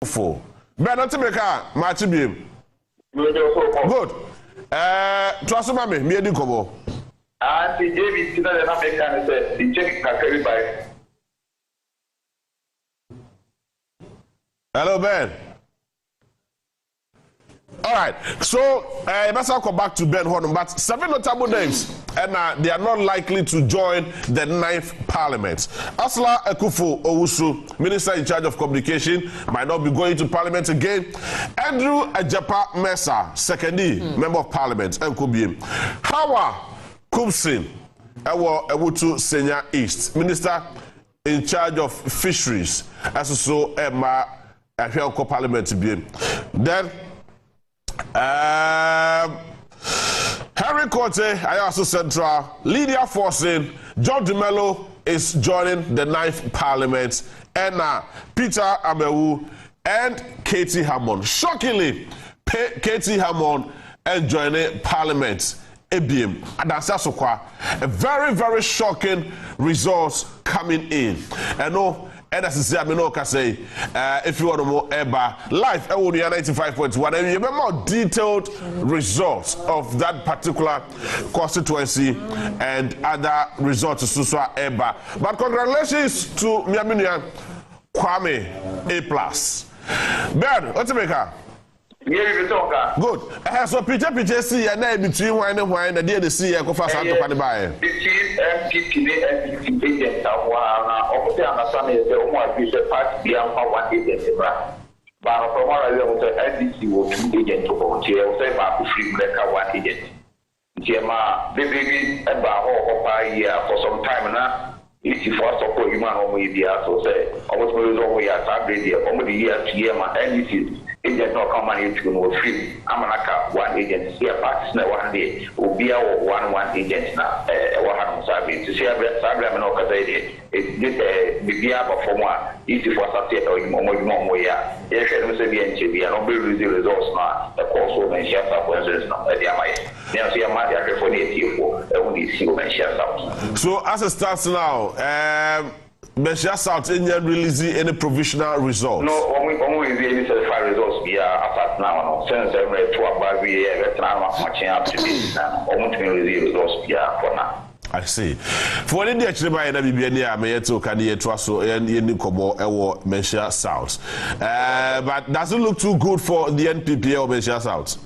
4. Benoti Meka, Marchi Bim. Good. Trust me, me di kobo. Auntie David, you know the American said, the check can carry by. Hello, Ben. All right, so let's come back to Ben Hornum, but 7 notable names, and they are not likely to join the 9th Parliament. Asla Akufo Owusu, Minister in charge of Communication, might not be going to Parliament again. Andrew Ajapa Mesa, secondly, Member of Parliament, Nkubiem. Hawa Kumsin, Ewutu Senior East, Minister in charge of Fisheries, as also Emma Ahwelko Parliament. Then Henry Cote, Ayaso Central, Lydia Forsin, John DeMello is joining the 9th Parliament, and Peter Amewu and Katie Hammond. Shockingly, Katie Hammond and joining Parliament. ABM, and that's also a very, very shocking results coming in. And no. And as I say, I can say, if you want more ever live, Bawumia 95.1, and you have more detailed results of that particular constituency and other results to Suswa Eba. But congratulations to Miaminia Kwame A+. Ben, what's the maker? Good. So Peter see and then between wine and wine, the dear see a coffee to Panibai. Agents are obviously understand is the only party beyond one agent. But from what I know, the NDC will 2 agents to volunteer, say about free breaker 1 agent. Jema, baby, about for some time now. If you first of all, you might only be so say, I was going to always have radio, only year to year, my NDC. Agent not come and you know free. I'm an 1 agent here practice now 1 day. Will be our 1 agent now. What happens to see a Sabra Manoka say it did be able for one easy for Saturday or more. Yeah, yes, I say be and not be results now. The course will mention some questions now. Now see a matter for the only see when share out. So as it starts now, Benshia South Indian releasing any provisional results? No, only the certified results we are at now. Since every 2 hours we are matching up to this now. Only the results we are for now. I see. For any actually by the BBN, I may to candidate so and in Kobo or Benshia South. But doesn't look too good for the NPP or Benshia South.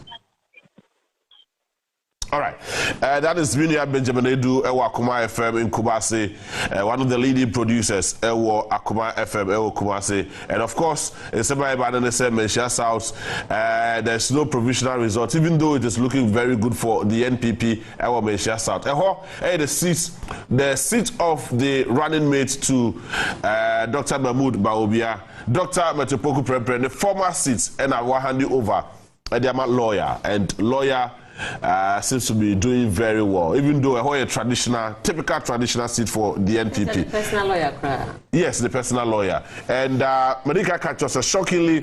All right, that is Bawumia Benjamin Edu, Ewa Akuma FM in Kumasi, one of the leading producers, Ewa Akuma FM, Ewa Kumasi, and of course, in Semai Badanese, Benshia South, there's no provisional result, even though it is looking very good for the NPP, Ewa Benshia South. The seat of the running mate to Dr. Mahmoud Bawumia, Dr. Metopoku Prempren, the former seat, and I will hand you over, Ediama lawyer, and lawyer. Seems to be doing very well, even though a typical traditional seat for the NPP. The personal lawyer, yes, the personal lawyer. And Medika catches us shockingly.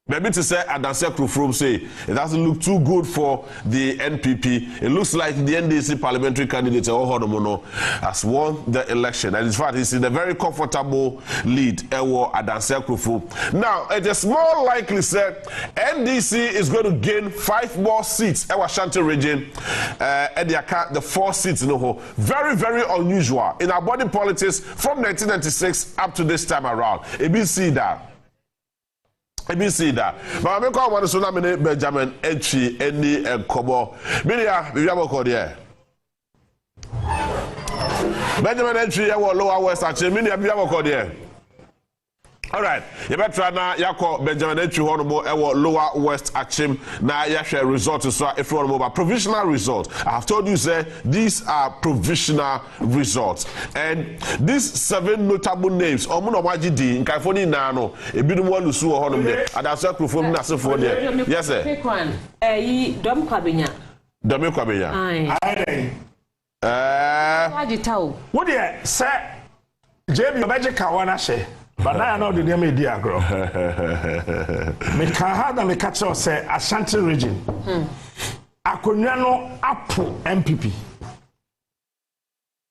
Maybe to say Adanse Krufrum say it doesn't look too good for the NPP. It looks like the NDC parliamentary candidate Ohodomono has won the election, and in fact he's in a very comfortable lead. Ewo Adanse Krufrum. Now it is more likely said NDC is going to gain 5 more seats. Ewa Shanti region, and the 4 seats in the whole. Very, very unusual in our body politics from 1996 up to this time around. ABC that. ABC that. But I'm going to say Benjamin Echi and Kobo. Milia, we have a code here. Benjamin Echi, our lower west actually. Milia, we have a code here. All right, you better now. Yako Benjamin Echi Honomo, our lower west Achim. Now you share results so if you want more provisional results. I have told you say these are provisional results, and these 7 notable names. Omuno Wajidi in California Nano. A bit more Lusu Honom there. And that's a perform Nasa for there. Yes, sir. Quick one. Dom Kwabinya. Dom Kwabinya. Wajitao. What do you say? JB Magic Kawana. But I know the name of the agro. Me can have me catch us say Ashanti region. Akunyano Apu MPP.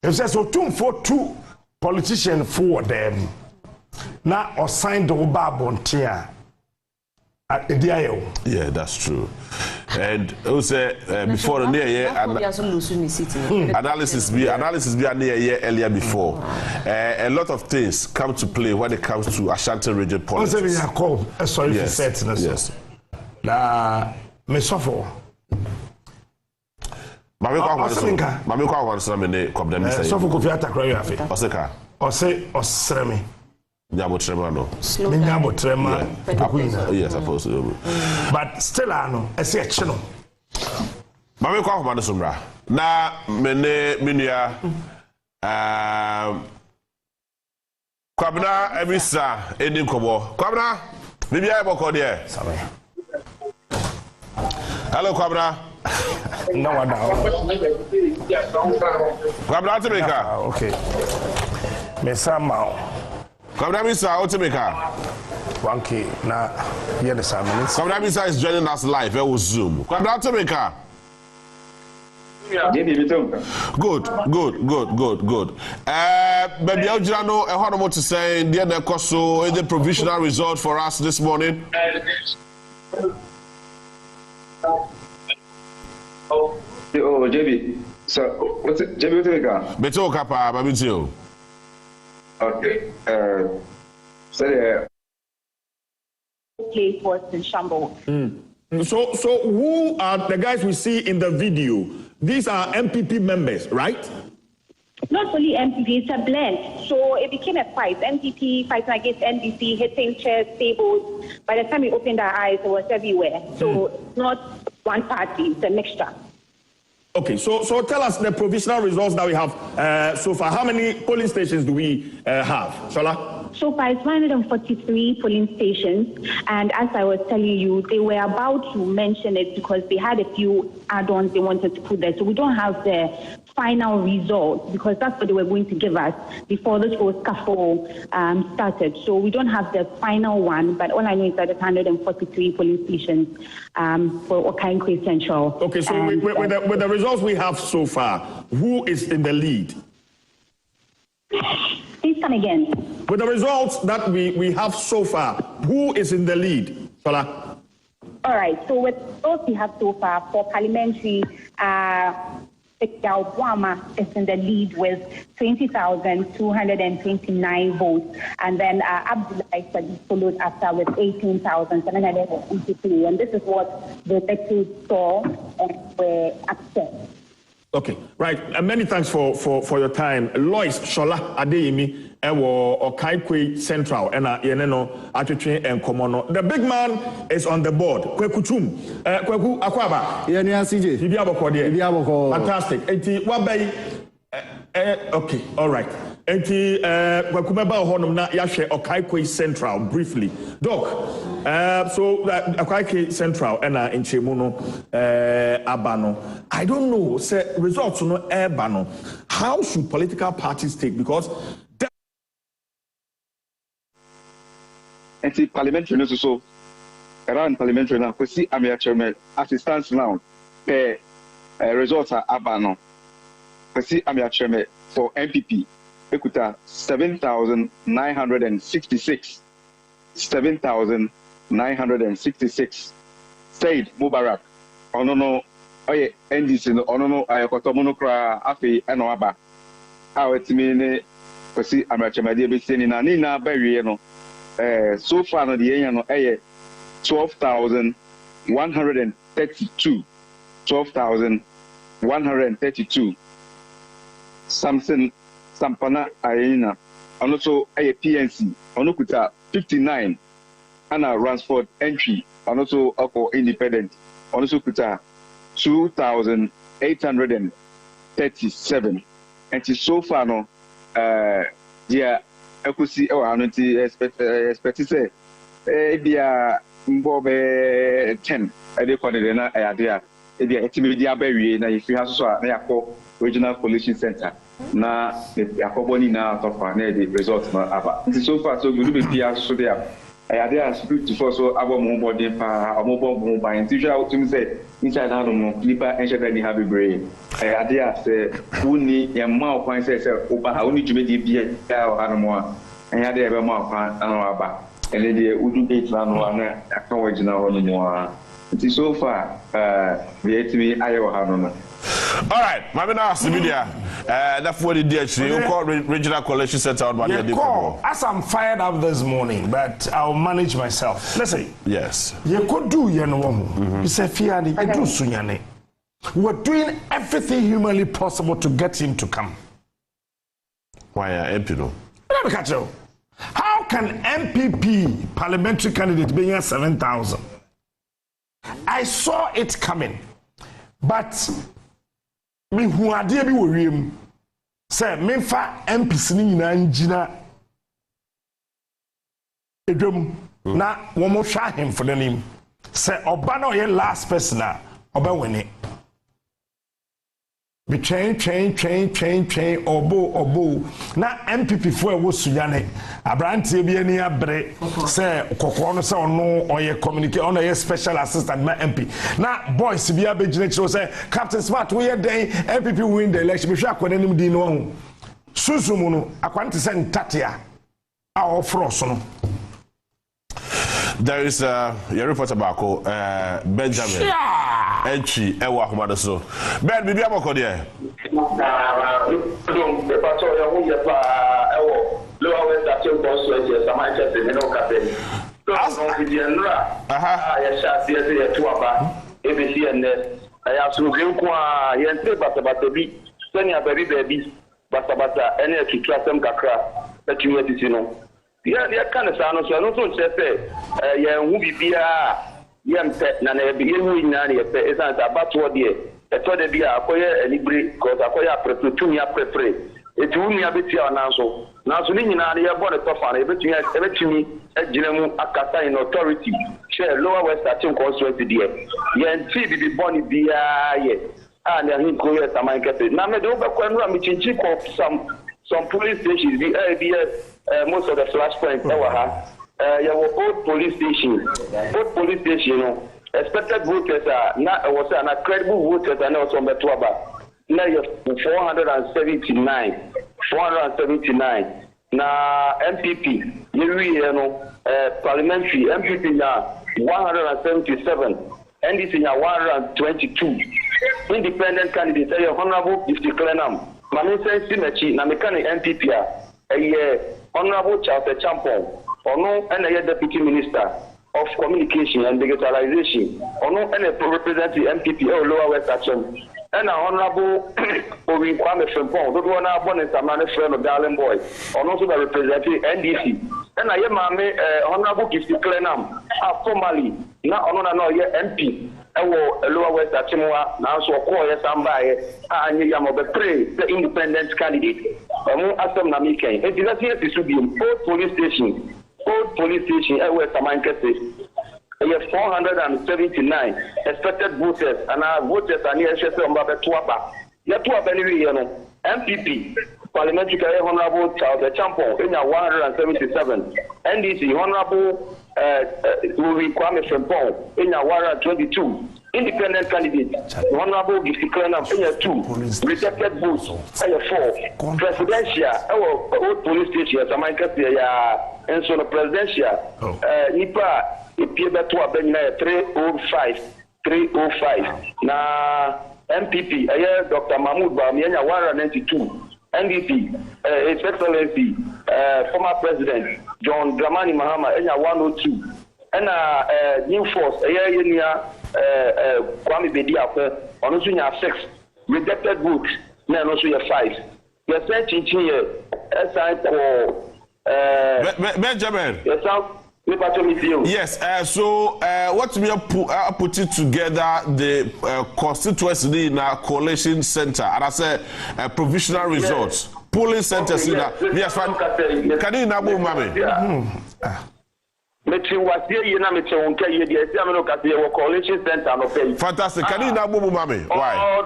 It says so 2 politicians for them. Now or signed the Obabontia Yeah, that's true. And also before the near year, analysis be near year earlier before. A lot of things come to play when it comes to Ashanti region politics. Sorry for setting. Yes. Na me suffer. Mami kwa wansa me ne kwabda mi say. Suffer ko fi atakra yo afi. Oseka. Osreme. Nyabo trema no. Nyabo trema. Yes, I suppose. But still ano, ese e chi no. Mami kwa homa no somra. Na me ne minua Kwabna ebisa eni nkobo. Kwabna bibia e boko de. Sorry. Hello Kwabna. No one now. Kwabna Timika. Okay. Me sama. Kwabna Misa Otimika. 1K na here the Simon. Kwabna Misa is joining us live on Zoom. Kwabna Timika. Good. Baby Ojano, I heard what to say. Dear Nekoso, the provisional result for us this morning. Oh, JB. So, what's it? JB, what's it? Beto Kappa, Babitio. Okay. Place was in shambles. So who are the guys we see in the video? These are MPP members, right? Not only MPP, it's a blend. So it became a fight. MPP fighting against NDC, hitting chairs, tables. By the time we opened our eyes, it was everywhere. So it's not one party, it's a mixture. Okay, so tell us the provisional results that we have so far. How many polling stations do we have? Shola? So far, it's 143 polling stations. And as I was telling you, they were about to mention it because they had a few add-ons they wanted to put there. So we don't have the final result because that's what they were going to give us before this whole scuffle started. So we don't have the final one, but all I know is that it's 143 polling stations for Okankwe Central. Okay, so with the results we have so far, who is in the lead? Please come again. With the results that we have so far, who is in the lead? Shola? All right, so with those we have so far for parliamentary, Bawumia is in the lead with 20,229 votes, and then Abdullahi followed after with 18,783, and this is what the electorate saw and were upset. Okay, right. Many thanks for your time. Lois Shola Adeyemi ewo Okankwe Central and yeneno atwetwe enkomo. The big man is on the board. Kwekutum. Kweku akwaba. Yeni asije. Bibi aboko de. Bibi aboko. Fantastic. Enti wabai okay, all right. Enti kwakumeba honum na yahwe Okankwe Central briefly. Doc, so Okankwe Central and enchemu no abano. I don't know, say results no abano. How should political parties take, because anti parliamentary no so around parliamentary now we see Amir chairman as it stands now results are abano. We see Amir chairman for MPP ekuta 7,966 Said Mubarak ono oye NDC no ono no ayokoto monokra afi eno aba awetimi ne we see Amir chairman dey be saying na ni na bawie no so far no the yen no 12,132 Samson Sampana Arena and also a PNC Onukuta 59 Anna Ransford entry and also for independent also kuta 2,837 and so far no yeah ekusi anti expect say bia mbobe 10 ade konde na ayade bia etimedia bawie na ifi ha so na yakọ regional coalition center na yakoboni na tofa na the results na aba so far so good be pia so there ayade as before so abo mo body pa omobo mo ba usual to me say inside na no clipper ensure ni have brain ayade as uni yamma okwan say oba ha uni jumedi bia ya ha no mo ayade ebe mo okwan anu aba and the Udu Gate Lano, I can't wait now on more. It is so far, we had to be Iowa. All right, my man asked the media. That's what the DH, you call Regional Coalition Center on Monday. As I'm fired up this morning, but I'll manage myself. Let's say, yes, you could do, you know, you say, Fiani, you do Sunyane. We're doing everything humanly possible to get him to come. Why MP no? How can MPP parliamentary candidate be 7,000? I saw it coming, but me who are dear be worrying. Say, me fa MP sini na njina edwom na womo hwa him for the name. Say, oba na ye last person na oba wini. Be train obo na MPP fo e wo suyane abrantie bi ani abre say kokko no say ono oye communicate ono ye special assistant na MP na boys bi abegine chiro say Captain Smart we den MPP win the election be hwa akwanim din no ho susumu no akwante say ntatea a ofro so no. There is your reporter Bako, Benjamin. Entry, Ewa Humada so. Ben, Bibi Amoko there. Yeah, they kind of sound so. I don't say, yeah, who be beer, yam pet, none of the young nanny, it's not about what year. I thought they be a coyer and libri, because I coyer pretunia prepare. It's whom you have it here now. So now, so in Nania, bought a tough everything a general Akata in authority, share lower West Action constituency dear. Yeah, and see the bonny beer, yeah. And then he go here, Tamanka. Now, I don't know, I'm some police stations, the most of the flashpoints, you have both police stations. Both police stations, you know, expected voters are not credible voters are not on the Tuaba. Now you have 479. 479. Now MPP, you know, parliamentary MPP now 177. NDC now 122. Independent candidates, honorable if declare them. Manisa Simechi, Namekani MPP, a Honorable Charles Champon, Ono and a Deputy Minister of Communication and Digitalization, Ono and a representative MPP of Lower West Action, and an Honorable Obi Kwame Frimpong, the one born in Samana friend of Darling Boy, and also the representative NDC. And I am Honorable Gifty Clenam, formally, not Honor MP. Lower West Achimwa, now so call yes, somebody, and you am the independent candidate. Asam Namika. It is here to be both police station, West Amankese. We have 479 expected voters, and our voters are near Shesomba Tuapa. Yatuapa, you know, MPP, Parliamentary Honorable Charles Champon, in 177, NDC, Honorable Louis Kwame Frimpong, in 122. Independent candidate, Honorable Gifty Clenam, in 2. Rejected votes, 4. Presidential, our police station, and so the presidential, Nipa, it appeared to have been 305. Now, MPP, Dr. Mahmoud Bawumia, 192. NDP, His Excellency, former President John Dramani Mahama, 102. And New Force, Kwame Bediako, on also 6. Rejected votes, now also 5. You're searching here, Benjamin. Yes, so what we are putting together the constituency in our coalition center, and I say provisional results, polling centers in that. Yes, fine. Can you now move, mommy? Fantastic. Can you now move, mommy? Why? All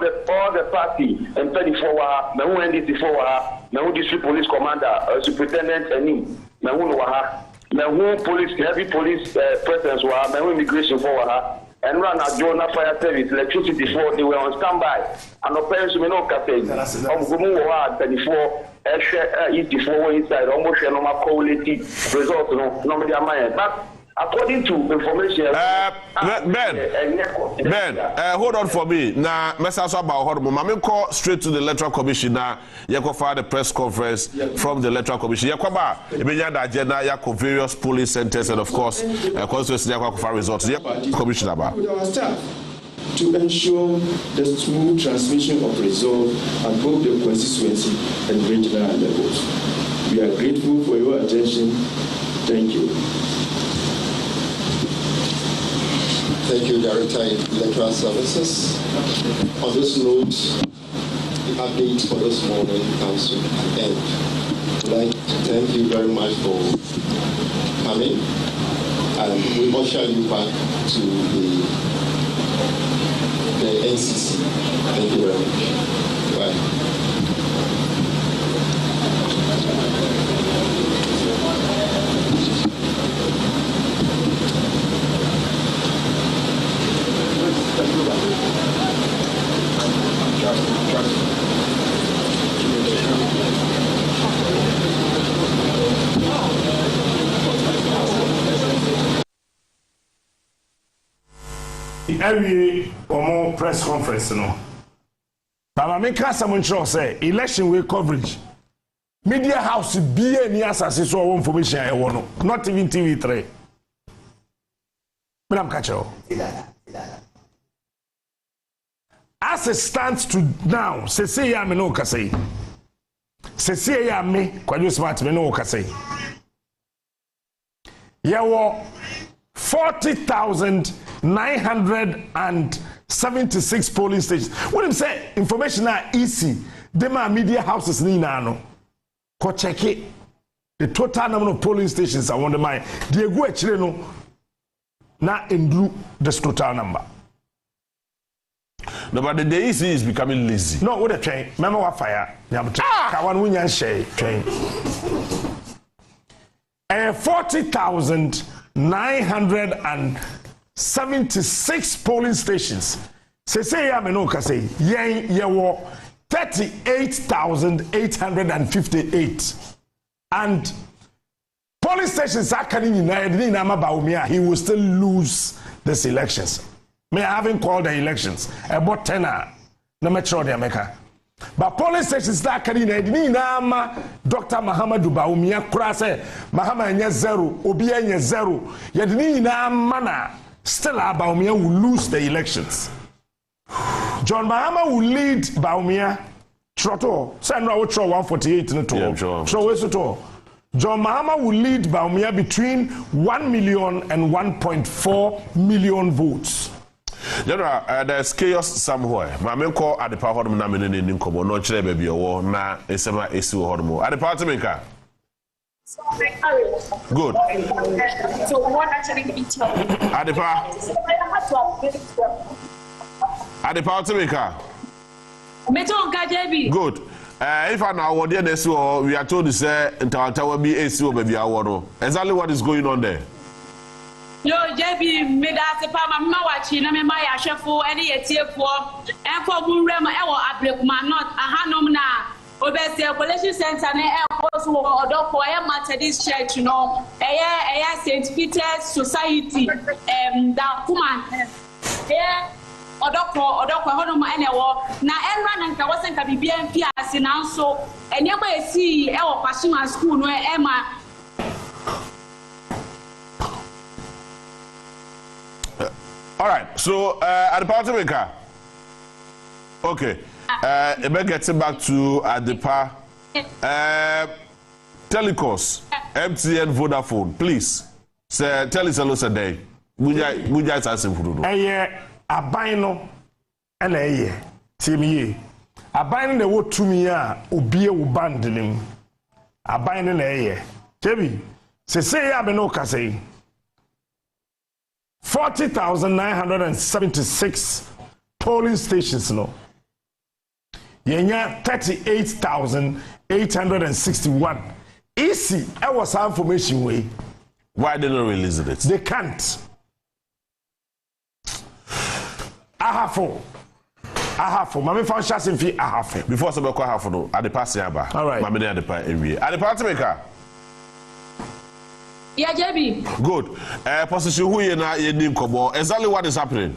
the party and 34 now NDC 4 now district police commander, superintendent, and now police, heavy police presence, now immigration for and run a Jonah fire service, electricity for they were on standby. And the parents may not cafe. Gumu 24 before inside almost a normal quality result, normally a man. But according to information, Ben, hold on for me. Now, message about Hormone. I'm call straight to the Electoral Commission now. You can find the press conference from the Electoral Commission. You can buy the agenda. You can various polling centers and of course, constituency. You can find results. You can commission about. With our staff to ensure the smooth transmission of results at both the constituency and regional levels. We are grateful for your attention. Thank you. Thank you, Director of Electoral Services. On this note, the update for this morning comes to an end. I'd like to thank you very much for coming, and we usher you back to the NCC. Thank you very much. Bye. Every more press conference, no. But I make someone sure say election way coverage. Media house be any assassin so information I want, not even TV3. But I'm catching. As it stands to now, say ya me no kase. Say ya me kwaju smart me no kase. Yawo 40,976 polling stations. When him say information are easy, them are media houses ni na no. Ko check it. The total number of polling stations I want to mind. The go actually no na endru this total number. No, but the EC is becoming lazy. No, what a train. Remember what fire? Kawan winyan share train. 40,976 polling stations. Say ya me no ka say ye wo 38,858. And polling stations are coming in Bawumia. He will still lose these elections. May I haven't called the elections about 10 no metro the America. But polling stations that can in Dr. Mahama Bawumia Krase Mahama nya 0 Obia nya 0 yedini na mana still Bawumia will lose the elections. John Mahama will lead Bawumia Troto send no 148 in the so John Mahama will lead Bawumia between 1 million and 1.4 million votes. General, there's chaos somewhere. My main call at the power of Namini in Kobo, no chere baby or na esema esi hormo. At the party maker. Good. So what actually be told? At the party maker. Good. If I now what we are told to say Ntawanta be ACO baby award. Exactly what is going on there. Yo, JB, me da se pa ma wachi na me ma ya hwefo ene yetiefo enko bunrem e wo abrekuma not ahanom na obese collection center na e ko so odoko e Concedes church no eye St. Peter's Society da kuma odoko honom ene wo na enra na nka wosenka bibia mpi ase na nso enema esi e wo kwashima school no e ma. All right, so at the party maker. Okay. We're getting back to Adepa. Telecos, MTN, Vodafone, please. Say, tell us hello today. We just asking for you. Abino and Timmy. Abino the word to me, Ubia Ubandinim. Abino and Tebi. Say, Abeno say. 40,976 polling stations no. Yenya 38,861. Easy, I was information way. Why didn't they release it? They can't. ahafo. Mami found chasing fee ahafo. Before some go ahafo no, at the pass yaba. All right. Mami at the pa every. At the party maker. Yeah, JB. Good. Position who you na ye nim kobo. Exactly what is happening?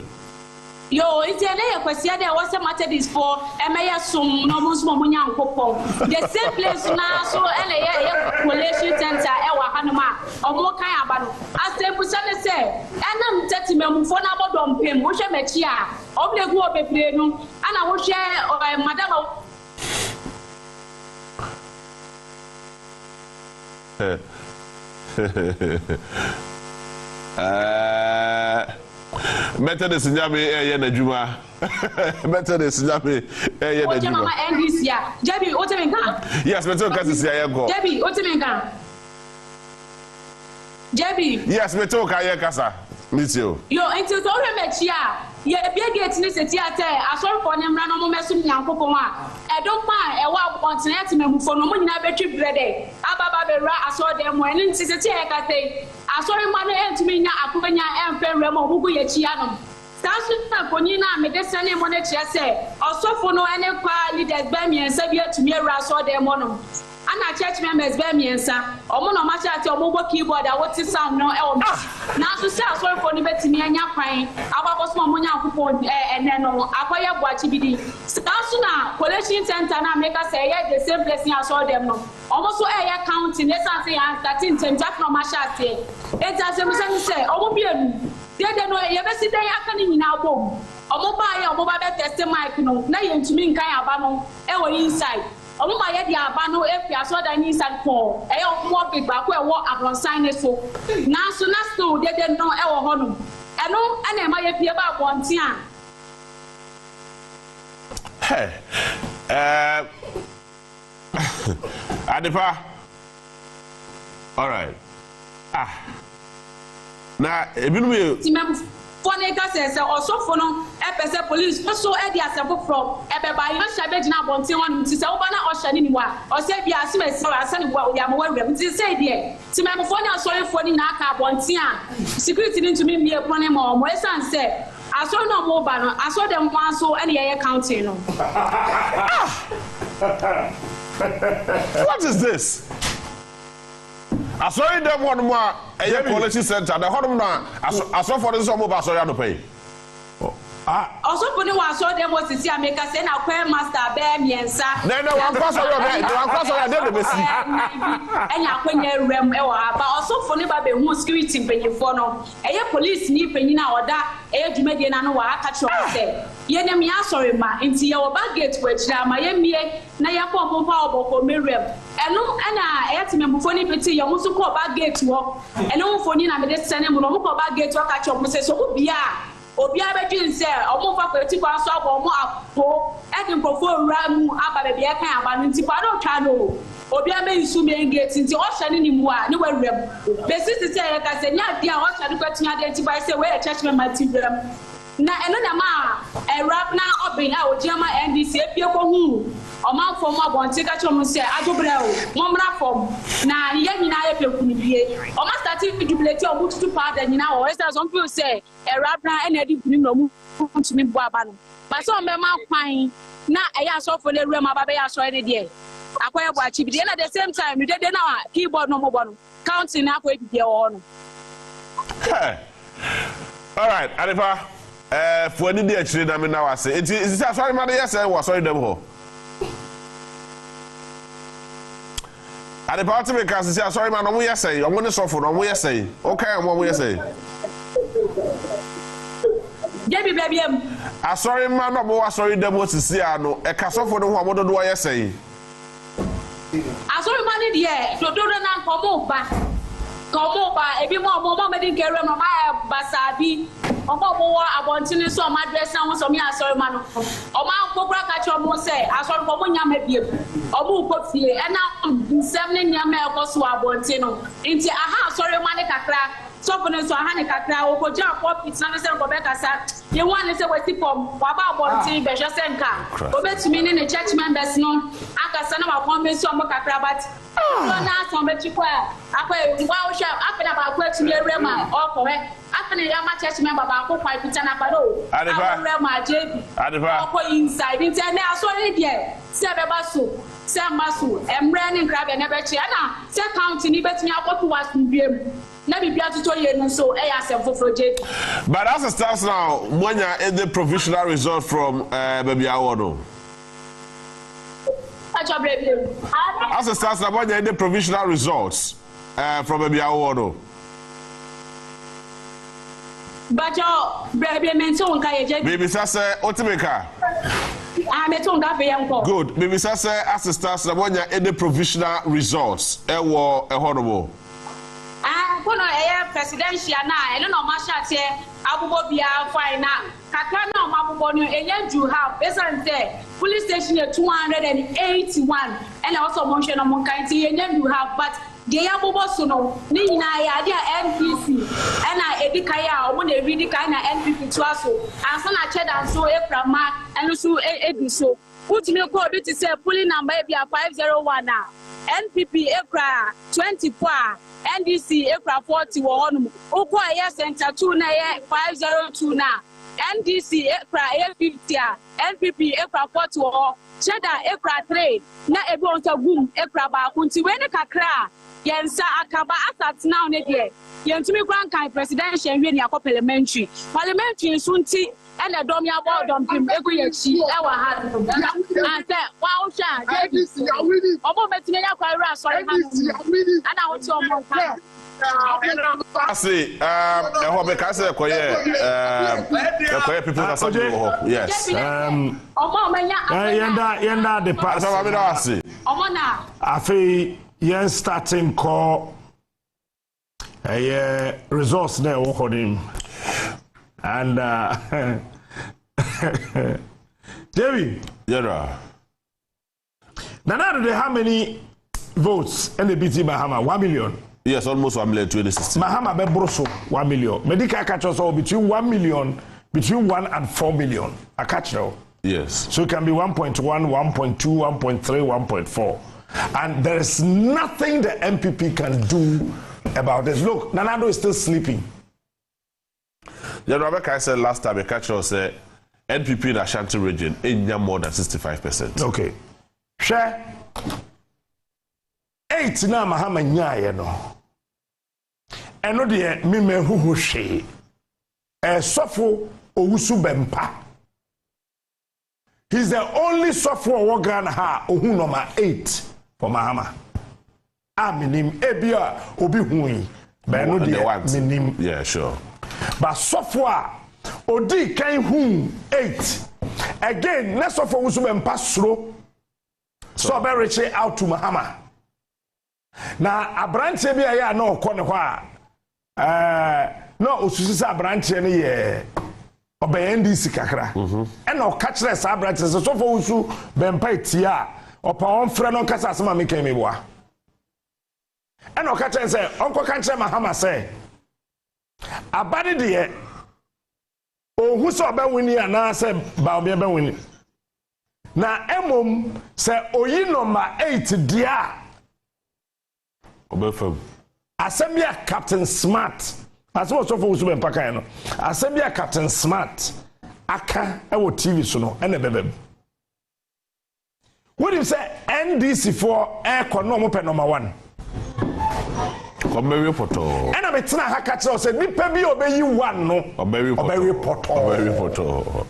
Yo, it's a question there was a matter this for Emaya Sum, no Musmonia Copo. The same place now, so LA Relation Center, Ewa Hanuma, or more kind of battle. As the person said, and I'm telling me for now, don't pay, which I'm a chia, of the go up a plenum, and I will share Madam. Methodist Nyame na juma. Methodist Nyame na juma. Mama NDC ya. Jebi, what you mean? Yes, Methodist ya go. Jebi, what you mean? Jebi. Yes, Methodist ya kasa. Meet you. Yo, until so we met here. Ye bia gate ni se tiate asori for ne mra no mo mesu nyankopon a edom pa e wa continent memufo no mo nyina betwi brede ababa be ra asori dem mo eni nti se tie ka sei asori ma no entumi nya akobanya emfenre mo bugu ye chia no sansu na koni na me de sane mo ne chia se osofo no ene kwa leaders ba miensa bi atumi ra asori dem mo no ana church members ba miensa omo no ma chat omo go keyboard a what sound no e o na so say asori for ni betimi anya kwan ababo so mo nya akopon ene no akoye boachi bidi sansu na collection center na make us say the same place ni asori dem no omo so counting they say ya 13 tem jack no ma chat e just say omo bienu de no ye be si den aka ni nyina bom omo ba ye omo ba be test mic no na ye ntumi nkan aba no e wo inside omo ma ye di aba no efi aso da ni inside for e yo mo big ba ko e wo abronsan ne so na so na still de no e wo ho no eno ana ma ye pie ba bonti a Adepa. All right. Na ebinu me Fone ka se osofo no epese police so e di asefo from ebeba yo shabe gina bontin won ti se wo ba na ohya ni wa o se bia asema se wa asa ni wa ya mo wawem ti se die ti me mo fone asorefo ni na aka bontin a security ni ntumi mie pone mo mo esan se aso no mo ba no aso dem wan so ene ye counting no. What is this? I saw them one more a collection center. The home now. I saw for this some of no pay. Also, for the one saw them was to see a make us send a prayer master bear miensa. No, one cross on your head, one cross on your head. And ya when you rem, but also for never be who security penny for no. A police need penny now or that a Jumedian and what I catch you say. Yenem ya sorry ma into your baggage which Miami na ya power for Miriam. And no, and I had to me before you pity your most call baggage walk. And no for Nina made it send him no baggage walk at your say so be Obia bedwin se omo fa kwati kwa so omo apo e din profo ramu aba be bia kan aba nti kwa do twa no obia be isu me engage nti o hye ni mu a ne wawrem be sisi se ya ka se nya dia o hye kwati nya de nti by say we church member ti wrem na eno na ma rap na obin a ojiama NDC epie ko hu oman fom abonti ka chom se ajobre o momra fom na ye nyina ye pekunu bie o ma start jubilate o bututu pa da nyina o esa some people say rap na ene di buni no mu ntumi bu aba no but so me ma kwan na eya so for le rem aba be ya so ene de akoye bu achi bi na the same time you dey na keyboard no mo bo no counting na akoye bi o no. All right, Adepa for any day actually na me na wa say it is sorry man yes I was sorry them ho. Adepa to me can say sorry man no yes say o mo ne sofo no mo yes say okay mo yes say Jebi baby am sorry man no mo sorry them o sisi ano e ka sofo no ho mo do yes say sorry man dey do na komo ba ebi mo me din kere no ma basabi omo abontini so ma dress na so me asori ma no o ma kokura ka cho mo say asori ko mo nya ma biem omo ko fie e na nsem ne nya ma e ko so abontini no nti aha asori ma ne kakra so for no so ahane kakra wo ko ja pulpit na se ko be kasa ye wan se wati pom wa ba bonti be hwe senka obetumi ne church members no akasa na wa convention mo kakra but so na so be chikwa akwa wa wo hwe apena ba kwa tumi rema okwe apena ya ma church member ba ko kwa pita na pado rema jebi okwo inside internet asori there se be ba so se maso emre ne nkrabe ne be chi na se count ni betumi akoto wasu biem na bibia tuto ye no so e ya se foforo je. But as it stands now, Mwanya is the provisional result from Baby Awono. As it stands now, Mwanya is the provisional results from Baby Awono. But your baby mention kaye Baby Sase Otimeka. Good. Baby Sase as it stands now, Mwanya is the provisional results. Ewo ehorrible. Kono presidential na eno no masha tie abubo bia fine na kakra na mabubo no enye do have besante police station 281 and also mention no monkanti enye do have but dey abubo so no ni nyina ya dia NPC na edikai a omo na read kai na NPP to aso ansa na cheda so eprama eno so edu so utimi ko obi ti say police number bia 501 na NPP ekra 24 NDC ekra 40 wo honum uko aye center 2 na ye 502 na NDC ekra 50 a NPP ekra 40 wo cheda ekra 3 na ebi onta gum ekra ba kunti we ne kakra yensa akaba asat now ne de yentumi grand kan presidential we ni akọ parliamentary sunti ene dom ya bo dom pim egu ye chi e wa ha ante wa o sha JBC obo betime ya kwa ra sorry ha ana wo ti omo kan Asi eho be ka se koye people ka sabi ho yes omo menya yenda the pass omo na afi yen starting call results there wo hodim and Jerry yeah Nana, how many votes in the BT Mahama? 1 million. Yes, almost 1 million 2016. Mahama be broso 1 million. Medical catch us all between 1 million, between 1 and 4 million. I catch now. Yes. So it can be 1.1, 1.2, 1.3, 1.4. And there is nothing the MPP can do about this. Look, Nanado is still sleeping. Yeah, Rebecca, I said last time, I catch us NPP in Ashanti region in more than 65%. Okay. Share 8 na Mahama nyaye no. Eno de me mehuhu hwe. Sofo owusu bempa. He's the only sofo Ghana ha ohu number 8 for Mahama. Minim ebia obi hui. But no de minim. Yeah, sure. But sofo odi kan hu 8. Again, na sofo owusu bempa sro. So be reach out to Mahama. Na abrante bia ya na okọ ne ho no osusu sa abrante ne ye obey NDC kakra e na okachire sa abrante so for usu bempa etia opa on frɛ no kasa asema me kan me boa e na okachire se onko kanchire Mahama se abade de ohu so obawini ana se Bawumia bawini na emom se oyi number 8 dia obefam asembia Captain Smart aso so for usu bempa kan no asembia Captain Smart aka e wo TV so no ene bebem what you say NDC for air no mo pe number 1 Oberi photo ena metena ha ka kire o say nipa bi obeyi 1 no oberi photo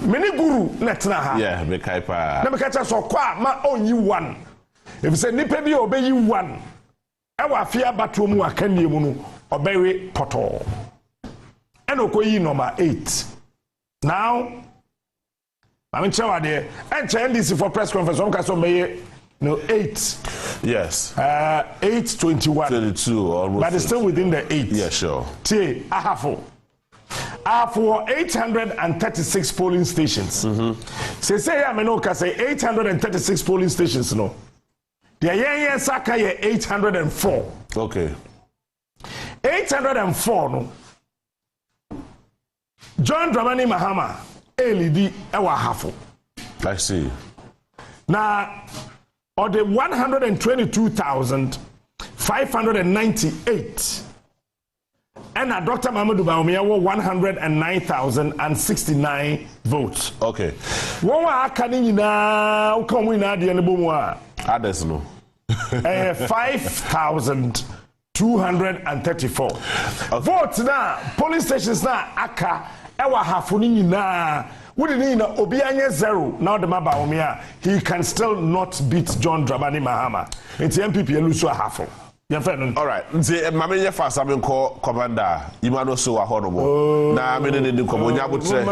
mini guru netna ha yeah me kai pa na me ka kire so kwa ma onyi 1 if say nipa bi obeyi 1 e wa afia bato mu akanie mu no oberi photo ena okoyi number 8 now I'm in Chawade and NDC for press conference on Kaso May no 8 yes 821 32 almost but it's still within the 8 yeah sure T ahafo for 836 polling stations say I mean okay say 836 polling stations no the yen saka 804 okay 804 no John Dramani Mahama elidi ewa hafo. I see. Now or the 122,598 and Dr. Mahmoud Bawumia were 109,069 votes. Okay. What are can now come in at the end of Others no. 5,234 votes now. Police stations now aka ewa hafuni na. We didn't know Obianye zero. Now the Bawumia, he can still not beat John Dramani Mahama. It's MPP Elusu Hafo. All right. Nti mama ye fast am call commander. Imano so wa honobo. Na me ne ndi komo nyabutre.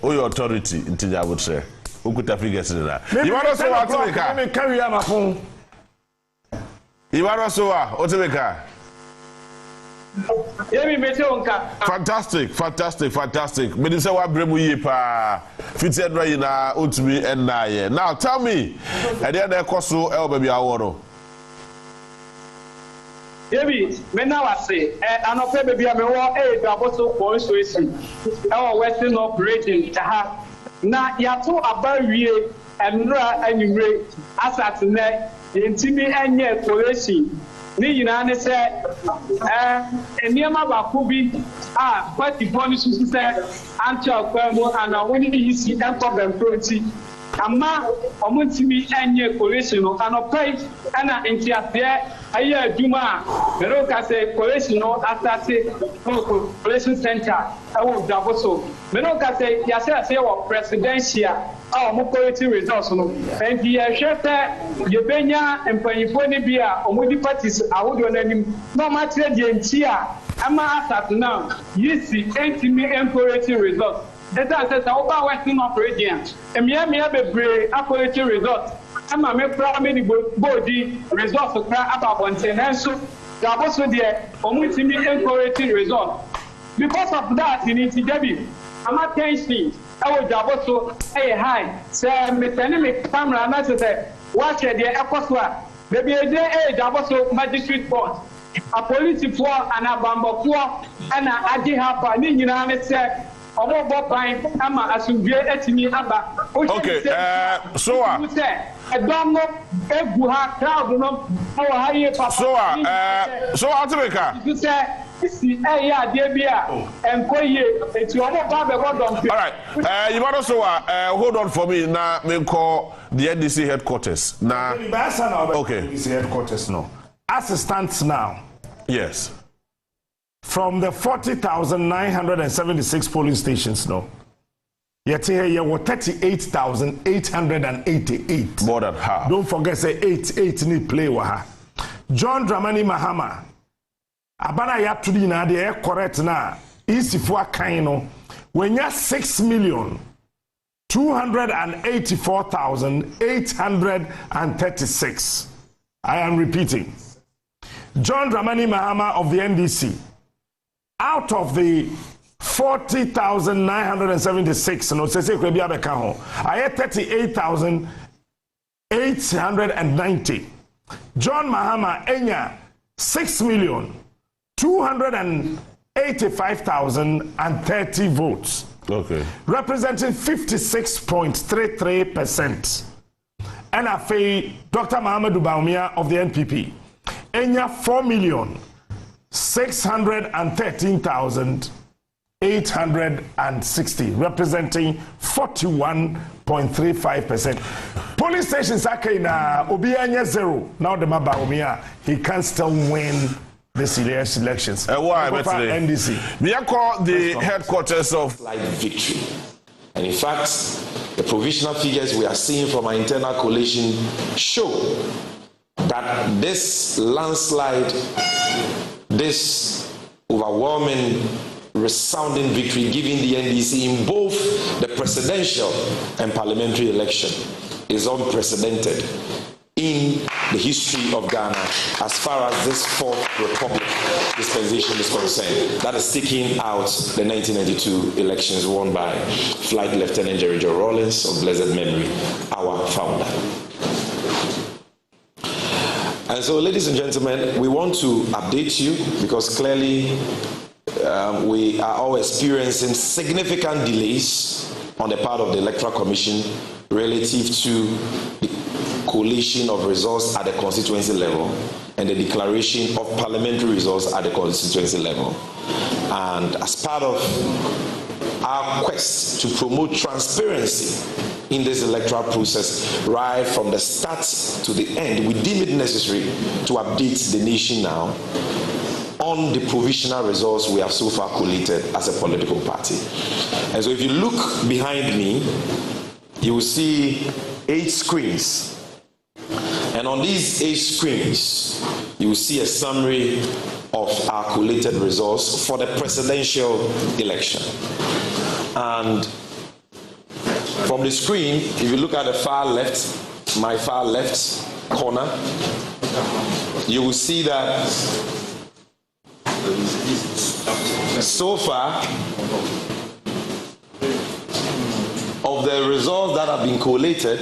O your authority nti nyabutre. Okuta figures na. Imano so wa timeka. Me carry am afon. Imano so wa otimeka. Fantastic. Me say wa bremu yi pa. Fiti edra yi na otumi enna ye. Now tell me, e dey na ekoso e obabi awo no. Yebi, me na wa say, anope baby me wo Dwaboso constituency. E wo Western operating ha. Na ya to abawie enra anwure asat na ntimi enye coalition. Ni nyina ne se eniema baako bi party bonus so se anti-okwa mu ana woni yi si enko bemproti ama omuntimi enye coalition no anopai ana entiase aye aduma pero ka se coalition no asase coalition center awo Dwaboso pero ka se ya se wo presidential mo quality results no and the shete ye benya empanyifo ni bia omudi parties awodo nanim no matter the entia ama asat now yisi entimi quality results that says oba western operating emia bebre quality results ama me primary body results kra about bontenenso Dwaboso there omutimi quality results because of that in it debi ama tension I will Dwaboso high. Say me send me camera na say watch the ekoswa. Baby dey Dwaboso magistrate court. A police for and a bambo for and a agi hapa ni nyina ne say omo bo ban ama asumdue etimi aba. Okay, so don't know egu ha crowd no how high papa. So Atimeka. You say all right. You also hold on for me now. Me call the NDC headquarters now. Okay. NDC headquarters now. As it stands now. Yes. From the 40,976 polling stations now. Yet here you were 38,888. More than half. Don't forget say 8 need play waha. John Dramani Mahama. Abana ya tudi na de correct na isifu akan no when ya 6,284,836. I am repeating. John Dramani Mahama of the NDC, out of the 40,976 no say kwe bia beka ho I 38,890. John Mahama enya 6,285,030 votes. Okay. Representing 56.33%. And afei Dr. Mahama Bawumia of the NPP enya 4,613,860, representing 41.35%. Police stations are na obi anya zero. Now the Bawumia, he can still win this elections. Why NDC? We are called the headquarters of slight victory. And in fact, the provisional figures we are seeing from our internal coalition show that this landslide, this overwhelming, resounding victory giving the NDC in both the presidential and parliamentary election is unprecedented in the history of Ghana as far as this fourth republic dispensation is concerned. That is taking out the 1992 elections won by Flight Lieutenant Jerry Joe Rawlings of blessed memory, our founder. And so, ladies and gentlemen, we want to update you because clearly we are all experiencing significant delays on the part of the Electoral Commission relative to the collation of results at the constituency level and the declaration of parliamentary results at the constituency level. And as part of our quest to promote transparency in this electoral process, right from the start to the end, we deem it necessary to update the nation now on the provisional results we have so far collated as a political party. And so if you look behind me, you will see 8 screens. And on these 8 screens, you will see a summary of our collated results for the presidential election. And from the screen, if you look at the far left, my far left corner, you will see that so far of the results that have been collated,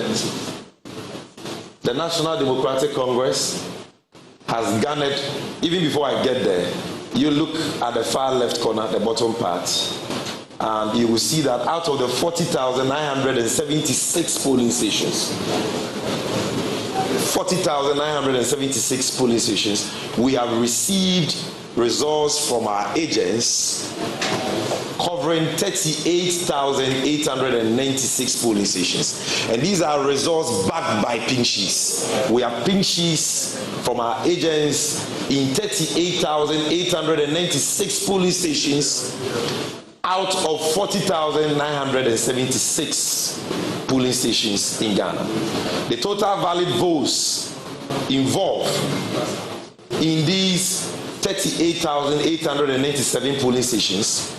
the National Democratic Congress has garnered, even before I get there, you look at the far left corner, the bottom part, and you will see that out of the 40,976 polling stations, 40,976 polling stations, we have received results from our agents covering 38,896 polling stations. And these are results backed by pink sheets. We have pink sheets from our agents in 38,896 polling stations out of 40,976 polling stations in Ghana. The total valid votes involved in these 38,897 polling stations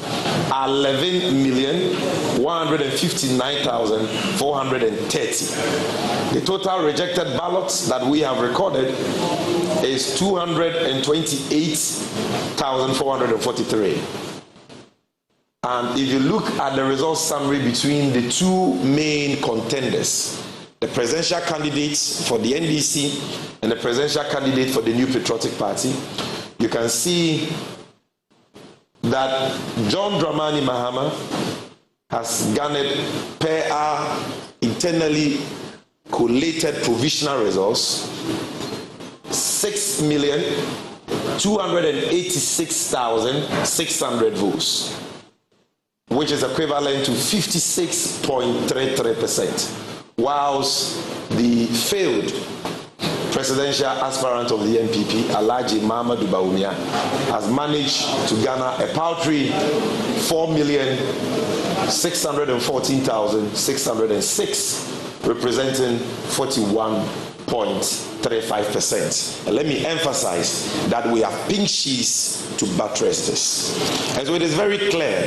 are 11,159,430. The total rejected ballots that we have recorded is 228,443. And if you look at the results summary between the 2 main contenders, the presidential candidate for the NDC and the presidential candidate for the New Patriotic Party, you can see that John Dramani Mahama has garnered, per our internally collated provisional results, 6,286,600 votes, which is equivalent to 56.33%, whilst the failed presidential aspirant of the NPP, Alhaji Mahama Bawumia, has managed to garner a paltry 4,614,606, representing 41.35%. And let me emphasize that we have pink sheets to buttress this. And so it is very clear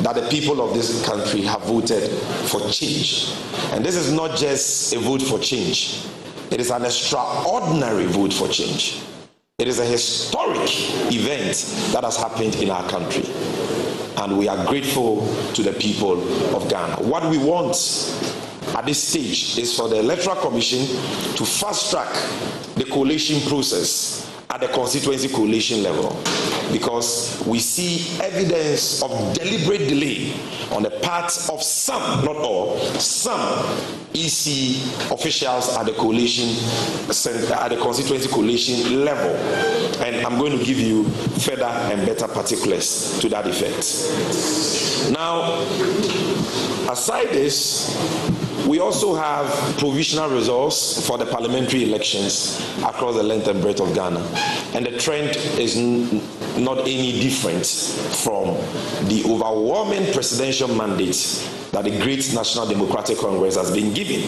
that the people of this country have voted for change. And this is not just a vote for change. It is an extraordinary vote for change. It is a historic event that has happened in our country. And we are grateful to the people of Ghana. What we want at this stage is for the Electoral Commission to fast-track the collation process at the constituency collation level, because we see evidence of deliberate delay on the part of some, not all, some EC officials at the collation center, at the constituency collation level. And I'm going to give you further and better particulars to that effect. Now, aside this, we also have provisional results for the parliamentary elections across the length and breadth of Ghana. And the trend is not any different from the overwhelming presidential mandate that the great National Democratic Congress has been given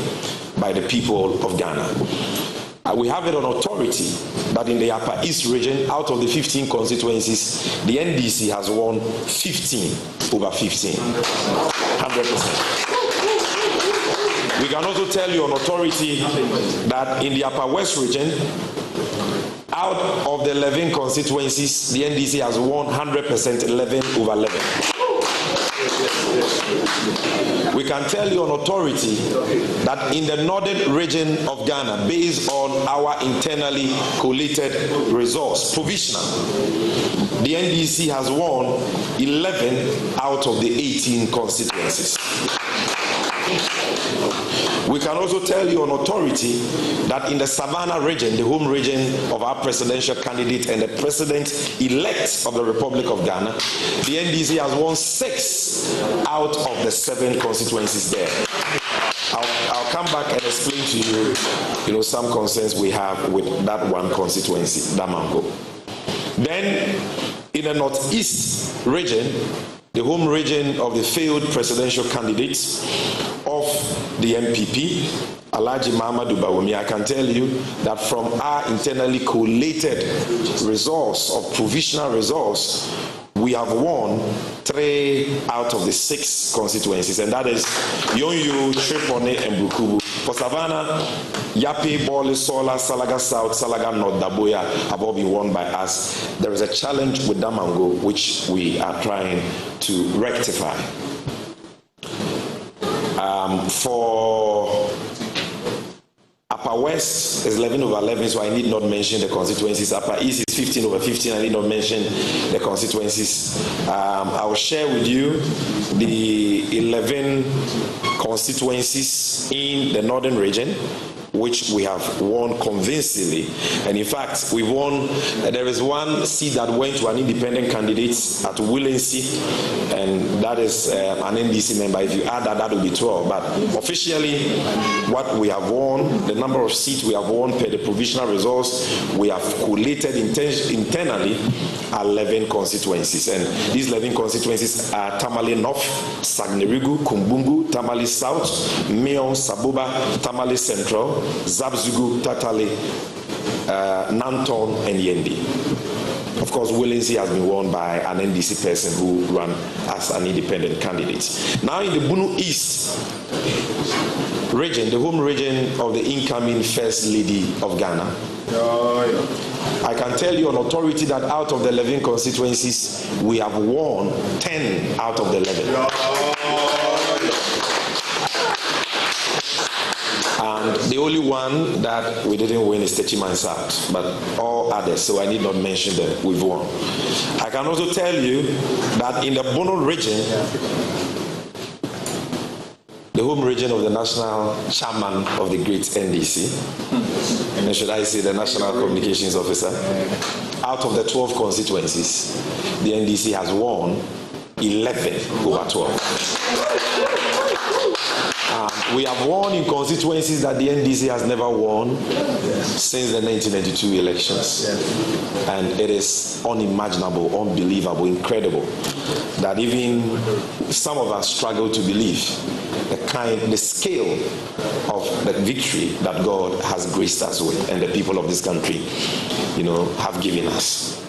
by the people of Ghana. We have it on authority that in the Upper East region, out of the 15 constituencies, the NDC has won 15 over 15, 100%. We can also tell you on authority that in the Upper West region, out of the 11 constituencies, the NDC has won 100%, 11 over 11. We can tell you on authority that in the northern region of Ghana, based on our internally collated resource, provisional, the NDC has won 11 out of the 18 constituencies. We can also tell you on authority that in the Savannah region, the home region of our presidential candidate and the president-elect of the Republic of Ghana, the NDC has won 6 out of the 7 constituencies there. I'll come back and explain to you, some concerns we have with that one constituency, Damango. Then, in the northeast region, the home region of the failed presidential candidates of the MPP, Alhaji Mahama Bawumia, I can tell you that from our internally collated resource of provisional resource, we have won 3 out of the 6 constituencies, and that is Yonyu, Tripone, and Bukubu. For Savannah, Yapi, Bole, Sola, Salaga South, Salaga North, Daboya have all been won by us. There is a challenge with Damango, which we are trying to rectify. For Upper West is 11/11, so I need not mention the constituencies. Upper East is 15/15, I need not mention the constituencies. I will share with you the 11 constituencies in the northern region, which we have won convincingly. And in fact, we won, there is one seat that went to an independent candidate at Willency, and that is an NDC member. If you add that, that will be 12. But officially, what we have won, the number of seats we have won per the provisional resource, we have collated internally 11 constituencies. And these 11 constituencies are Tamale North, Sagnerigu, Kumbungu, Tamale South, Mion, Sabuba, Tamale Central, Zabzugu, Tatale, Nanton, and Yendi. Of course, Willency has been won by an NDC person who ran as an independent candidate. Now in the Bunu East region, the home region of the incoming First Lady of Ghana, I can tell you on authority that out of the 11 constituencies, we have won 10 out of the 11. And the only one that we didn't win is Techiman South, but all others, so I need not mention them, we've won. I can also tell you that in the Bono region, the home region of the national chairman of the great NDC, and should I say the national communications officer, out of the 12 constituencies, the NDC has won 11/12. We have won in constituencies that the NDC has never won since the 1992 elections. And it is unimaginable, unbelievable, incredible that even some of us struggle to believe the scale of the victory that God has graced us with and the people of this country, have given us.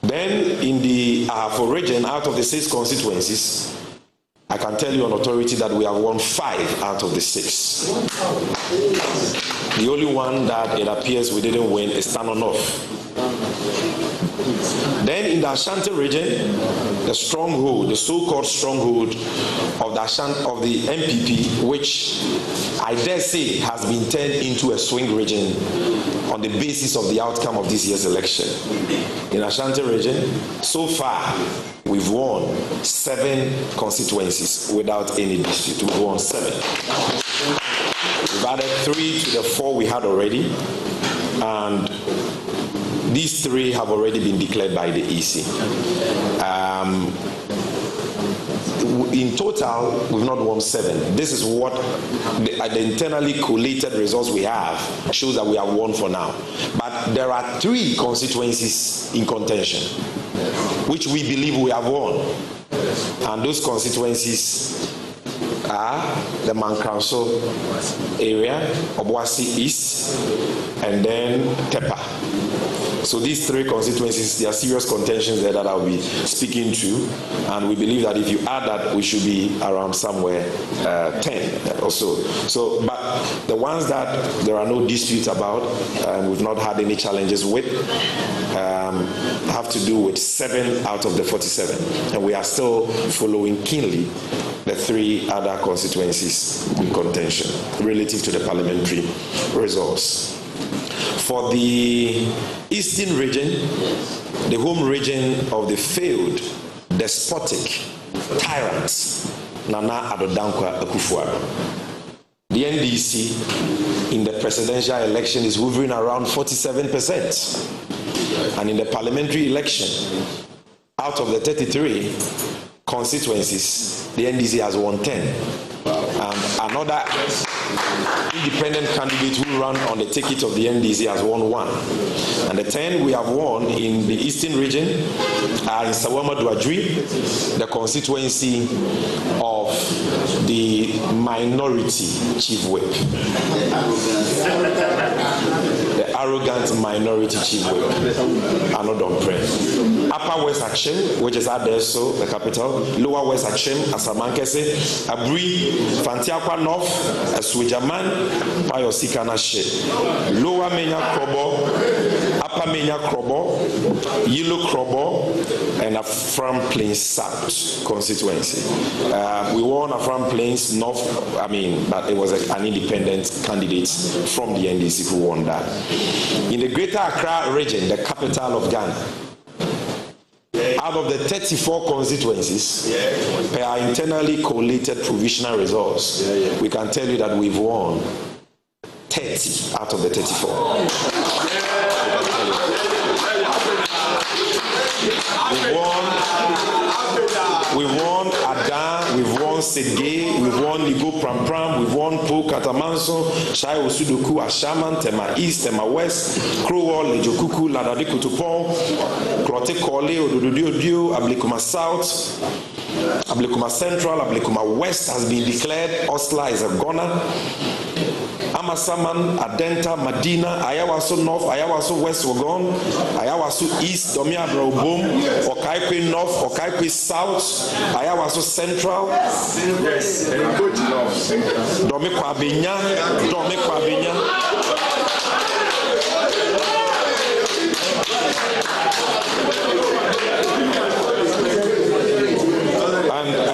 Then in the Ahafo region, out of the 6 constituencies, I can tell you on authority that we have won 5 out of the 6. The only one that it appears we didn't win is Tanonof. Then in the Ashanti region, the stronghold, the so-called stronghold of the MPP, which I dare say has been turned into a swing region on the basis of the outcome of this year's election. In Ashanti region, so far, we've won 7 constituencies without any dispute. We've won 7. We've added 3 to the 4 we had already, and these 3 have already been declared by the EC. In total, we've not won 7. This is what the internally collated results we have shows that we have won for now. But there are 3 constituencies in contention, which we believe we have won. And those constituencies are the Mankanso area, Obuasi East, and then Tepa. So these 3 constituencies, there are serious contentions there that I'll be speaking to, and we believe that if you add that, we should be around somewhere 10 or so. So, but the ones that there are no disputes about, and we've not had any challenges with, have to do with 7 out of the 47. And we are still following keenly the 3 other constituencies in contention relative to the parliamentary results. For the Eastern region, the home region of the failed despotic tyrant Nana Addo Dankwa Akufo-Addo, the NDC in the presidential election is hovering around 47%. And in the parliamentary election, out of the 33 constituencies, the NDC has won 10. Another independent candidate who ran on the ticket of the NDC has won 1. And the 10 we have won in the Eastern region are in Sawama Duadri, the constituency of the minority chief whip. The arrogant minority chief whip, Anodon Pre. Upper West Achim, which is Adeso, the capital. Lower West Achim, Asamankese, Abri, Fantiakwa North, Aswijaman, Payosika Nashe. Lower Menya Krobo, Upper Menya Krobo, Yellow Krobo, and Afram Plains South constituency. We won Afram Plains North, but it was an independent candidate from the NDC who won that. In the Greater Accra region, the capital of Ghana, out of the 34 constituencies, per our internally collated provisional results, we can tell you that we've won 30 out of the 34. We've won Adan, we've won Sege, we've won Ligo Pram, we've won Po Katamanso, Shai Osudoku, Ashaman, Tema East, Tema West, Crowell, Lejokuku, Ladadi Kutupon, Klote Kole, Ododio, Ablikuma South, Ablikuma Central, Ablikuma West has been declared. Osla is a goner. Amasaman, Adenta, Madina, Ayawaso North, Ayawaso West were gone, Ayawaso East, Domia Brobum, Okaikwe North, Okaikwe South, Ayawaso Central, Domikwa Binya,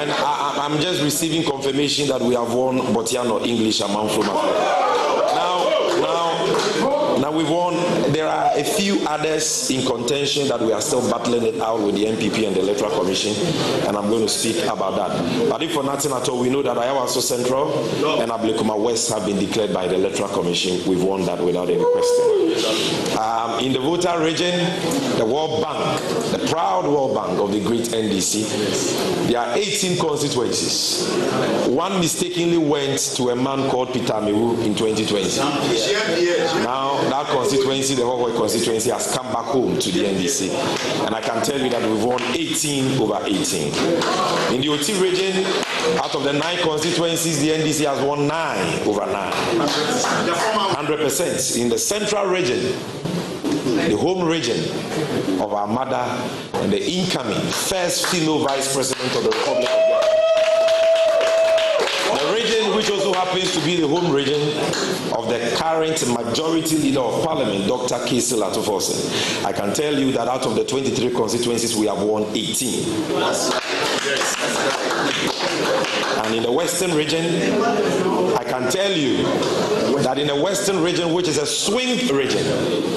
and I'm just receiving confirmation that we have won Botiano English among from Now we've won. There are a few others in contention that we are still battling it out with the NPP and the Electoral Commission, and I'm going to speak about that. But if for nothing at all, we know that Ayawaso Central and Ablekuma West have been declared by the Electoral Commission. We've won that without any question. In the voter region, the World Bank, the proud World Bank of the great NDC, there are 18 constituencies. One mistakenly went to a man called Peter Mewu in 2020. Now that constituency, the whole constituency, has come back home to the NDC, and I can tell you that we've won 18 over 18. In the OT region, out of the 9 constituencies, the NDC has won 9 over 9, 100%. In the central region, the home region of our mother and the incoming first female vice president of the Republic of Ghana, the region which also happens to be the home region of the current majority leader of parliament, Dr. Kesi Latofose. I can tell you that out of the 23 constituencies, we have won 18. And in the western region, I can tell you that in the western region, which is a swing region,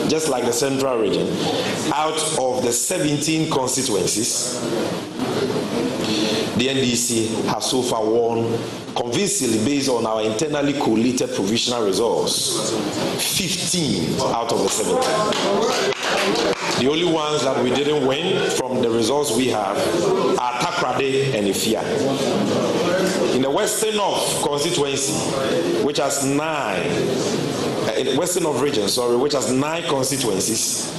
just like the central region, out of the 17 constituencies, the NDC has so far won convincingly, based on our internally collated provisional results, 15 out of the 17. The only ones that we didn't win from the results we have are Takrade and Ifia. In the Western North constituency, which has 9, in the Western North region, which has 9 constituencies,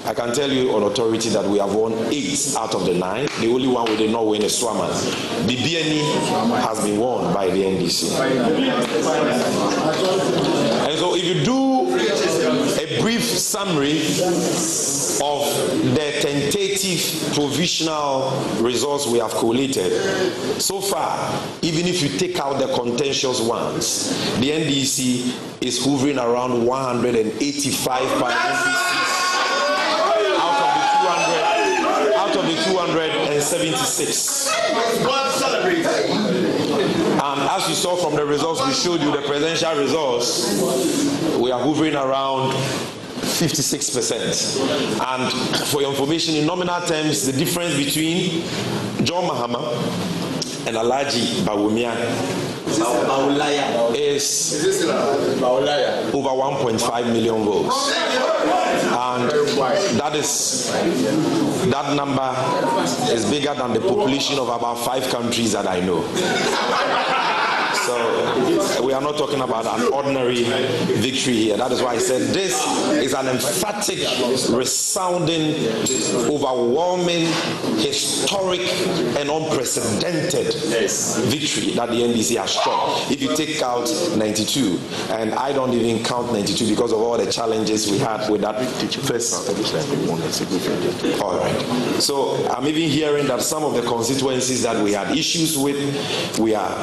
I can tell you on authority that we have won 8 out of the 9. The only one we did not win is Swaman. The BNE has been won by the NDC. And so if you do a brief summary of the tentative provisional results we have collated, so far, even if you take out the contentious ones, the NDC is hovering around 185 parliamentary seats 276. And as you saw from the results we showed you, the presidential results, we are hovering around 56%. And for your information, in nominal terms, the difference between John Mahama and Alhaji Bawumia is over 1.5 million votes. And that number is bigger than the population of about 5 countries that I know. So we are not talking about an ordinary victory here. That is why I said this is an emphatic, resounding, overwhelming, historic, and unprecedented victory that the NDC has struck. If you take out 92, and I don't even count 92 because of all the challenges we had with that first. All right. So I'm even hearing that some of the constituencies that we had issues with, we are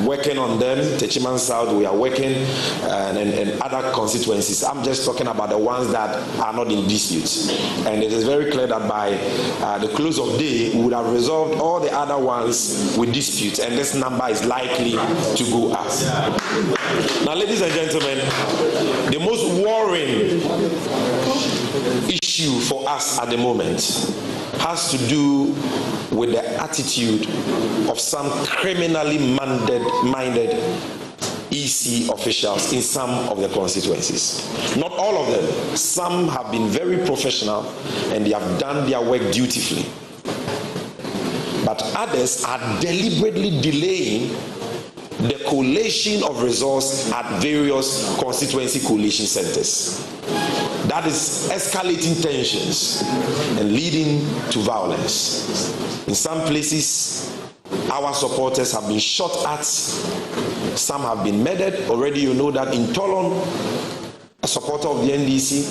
working on them. Techiman South, we are working, and other constituencies. I'm just talking about the ones that are not in dispute. And it is very clear that by the close of day, we would have resolved all the other ones with dispute, and this number is likely to go up. Now, ladies and gentlemen, the most worrying issue for us at the moment has to do with the attitude of some criminally minded EC officials in some of the constituencies. Not all of them. Some have been very professional and they have done their work dutifully. But others are deliberately delaying the collation of resources at various constituency collation centers. That is escalating tensions and leading to violence. In some places, our supporters have been shot at, some have been murdered. Already you know that in Tolon, a supporter of the NDC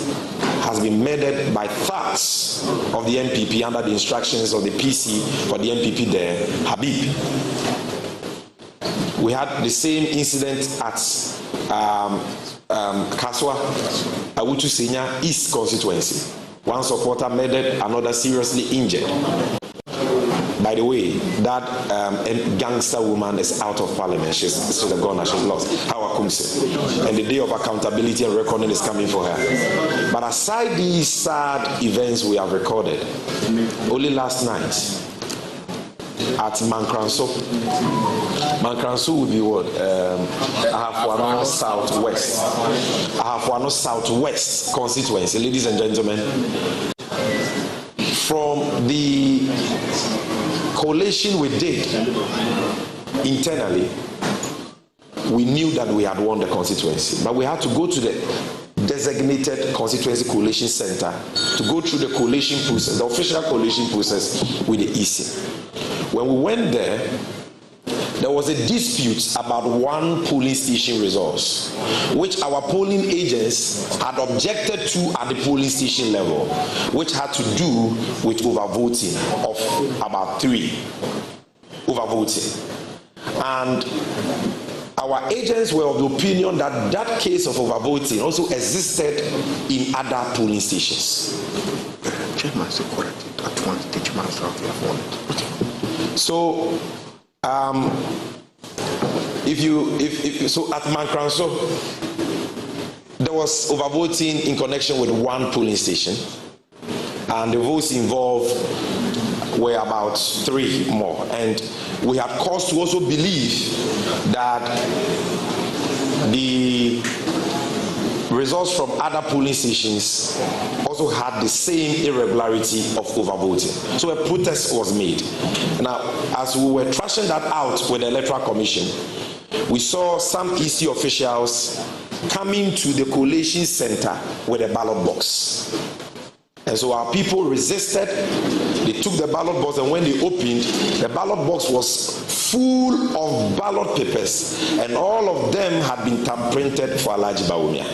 has been murdered by thugs of the NPP under the instructions of the PC for the NPP there, Habib. We had the same incident at Kaswa, Awutu Senior East constituency. One supporter murdered, another seriously injured. By the way, that gangster woman is out of parliament. She's a goner, she's lost. Hawa Kumse. And the day of accountability and recording is coming for her. But aside these sad events we have recorded, only last night, at Mankranso would be what? Ahafuano Southwest constituency, ladies and gentlemen. From the collation we did internally, we knew that we had won the constituency, but we had to go to the designated constituency collation center to go through the collation process, the official collation process with the EC. When we went there, there was a dispute about one polling station results, which our polling agents had objected to at the polling station level, which had to do with overvoting of about 3. Overvoting. And our agents were of the opinion that that case of overvoting also existed in other polling stations. So, so at Mankranso, there was overvoting in connection with one polling station, and the votes involved were about 3 more. And we had cause to also believe that the results from other polling stations also had the same irregularity of overvoting. So a protest was made. Now, as we were thrashing that out with the Electoral Commission, we saw some EC officials coming to the collation center with a ballot box. And so our people resisted. They took the ballot box, and when they opened, the ballot box was full of ballot papers, and all of them had been thumb-printed for Alhaji Bawumia.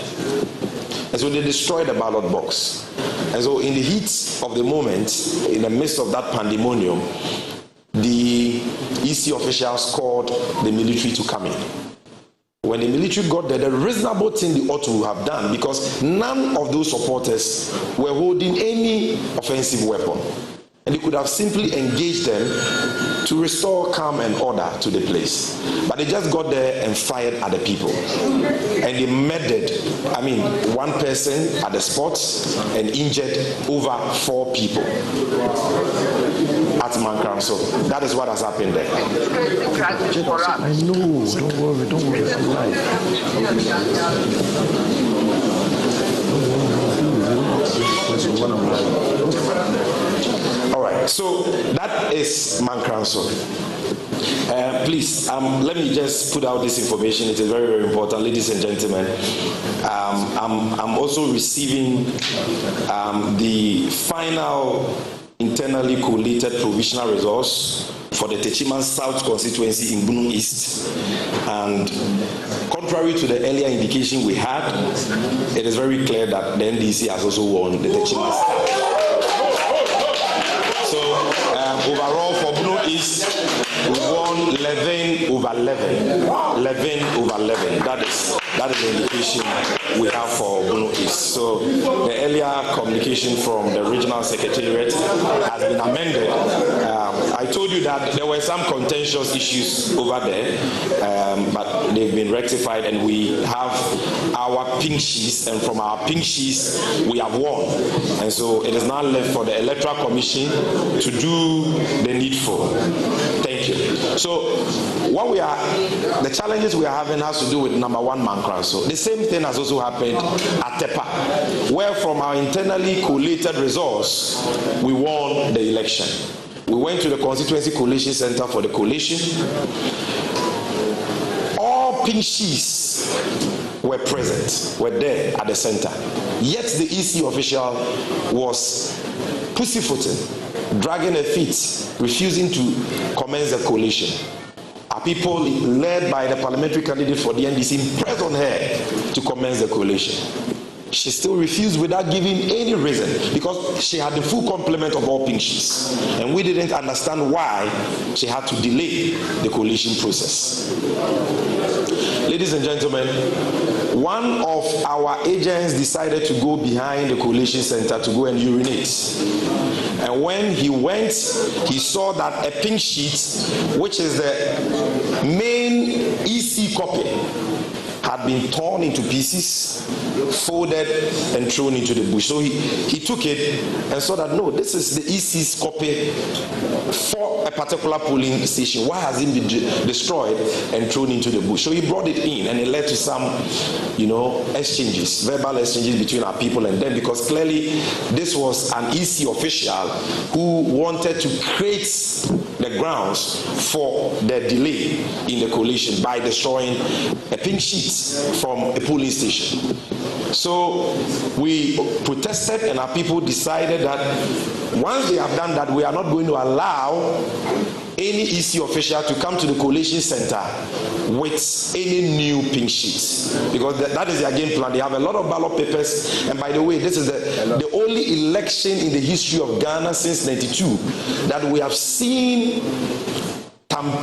And so they destroyed the ballot box. And so in the heat of the moment, in the midst of that pandemonium, the EC officials called the military to come in. When the military got there, the reasonable thing they ought to have done, because none of those supporters were holding any offensive weapon. And they could have simply engaged them to restore calm and order to the place. But they just got there and fired at the people. And they murdered, one person at the spot and injured over 4 people at Mankran. So that is what has happened there. I know, don't worry, I'm right. All right, so that is Mankranso. Please, let me just put out this information. It is very, very important, ladies and gentlemen. I'm also receiving the final internally collated provisional results for the Techiman South constituency in Bunu East. And contrary to the earlier indication we had, it is very clear that the NDC has also won the Techiman South. So overall for Bunu East, we won 11/11. 11/11. That is the indication we have for Bunu East. So the earlier communication from the regional secretariat has been amended. I told you that there were some contentious issues over there, but they've been rectified, and we have our pink sheets, and from our pink sheets we have won. And so it is now left for the Electoral Commission to do the needful. Thank you. So the challenges we are having has to do with number 1, Mankran. So the same thing has also happened at Tepa, where from our internally collated results, we won the election. We went to the Constituency Coalition Center for the coalition. All pink sheets were present, were there at the center. Yet the EC official was pussyfooting, dragging her feet, refusing to commence the coalition. Our people, led by the parliamentary candidate for the NDC, pressed on her to commence the coalition. She still refused without giving any reason, because she had the full complement of all pink sheets. And we didn't understand why she had to delay the coalition process. Ladies and gentlemen, one of our agents decided to go behind the coalition center to go and urinate. And when he went, he saw that a pink sheet, which is the main EC copy, had been torn into pieces, folded, and thrown into the bush. So he took it and saw that, no, this is the EC's copy for a particular polling station. Why has it been destroyed and thrown into the bush? So he brought it in, and it led to some, exchanges, verbal exchanges between our people and them, because clearly this was an EC official who wanted to create the grounds for the delay in the coalition by destroying a pink sheet from a polling station. So we protested, and our people decided that once they have done that, we are not going to allow any EC official to come to the coalition center with any new pink sheets, because that is their game plan. They have a lot of ballot papers, and by the way, this is the only election in the history of Ghana since '92 that we have seen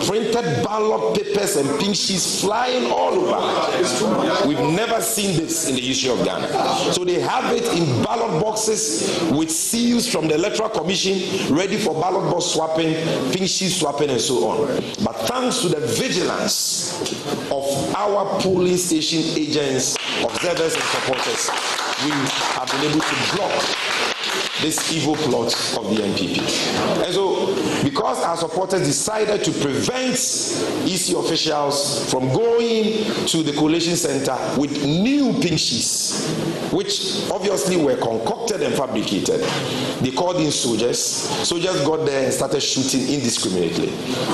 printed ballot papers and pink sheets flying all over. We've never seen this in the history of Ghana. So they have it in ballot boxes with seals from the Electoral Commission, ready for ballot box swapping, pink sheet swapping, and so on. But thanks to the vigilance of our polling station agents, observers, and supporters, we have been able to block this evil plot of the NPP. And so, because our supporters decided to prevent EC officials from going to the coalition center with new pink sheets, which obviously were concocted and fabricated, they called in soldiers. Soldiers got there and started shooting indiscriminately.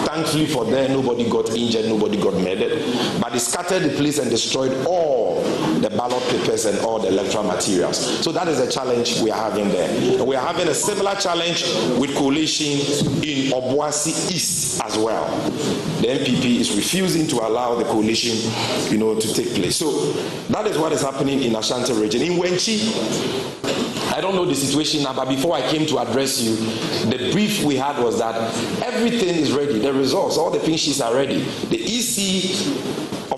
Thankfully for them, nobody got injured, nobody got murdered, but they scattered the place and destroyed all the ballot papers and all the electoral materials. So that is a challenge we are having there. And we are having a similar challenge with coalition in Obuasi East as well. The NPP is refusing to allow the coalition, to take place. So that is what is happening in Ashanti region. In Wenchi, I don't know the situation now, but before I came to address you, the brief we had was that everything is ready. The results, all the pink sheets are ready. The EC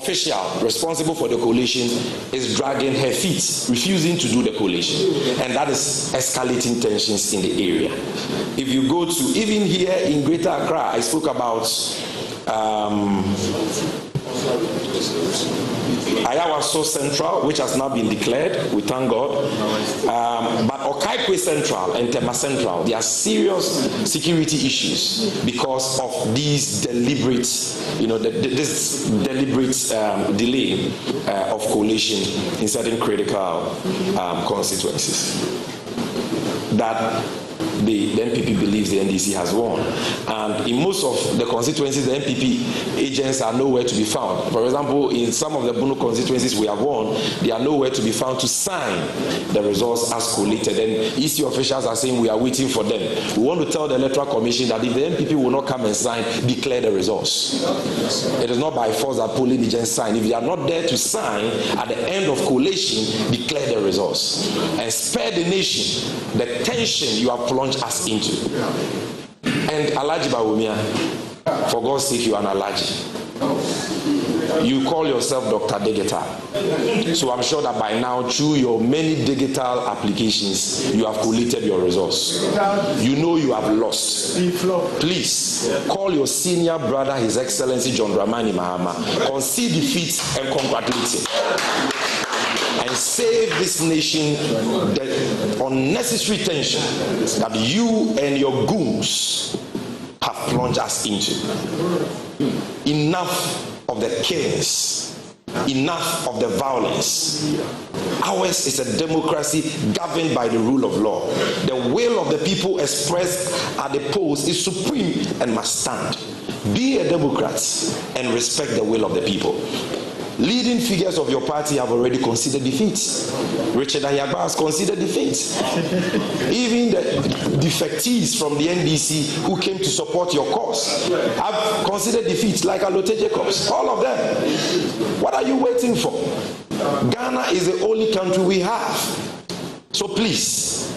official responsible for the collation is dragging her feet, refusing to do the collation, and that is escalating tensions in the area. If you go to, even here in Greater Accra, I spoke about Ayawaso Central, which has now been declared, we thank God. But Okaikwe Central and Tema Central, there are serious security issues because of these deliberate, this deliberate delay of coalition in certain critical constituencies. That the NPP believes the NDC has won. And in most of the constituencies, the NPP agents are nowhere to be found. For example, in some of the Bono constituencies we have won, they are nowhere to be found to sign the results as collated. And EC officials are saying we are waiting for them. We want to tell the Electoral Commission that if the NPP will not come and sign, declare the results. It is not by force that polling agents sign. If they are not there to sign, at the end of collation, declare the results. And spare the nation the tension you have plunged us into. And Alhaji Bawumia, for God's sake, you are an Alhaji. You call yourself Dr. Digital. So I'm sure that by now, through your many digital applications, you have collated your results. You know you have lost. Please call your senior brother, His Excellency John Dramani Mahama, concede defeat and congratulate him. And save this nation the unnecessary tension that you and your goons have plunged us into. Enough of the killings. Enough of the violence. Ours is a democracy governed by the rule of law. The will of the people expressed at the polls is supreme and must stand. Be a Democrat and respect the will of the people. Leading figures of your party have already considered defeat. Richard Ayagba has considered defeat. Even the defectees from the NDC who came to support your cause have considered defeat, like Alote Jacobs. All of them. What are you waiting for? Ghana is the only country we have. So please,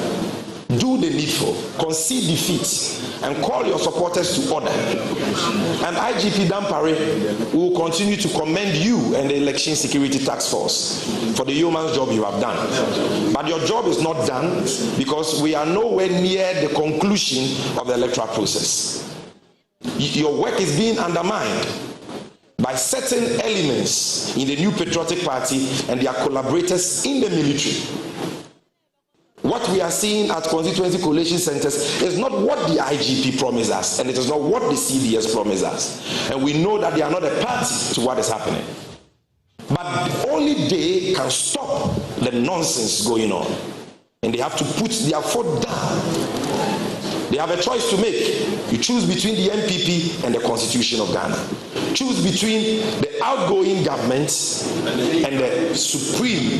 do the needful, concede defeat, and call your supporters to order. And IGP Dampare will continue to commend you and the Election Security Task Force for the yeoman's job you have done. But your job is not done because we are nowhere near the conclusion of the electoral process. Your work is being undermined by certain elements in the New Patriotic Party and their collaborators in the military. What we are seeing at constituency collation centers is not what the IGP promised us, and it is not what the CDS promised us. And we know that they are not a party to what is happening. But only they can stop the nonsense going on. And they have to put their foot down. They have a choice to make. You choose between the MPP and the Constitution of Ghana. Choose between the outgoing government and the supreme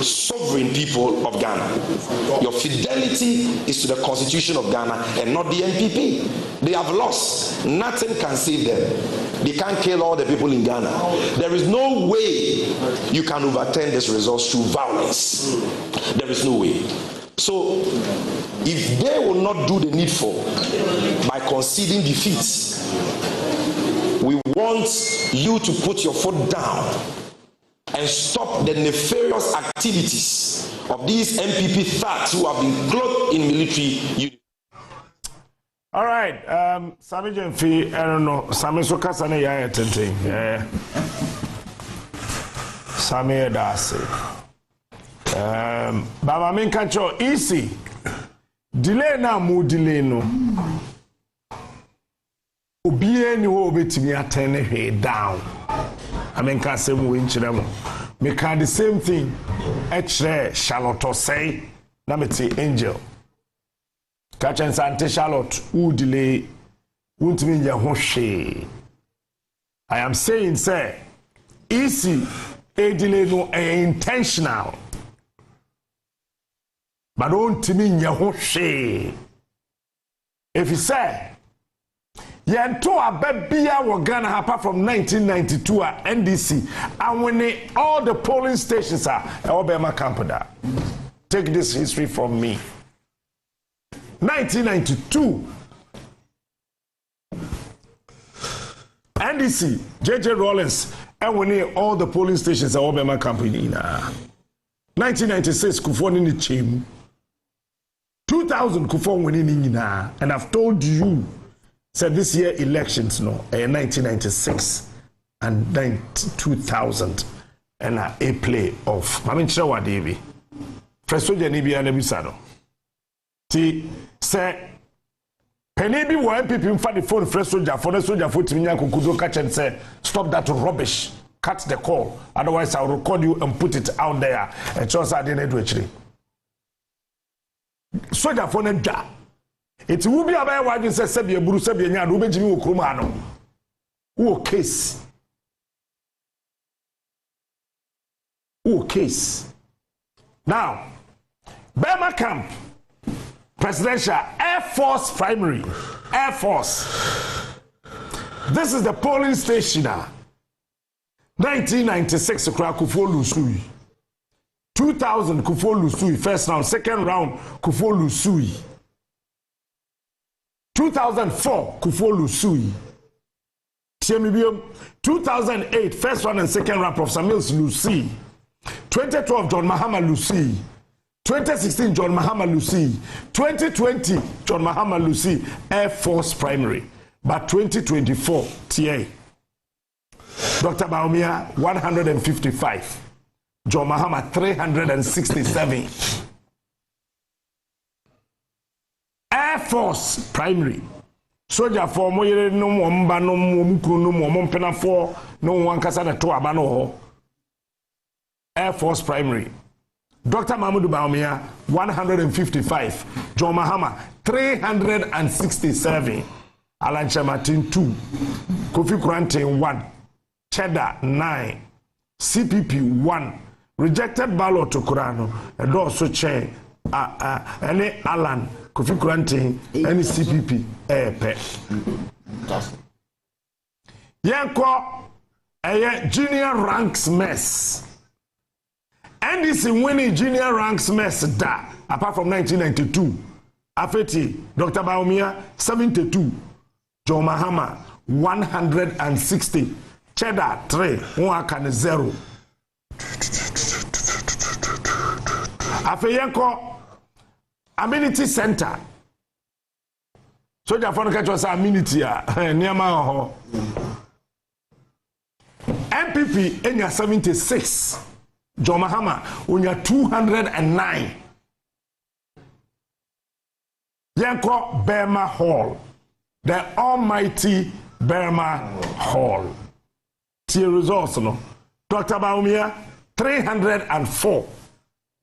sovereign people of Ghana. Your fidelity is to the Constitution of Ghana and not the MPP. They have lost. Nothing can save them. They can't kill all the people in Ghana. There is no way you can overturn this result through violence. There is no way. So, if they will not do the needful by conceding defeat, we want you to put your foot down and stop the nefarious activities of these MPP thugs who have been clothed in military uniform. All right, Sami Jemfi, I don't know, Sami Sokasane Yaya Tente, Sami Edase. Baba Minkacho, easy. Delay na mu delay no. Obie ni wo betimi atene he down. I mean can say mu nchire mo. Me can the same thing. Echre Charlotte say na meti Angel. Catch and Sante Charlotte who delay wuntimi nya ho hwe. I am saying say easy a delay no intentional. But don't mean Yahoshi. If you say, Yanto a babia were Ghana apart from 1992 at NDC, and when all the polling stations are Obama Campada. Take this history from me. 1992, NDC, JJ Rawlings, and we need all the polling stations at Obama campaign. 1996, Kufo ni chim. 2000 Kufo winning na, and I've told you, said this year elections no, 1996 and 2000, and a play of. I mean, Chawa Devi. Fresh soldier ni biya na bisano. Ti say penny bi wo MPP mfa the phone fresh soldier for the soldier for timinya kokudo catch and say stop that rubbish. Cut the call, otherwise I'll record you and put it out there. And just I didn't do it. So that for them, it will be about why you say Sebia Buru Sebia and Ruben Jimmy Krumano. Who case? Who case? Now, Burma Camp, Presidential Air Force Primary, Air Force. This is the polling station now. 1996 Kufo Lusui. 2000 Kufo Lusui first round, second round Kufo Lusui. 2004 Kufo Lusui. 2008 first round and second round Professor Mills Lucy. 2012 John Mahama Lucy. 2016 John Mahama Lucy. 2020 John Mahama Lucy Air Force Primary. But 2024 TA Dr. Bawumia 155, John Mahama 367. Air Force Primary. Soldier for moyere no mba no mukuru no mompena for no one kasa na to aba no. Air Force Primary. Dr. Mahmoud Bawumia 155, John Mahama 367. Alan Chamatin 2, Kofi Kurantin 1. Cheddar 9, CPP 1, rejected ballot to Kurano, and also chair, any Alan, Kofi Kurantin, any CPP, Yanko, a junior ranks mess. NDC winning junior ranks mess da, apart from 1992. Afeti, Dr. Bawumia 72, John Mahama 160. Cheddar 3, 1 0. Afeyenko Amenity Center. So the phone catch was amenity near my MPP enya 76. John Mahama unya 209. Yanko Burma Hall. The almighty Burma Hall. Results no. Dr. Bawumia 304,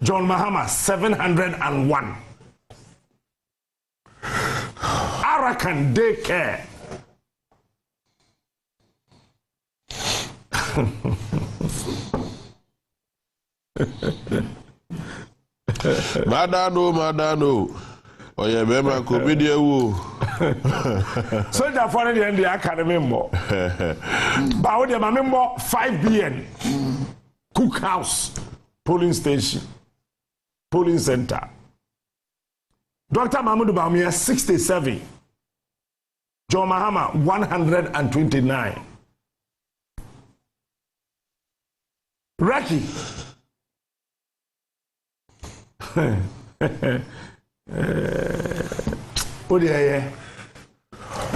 John Mahama 701. Arakan Daycare. Madano. Oh yeah, Bema Kobidia woo. So the foreign and the academy more. But the member 5 billion cookhouse polling station polling center. Dr. Mahmoud Bawumia 67. John Mahama 129. Raki.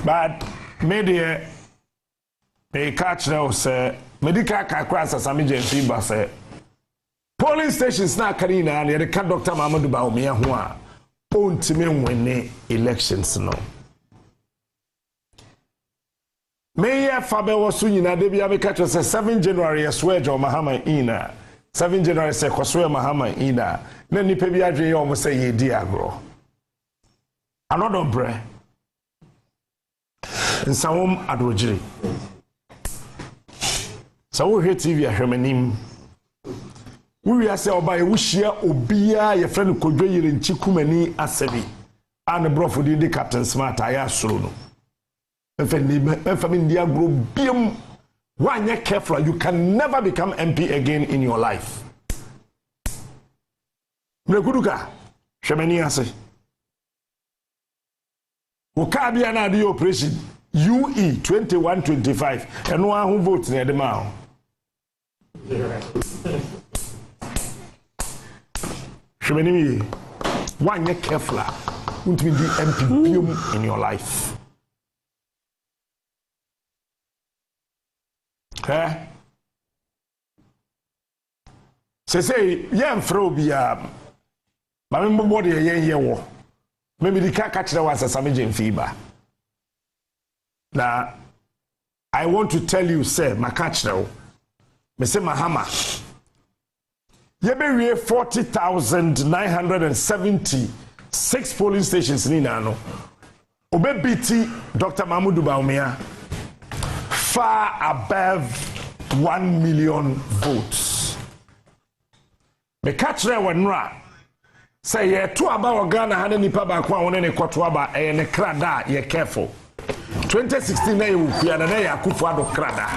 But media they catch now say medical kakras as emergency but say polling stations na karina and the Dr. Mahmoud Bawumia ho a ontime win elections no Mayor Fabe was nyina de bia make catch say 7 January swear John Mahama ina 7 January say kwaswe Mahama ina na nipa bi adwe ye o say ye di agro another bre nsawom adrojiri sawo he TV ahwemanim we say oba ye wuhia obia ye friend kodwo yire nchikumani asebi and brofo di Captain Smart aya soro no family agro biem when you're careful you can never become MP again in your life mrekuduka hwemani ase Ukabia na di operation UE 2125 eno ahu vote na de ma Shwenimi, one year careful, won't be the MP in your life. Okay? Say, yeah, Frobia, but remember what you're maybe the car catcher was a Samijin fever. Now, I want to tell you, sir, my catcher, Mr. Mahama, you be 40,976 polling stations in Nano. Obe BT Dr. Mahmoud Bawumia far above 1 million votes. Me catcher wanra. Say ye two about Ghana had any paba kwa one ne kwatwaba e ne krada ye careful. 2016 na you na na Yakufu ado krada.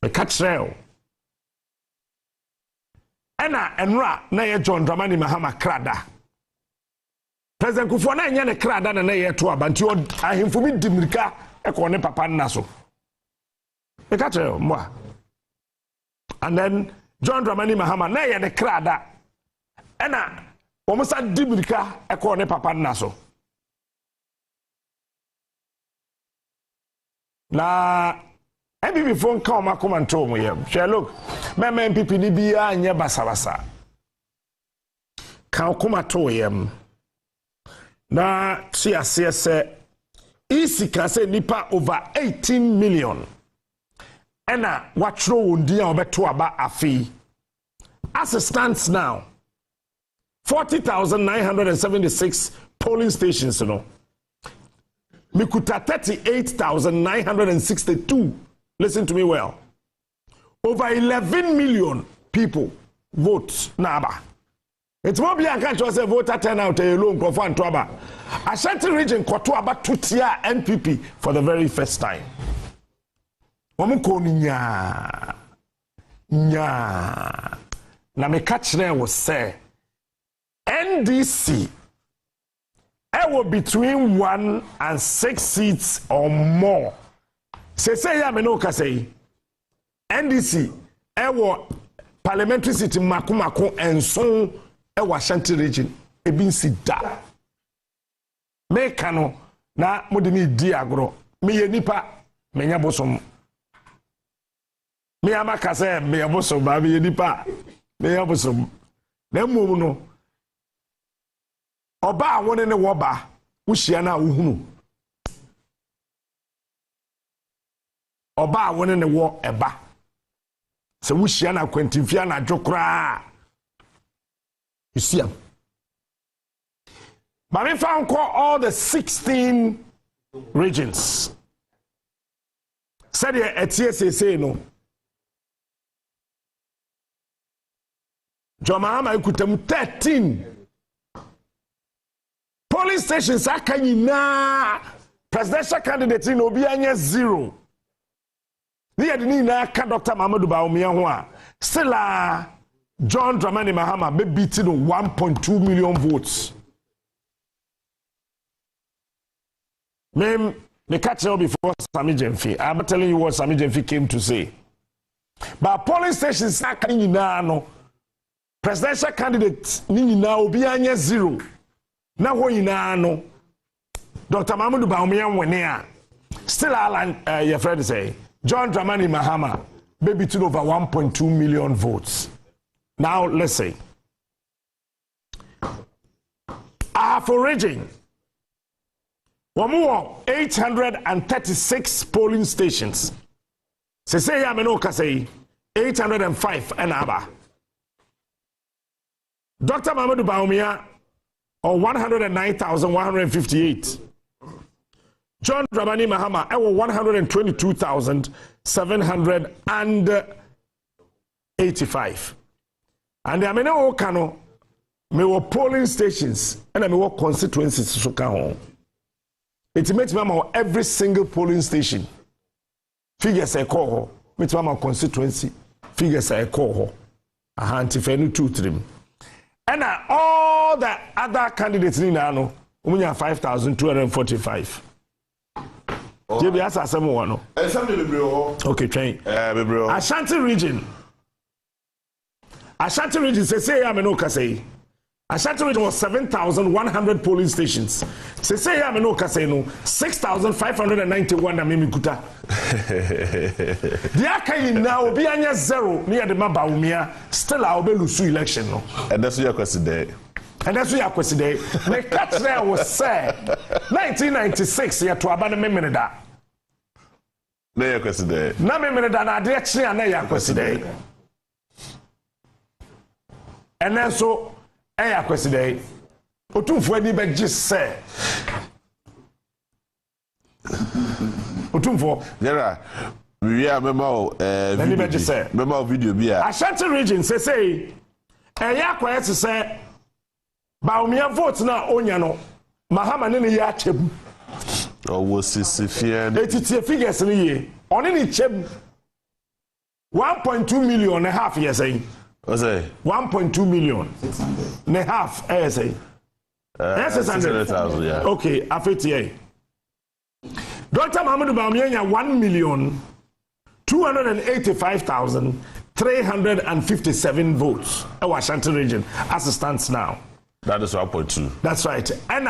Me catch rail. Ena enra na ye John Dramani Mahama krada. President Kufuor na nya ne krada na ye to aba nti ahemfo bi dimirika e ko ne papa nna so. Me catch rail mo. And then John Dramani Mahama na ye ne krada. Ena omusa dimirika e ko ne papa nna so. Na MPP phone call ma come and tell me here. Look, my MPP ni bia anya basabasa. Kan come to yem. Na ti asese isi ka say nipa over 18 million. Ena watro wondi a obeto aba afi. As it stands now, 40,976 polling stations, you know. Mikuta 38,962. Listen to me well. Over 11 million people vote Naba. It's more beyond can't say voter turnout alone for Aba. Ashanti region Kotuaba Tutia NPP for the very first time. Nya. Na me catch there was say NDC will between 1 and 6 seats or more. Say ya me no ka say NDC ewo parliamentary seat makumako enso ewo Ashanti region ebinsi da me kano na modimi di agro me ye nipa me nya bosom me amaka say me bosom ba me ye nipa me nya bosom na mum no oba woni ne woba wo hia na wo hunu oba woni ne wo eba se wo hia na kwantimfia na dwokra you see am but we found all the 16 regions said here at TSA no Mahama ikutam 13 polling stations akanyina presidential candidate in obi anya 0. The na ka Dr. Mahmoud Bawumia ho a still John Dramani Mahama be beating 1.2 million votes. Me catch you before Sami Jemfi. I'm telling you what Sami Jemfi came to say. But polling stations akanyina no presidential candidate ni na obi anya 0. Na ho yina no Dr. Mahmoud Bawumia wene a still Alan your friend say John Dramani Mahama maybe to over 1.2 million votes. Now let's say for region 836 polling stations. Say ya menoka say 805 and aba. Dr. Mahmoud Bawumia or 109,158. John Dramani Mahama, 122,785. And I mean, Okano, me were polling stations and I mean, what constituencies to count. It makes me every single polling station. Figures I call, makes me constituency. Figures I call, a hand if any 2 3. And all the other candidates in Nano, we have 5,245. Okay, train. Ashanti region, Ashanti region say ya me no kase. Ashanti region was 7,100 polling stations. Say ya me no kase no 6,591 na me kuta. The akai now obi anya zero near the Bawumia still I will lose election no. And that's your question there. And that's what your question there. The catch there was said 1996 ya to abana me da. Na your question there. Na me da na de akire na your question there. And then so ya question there. Otumfo ani be just say Otumfo General, we are member video be Ashanti region say eya kwese say Bawumia vote na onya no Mahama ne ya chem o wo sisifia etitie figures ni ye oni ni chem 1.2 million and a half yes say what's say 1.2 million and a half say 600,000 yeah okay afetie Dr. Mahmoud Bawumia 1,285,357 votes in Ashanti region as it stands now. That is 1.2. That's right. And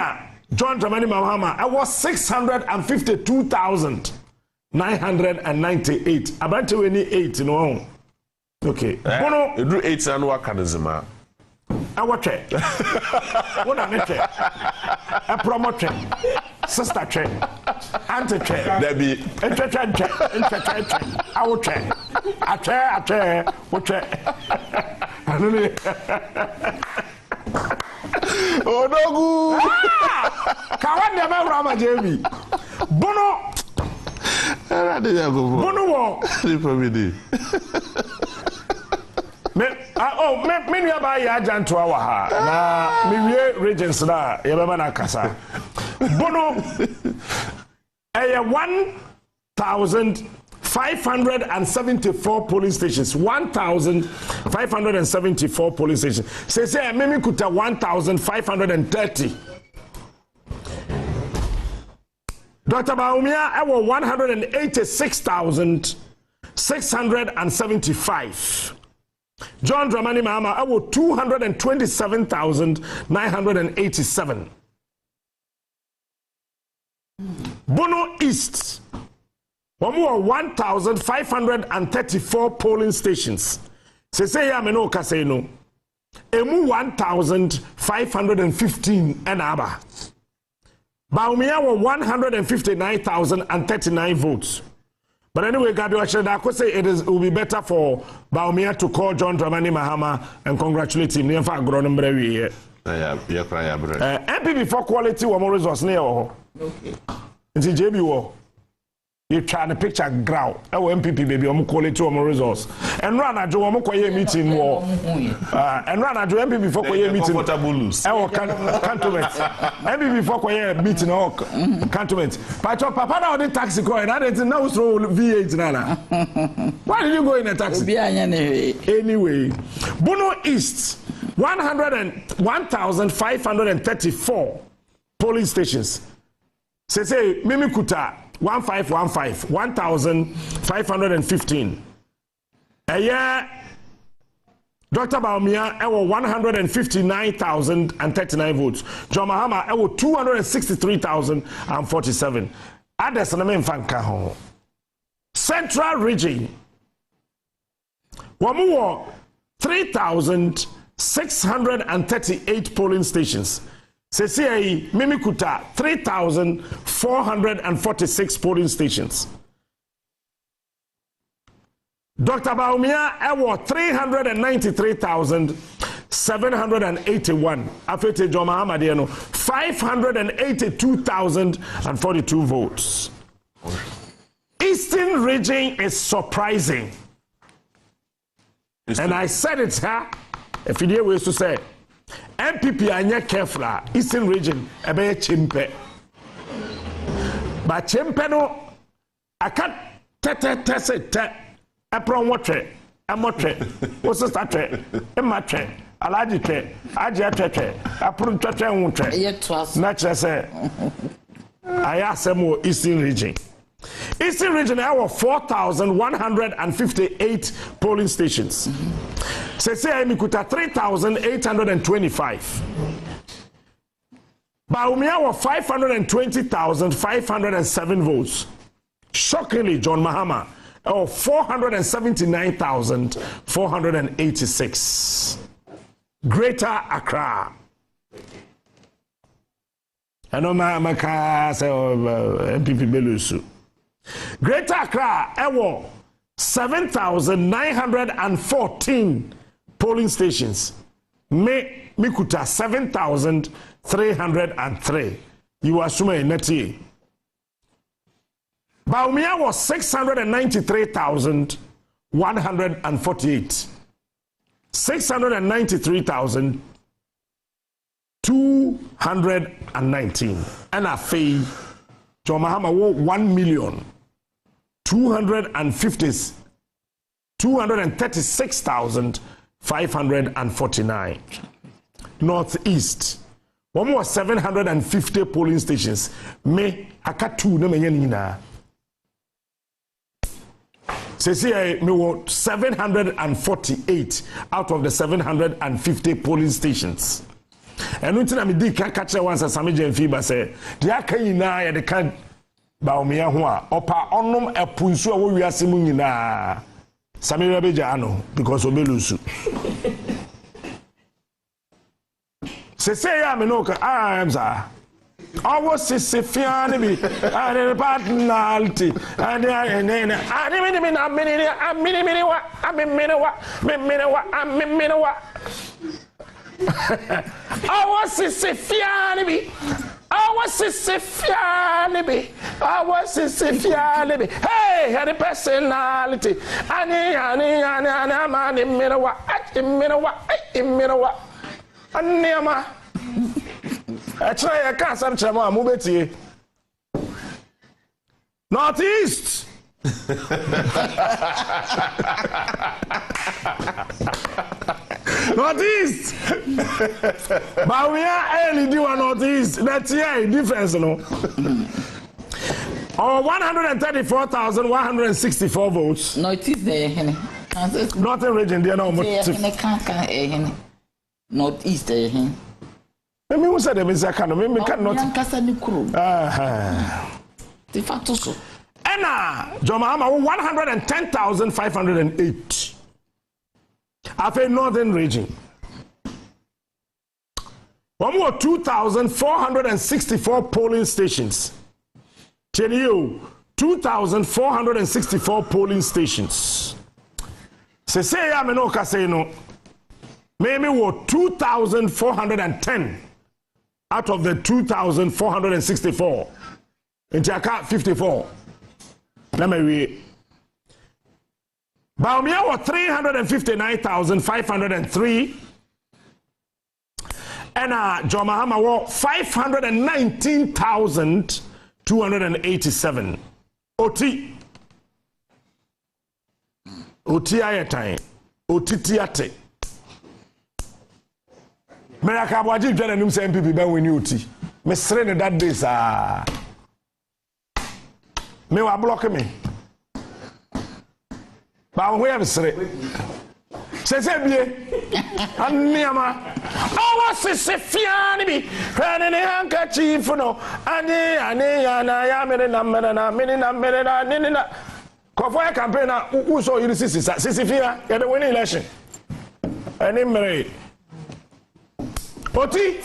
John Dramani Mahama, I was 652,998. About 28, you know. Okay. Bono, you do 8 and what can I watch it. What I make it. I promote it. Sister check. Auntie check. Debbie. Check. I will check. I check. What check? Oh no good. Kawan dia me rama JB. Bono. Bono wo. Me nua ba ya agent wa ha na me wie regions na ye be na kasa. Bono 1,574 polling stations. 1,574 polling stations. Say Mimi Kuta 1,530. Dr. Bawumia, I was 186,675. John Dramani Mahama, I was 227,987. Bono East, 1,534 polling stations. Say ya me no kaseno. Emu 1,515 and aba. Bawumia were 159,039 votes. But anyway, Gabi I could say it will be better for Bawumia to call John Dramani Mahama and congratulate him. Yeah, MPP for quality or more resource near. Okay. It's JB war. You try to picture ground. Our MPP baby, quality or more resource. And run a Joe Mokoye meeting war. And run a Joe MPP for Koye meeting. Our cantonment. MPP for Koye meeting or cantonment. But your papa now the taxi car and I didn't know so V8 Nana. Why did you go in a taxi? Anyway, Bono East 1,534 polling stations. Say Mimi Kuta 1,515 1,515. A year Dr. Bawumia ewo 159,039 votes. John Mahama ewo 263,047. Others na me mfanka ho. Central region wamuwo 3,638 polling stations. Say Mimi Kuta 3,446 polling stations. Dr. Bawumia ewo 393,781. Afete John Mahama dieno 582,042 votes. Eastern region is surprising. And I said it here. If you ways to say MPP anya careful Eastern region ebe chimpe. But chimpe no aka te apron watche amotre o sister tre ematre alaji tre aje tre apron tre nwutre na chere say aya asemo Eastern region. Eastern region have 4,158 polling stations. Sese Mikuta 3,825. Bawumia was 520,507 votes. Shockingly, John Mahama 479,486. Greater Accra. I know my MPP Belusu. Greater Accra, 7,914 polling stations. Mikuta 7,303. You assume neti. Bawumia was 693,148. 693,219. And a fee. John Mahama won 236,549. Northeast. One was 750 polling stations. Me akatu na menyanina. Sesi me won 748 out of the 750 polling stations. And until I did catch once as Sammy Fiba say, the Akayina at the can Bawumia Hua, Opa Onum a Punsu, we are Simunina. Sammy Rabejano, because Obelusu. Say, I'm an oka, I am, sir. I was Sifiani, and a partnerality, and I was Sifiani. Hey, had a personality. I try a can't some chama mubeti. Northeast. Northeast. But we are early do a Northeast. That's yeah, difference, no. Or 134,164 votes. Northeast there, Northern region, they are no more. Northeast there. Me who said them is a kind of me can not. De facto so. Anna, John Mahama 110,508. After Northern region. One more 2,464 polling stations. Tell you, 2,464 polling stations. Say ya me no say no. Maybe what 2,410 out of the 2,464. Into account 54. Let me read. Bawumia was 359,503. And John Mahama was 519,287. OT ayatine. OTT. Meraka Waji Jana Num say MPP ben win UT. Me srene that day sa. Me wa block me. Ba wo am sre. Se bie. Aniama. Awa se fiani bi. Hwane ne handkerchief no. Ani na ya mere na nini na. Kofo ya campaign na uso yiri sisi fia. Ya the winning election. Ani mere. Oti.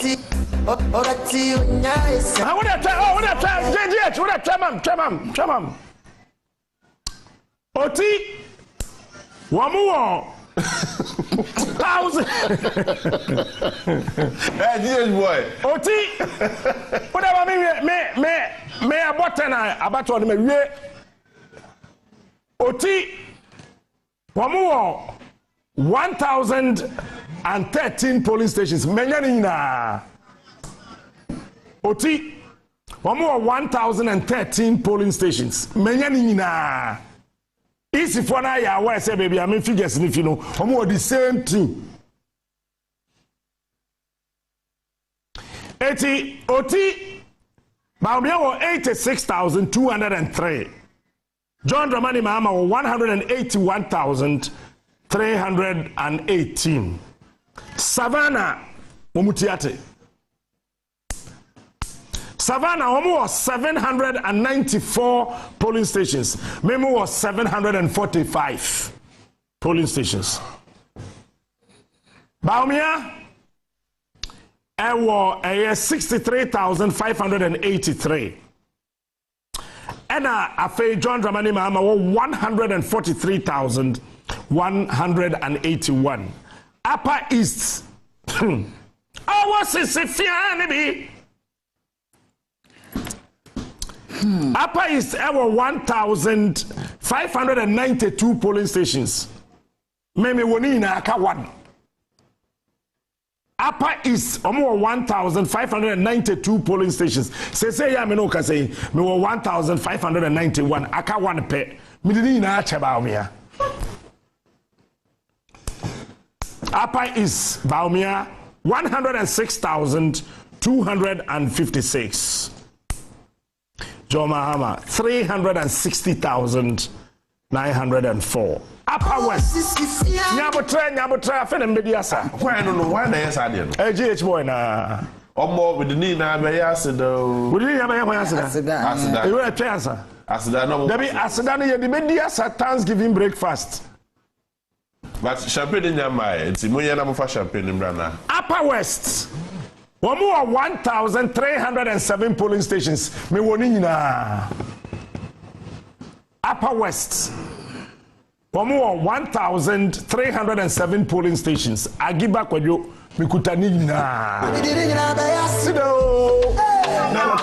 I want to try. JGH. What Tramam. Oti. Wamuo. 1,000. Hey, GH boy. Oti. Whatever me about on me. Oti. Wamuo. 1,013 polling stations. Menyanina. Oti. Wamuo 1,013 polling stations. Menyanina. Easy for now, ya where say baby, I mean figures if you know, almost the same thing. 80 OT Bawumia was 86,203. John Dramani Mahama was 181,300. 318. Savannah, Momutiate. Savannah, was 794 polling stations. Memo was 745 polling stations. Bawumia, there were 63,583. And Afe John Dramani Mahama were 143,181. Upper East. What's it? Upper East, there were 1,592 polling stations. Meme Wonina Aka 1. Upper East, 1,592 polling stations. Say ya me no ka say me 1,591. Aka 1 pe. Me didn't na Bawumia. Upper East, Bawumia, 106,256. Mahama, 360,904. Upper West. Nyabotra, Fen and Mediasa. Why I don't know why they are saying. GH boy na. More with the need now, may I say though. We didn't have a answer. Asida. You were a chancer. Asida no. Debbie Asidani, the Mediasa Thanksgiving breakfast. But champagne in your mind, it's more than for champagne in Brana. Upper West. 1,307 polling stations. Me wonina. Upper West. 1,307 polling stations. Agiba kwajo mikutani na. Hospital. Now,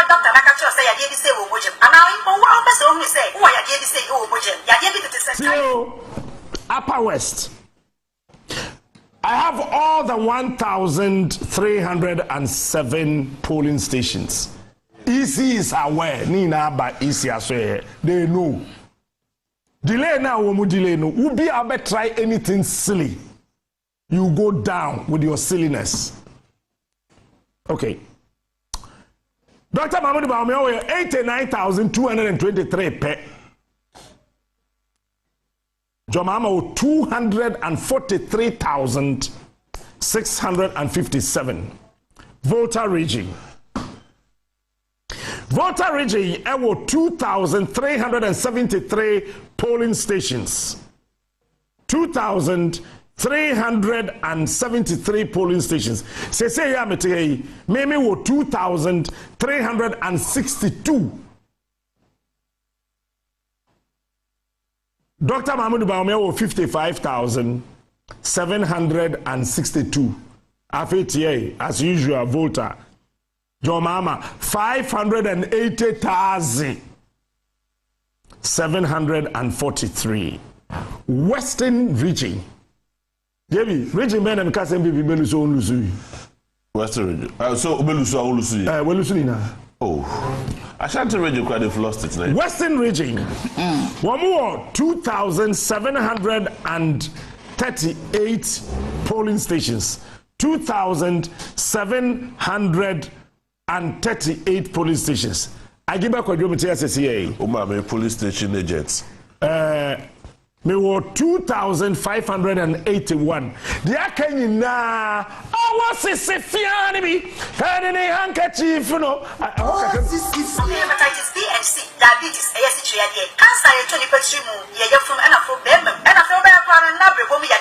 Dr. Nakacho say, I did say, and now, Upper West. I have all the 1,307 polling stations. Easy is aware, Nina, but easy as well. They know. Delay now, we delay no. You be able to try anything silly. You go down with your silliness. Okay. Dr. Mahmoud Bawumia, 89,223 pe. Mahama, 243,657. Volta region. Volta region, 2,373 polling stations. 2,373 polling stations. Say ya mete meme wo 2,362. Dr. Mahmoud Bawumia wo 55,762. Afetie as usual Volta. Mahama 580,743. Western region. Debbie, region men and Cousin Bibi Beluso Lusu. Western region. So Beluso Lusu. Belusina. Oh, Ashanti region quite have lost it now. Western region. One more 2,738 polling stations. 2,738 polling stations. I give back what you say SCA. My police station agents. Me were 2,581. The Akany na. Oh, what's this? Fiani me. Any handkerchief, you know. Hepatitis B and C, diabetes, cancer, 20 petrimu, from and a from them, and a from and Nabre, Bawumia,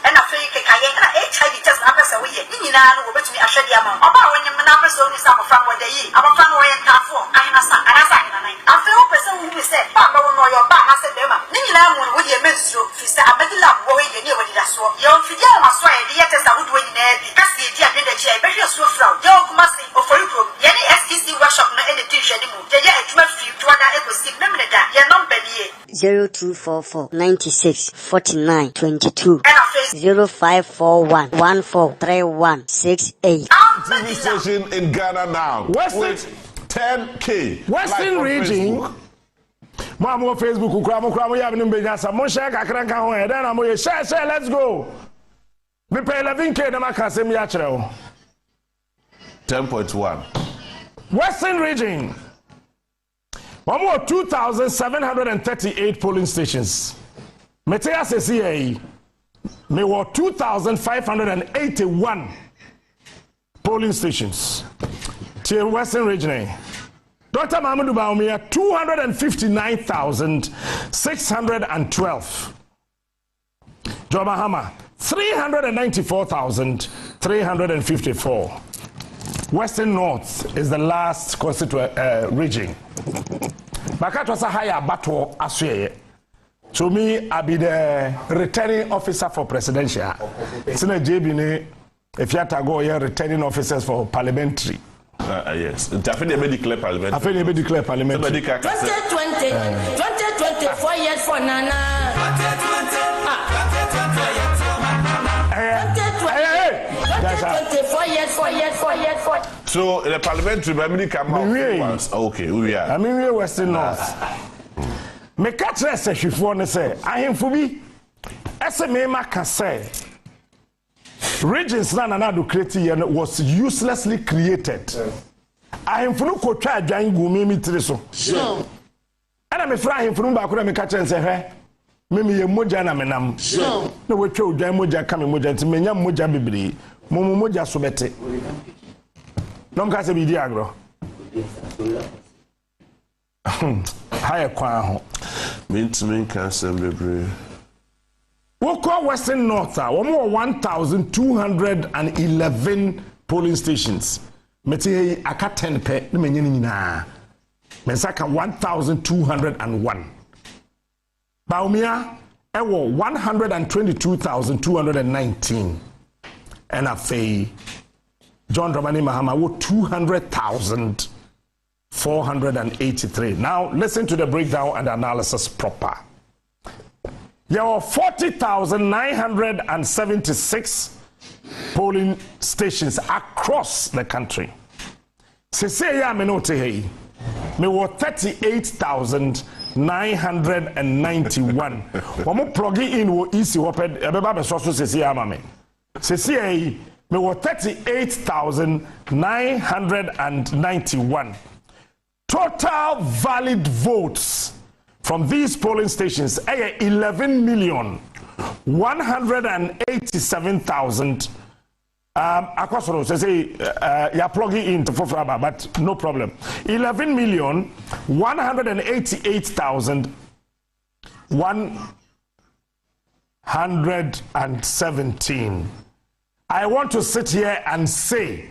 and a fake HIV test numbers away. Nina will bet me a shady amount. About when your numbers only some from what they eat. About from where you come from. I am a son, and I sang. After all, person who said, Papa will know your back, I said, Nina would be a menstrual. Fisa Abedilla boy, you knew what it was. Your figure must try the letters I would win there. That's the idea of the chair, but you're so proud. Your must or for you, Yanni STC workshop, no any teacher anymore. They are 12 to one echo sick, no minute, you're not Benny. 0244 96 49 22 0541 1431 68. TV station in Ghana now. Western with 10K. Western region. Mo Facebook ukra mo ya binu benyasa mo share kakra kan ho e dan na mo ye share let's go. Me pay 11k na maka sem ya kire o. 10.1. Western region. One more 2,738 polling stations. Metea CCA. Me were 2,581 polling stations. To Western region. Dr. Mahama Bawumia 259,612. Joe Mahama 394,354. Western North is the last region. Bakat was a higher battle as to me, I be the returning officer for presidential. Sina JB if you have to go here, returning officers for parliamentary. Yes. Definitely may declare parliamentary. I think they may declare parliamentary. 2020, 2024 years for Nana. 2024 years for. So the parliamentary, maybe come out once. Okay, we are. I mean, we are Western North. Me catch us if you want to say, I am for me. As a man can say, regions Nana created was uselessly created. I am for no try join Gumi Triso. And I'm afraid from Bakura me catch and say, hey, Mimi Moja na menam. No, we show Moja coming Moja to Menya Moja Bibri, Momo Moja Subete. No Casa Bidiagro. Higher Quaho. Means cancer Bibri. We call Western North, one more 1,211 polling stations. Meti aka 10 pe no menyini na. Mensaka 1,201. Bawumia ewo 122,219. And afei John Dramani Mahama wo 200,483. Now listen to the breakdown and analysis proper. There were 40,976 polling stations across the country. Sese ya menote hei. Me were 38,991. Wamo plogi in wo isi woped ebeba besoso sese ya mame. Sese hei me were 38,991. Total valid votes from these polling stations, 11,187,000. Akwasoro say you're plugging in to Fofraba, but no problem. 11,188,117. I want to sit here and say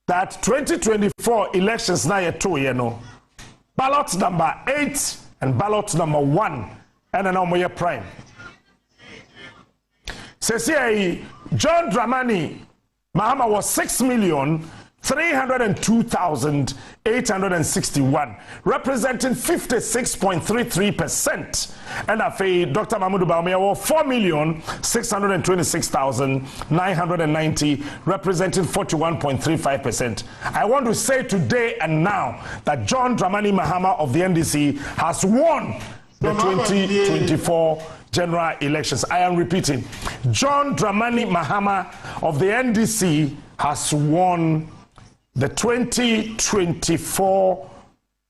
that 2024 elections now are ballot number 8 and ballot number 1 and an Omoye Prime. Says here, John Dramani Mahama was 6,302,861, representing 56.33%. And after Dr. Mahama Bawumia was 4,626,990, representing 41.35%. I want to say today and now that John Dramani Mahama of the NDC has won the 2024 general elections. I am repeating. John Dramani Mahama of the NDC has won the 2024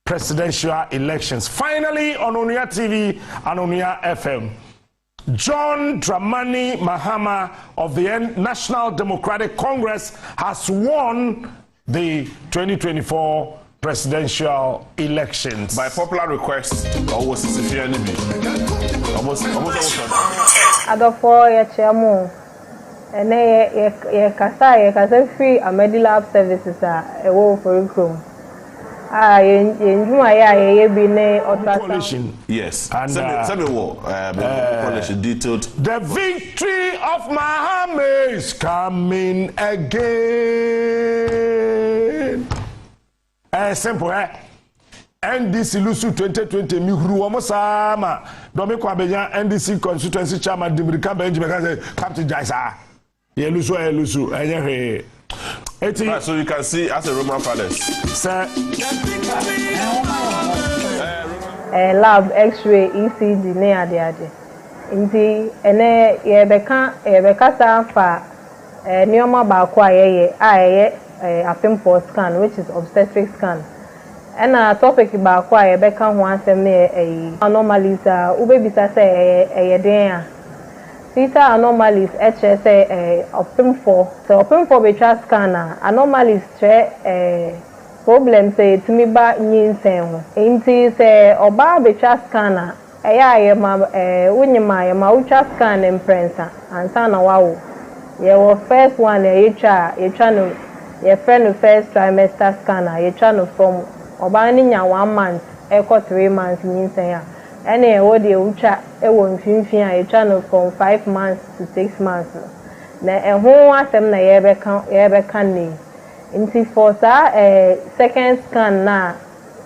presidential elections. Finally, on Onuya TV and Onuya FM, John Dramani Mahama of the National Democratic Congress has won the 2024 presidential elections. By popular request, almost Adofo ye chemu ene ye kasa free Amedi Lab services e wo for room. Ye njuma ye bi ne coalition. Yes. And coalition detailed. The victory of Mahama is coming again. Simple, NDC Lusu 2020 Mihru Omosama Domiko Abenya NDC constituency chairman Dibrika Benjamin Captain Jaisa. Ye Lusu so you can see as a Roman palace. Sir lab x-ray ECG ne ade nti ene yebeka sa fa neoma ba ko ayeye afempo scan which is obstetric scan ena topic ba ko yebeka ho asem ne anomalies ubebisa say den a fetal anomalies HSA opimfo so opimfo be tra scan anomalies tre problem say timi ba nyinsen ho enti say oba be tra scan unyima ma ucha scan imprensa ansa na wawo ye first one ye twa no ye friend first trimester scanner ye twa no from oba ni nya 1 month e ko 3 months nyinsen a ene ye wo de ucha e wo mfinfin a ye twa no from 5 months to 6 months na eho asem na ye be kan ni nti for sa second scan na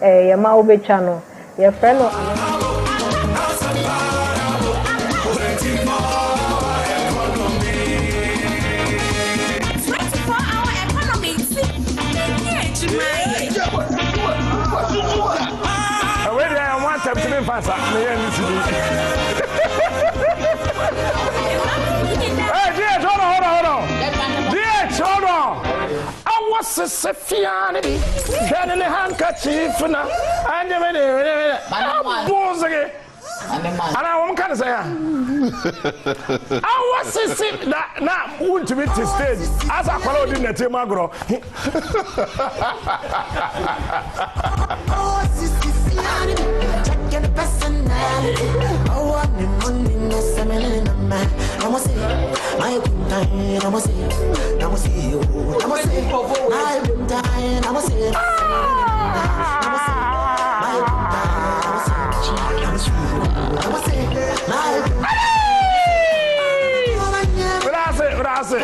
ye ma obecha no ye friend no Fasa, me and you. Hey, dear, hold on. Dear, hold on. I was a Sefiani, then in the handkerchief, and I won't kind of say, I was a sick now, wouldn't to meet the stage as I followed in the Timagro. Get the personality. Oh, I'm the money, no settling a man. I must say, my good time. I must say, I must say, I must say, my good time. I must say, I must say, my good time. I must say, my good time. What I say?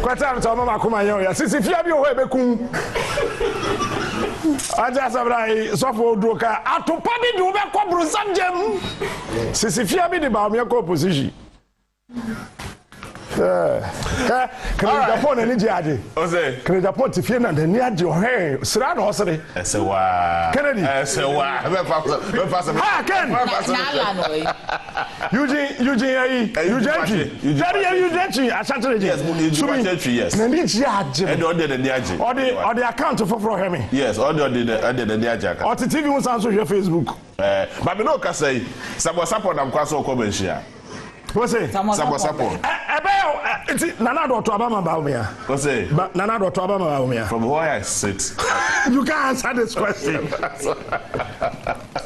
Quite time to Mama Kumayo. Since if you have your way, Bekum. Aja sabrai sofo doka atopa bi de be ko brusam jam sisifia bi de Bawumia ko position Japan ni jiaje ose Japan ti fie na de ni aje he sira na osere ese wa Kennedy ese wa be fa ha Ken na la no Eugene ashantere je yes na ni jiaje e do de ni aje o de account for him yes o de ni aje account o TV won san so hwe Facebook but me no ka say sabo support am kwaso ko benhia what's it? Sabo. Nana do to Abama Bawumia. What's it? Nana do to Abama Bawumia. From where I sit. You can't answer this question.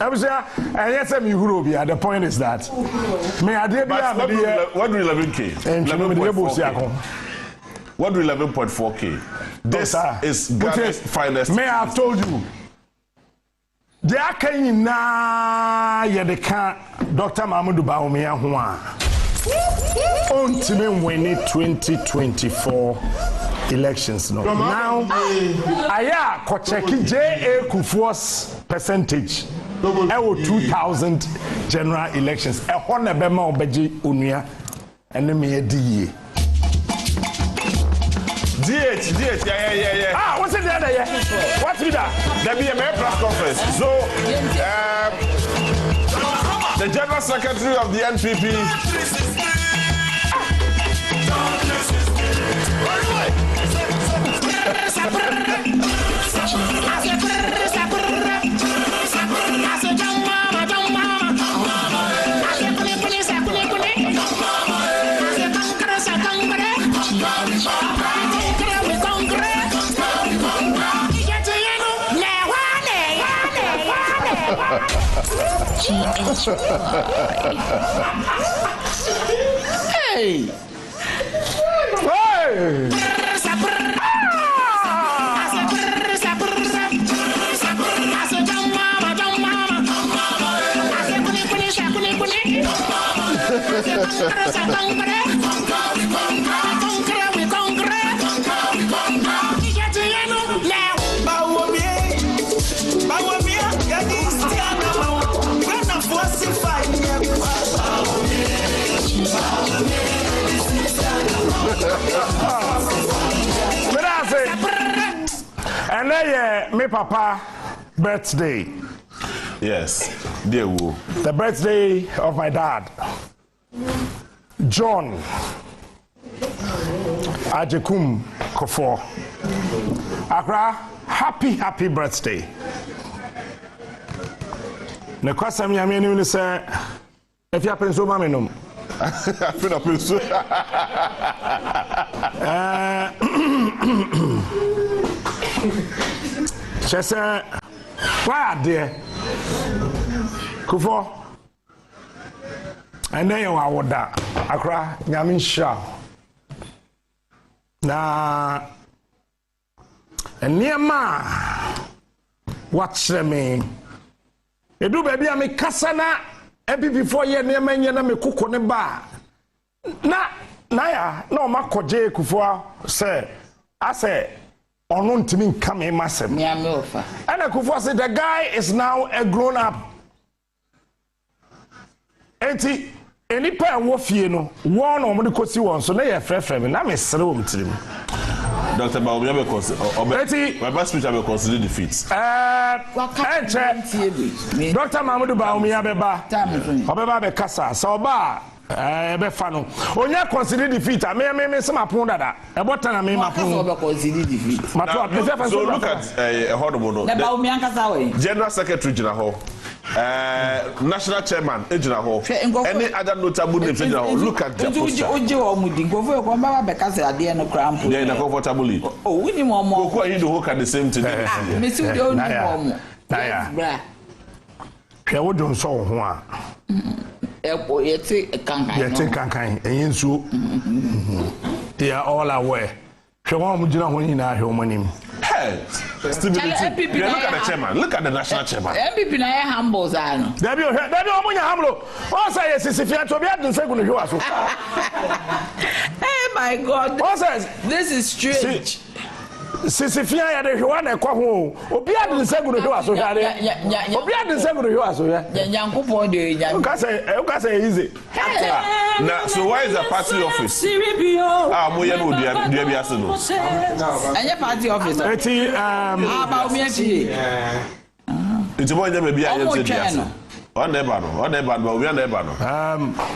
I was there, and yes, I'm Eurobia. The point is that. May I be what do 11K? What do 11.4K? This is Ghana's finest. May I have told you. They are coming now. Yedeka Dr. Mahmoud Bawumia Hua. Ultimately winning 2024 elections. No. Now, I check J.A. Kufuor's percentage. 2000 general elections. A honor bema obeji unia and me DE. DH, yeah. Ah, what's it the other? Yeah. What's with that? There be a press conference. So, the General Secretary of the NPP. Hey! And then me papa birthday. Yes, dear woo. The birthday of my dad, John Ajekum Kofo. Accra, happy birthday. Ne kwasam ya me ni say if you happen so mama no. I feel up so. Chese why there? Kofo. And then you are woda. Accra, nyame sha. Na eniema watch me edu baby a me kasa na ebi before ye eniema nye na me kokko ne ba na ya na o makoje Kufo say ase ono ntimi nka me masem me ame ofa and Kufo say the guy is now a grown up enti enipa enwo fie no won no mo de kosi won so na ye frefre me na me sere wo mtirim. Dr. Bawumia be my best speech will consider defeat. Dr. Mahmoud Bawumia beba. Obeba be kasa. So ba be fa no. Onya consider defeat. Me se mapon dada. E bota na me mapon. Be consider defeat. So look at Honorable no. Bawumia kasa we. General Secretary Jina ho. National Chairman Ejina ho. Any other notable names Ejina ho. Look at their poster. Oje o mudi ngofo e kwa baba be kasa ade no cramp. They in a comfortably. Oh, we ni mo mo. Go you do hook at the same thing. Me see we only mo. Na ya. Hwe wo don so ho a. Epo yete kankan. Yete kankan eyin so. They are all aware. Hwe wo mo gina ho nyina hwe mo nim. Hey, stability. Yeah, look at the chairman. Look at the national chairman. MPP na e humble zano. Dabi omunya humble. O say sisifia to be adun segunu hwe aso. Hey my God. O says this is strange. Sisifia ya de hwe na ekwa ho. Obi adun segunu hwe aso hare. Obi adun segunu hwe aso ya. Nyankopon de nya. O ka say easy. Now, so why is the party office? Moye no dia bi ase no. Anya party office. Eti about me fie. Iti mo nya be bia ye dia ase. On the we are never no.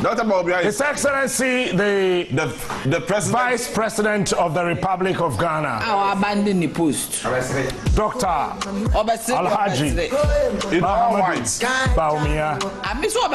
Dr. Bawumia, His Excellency the President, Vice President of the Republic of Ghana. Our abandon the post. Dr. Alhaji Bawumia. I miss what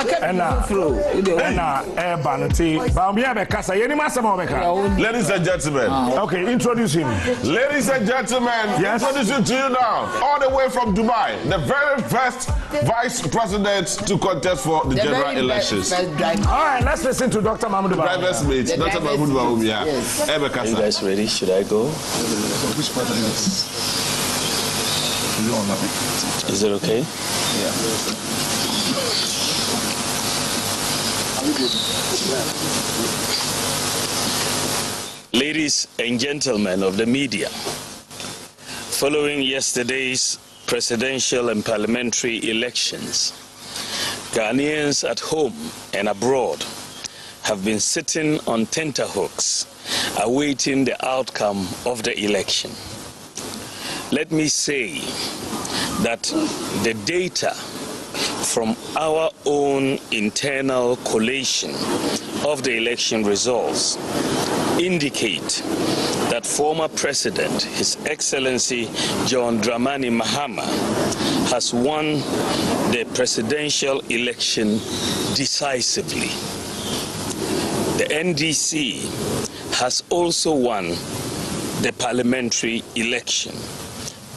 Bawumia bekasa. Yeni masema obeka. Ladies and gentlemen. Okay, introduce him. Ladies and gentlemen, yes. Introducing to you now, all the way from Dubai, the very first Vice President to contest for the general elections. All right, let's listen to Dr. Mahmoud Bawumia. Private mate, Dr. Mahmoud Bawumia. Are you guys ready? Should I go? Which part is it okay? Yeah. Ladies and gentlemen of the media, following yesterday's presidential and parliamentary elections, Ghanaians at home and abroad have been sitting on tenterhooks awaiting the outcome of the election. Let me say that the data from our own internal collation of the election results indicate that former President, His Excellency John Dramani Mahama, has won the presidential election decisively. The NDC has also won the parliamentary election,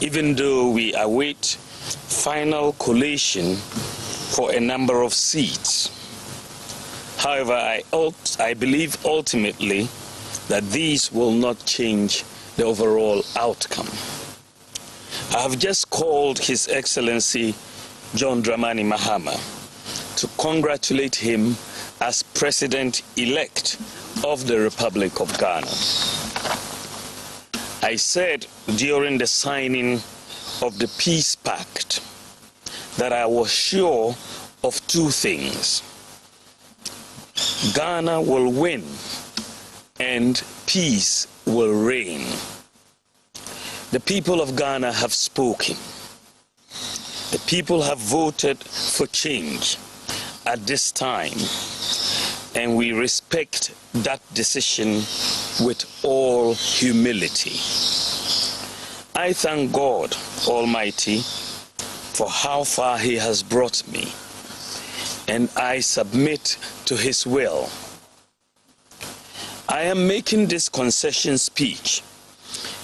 even though we await final collation for a number of seats. However, I believe ultimately that these will not change the overall outcome. I have just called His Excellency John Dramani Mahama to congratulate him as President-elect of the Republic of Ghana. I said during the signing of the Peace Pact that I was sure of two things. Ghana will win and peace will reign. The people of Ghana have spoken. The people have voted for change at this time, and we respect that decision with all humility. I thank God Almighty for how far He has brought me, and I submit to His will. I am making this concession speech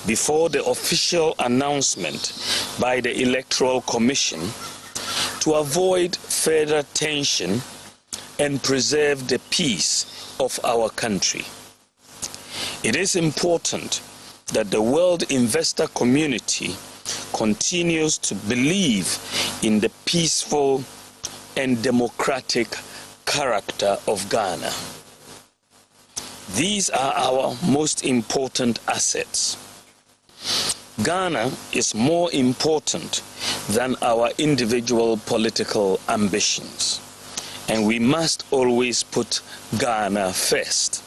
before the official announcement by the Electoral Commission to avoid further tension and preserve the peace of our country. It is important that the world investor community continues to believe in the peaceful and democratic character of Ghana. These are our most important assets. Ghana is more important than our individual political ambitions, and we must always put Ghana first.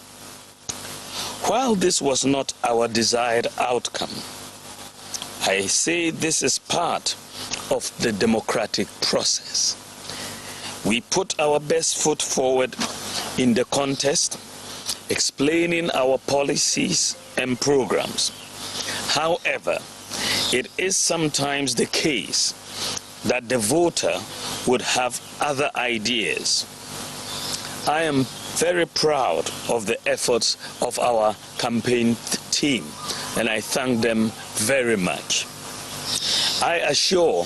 While this was not our desired outcome, I say this is part of the democratic process. We put our best foot forward in the contest, explaining our policies and programs. However, it is sometimes the case that the voter would have other ideas. I am very proud of the efforts of our campaign team, and I thank them very much. I assure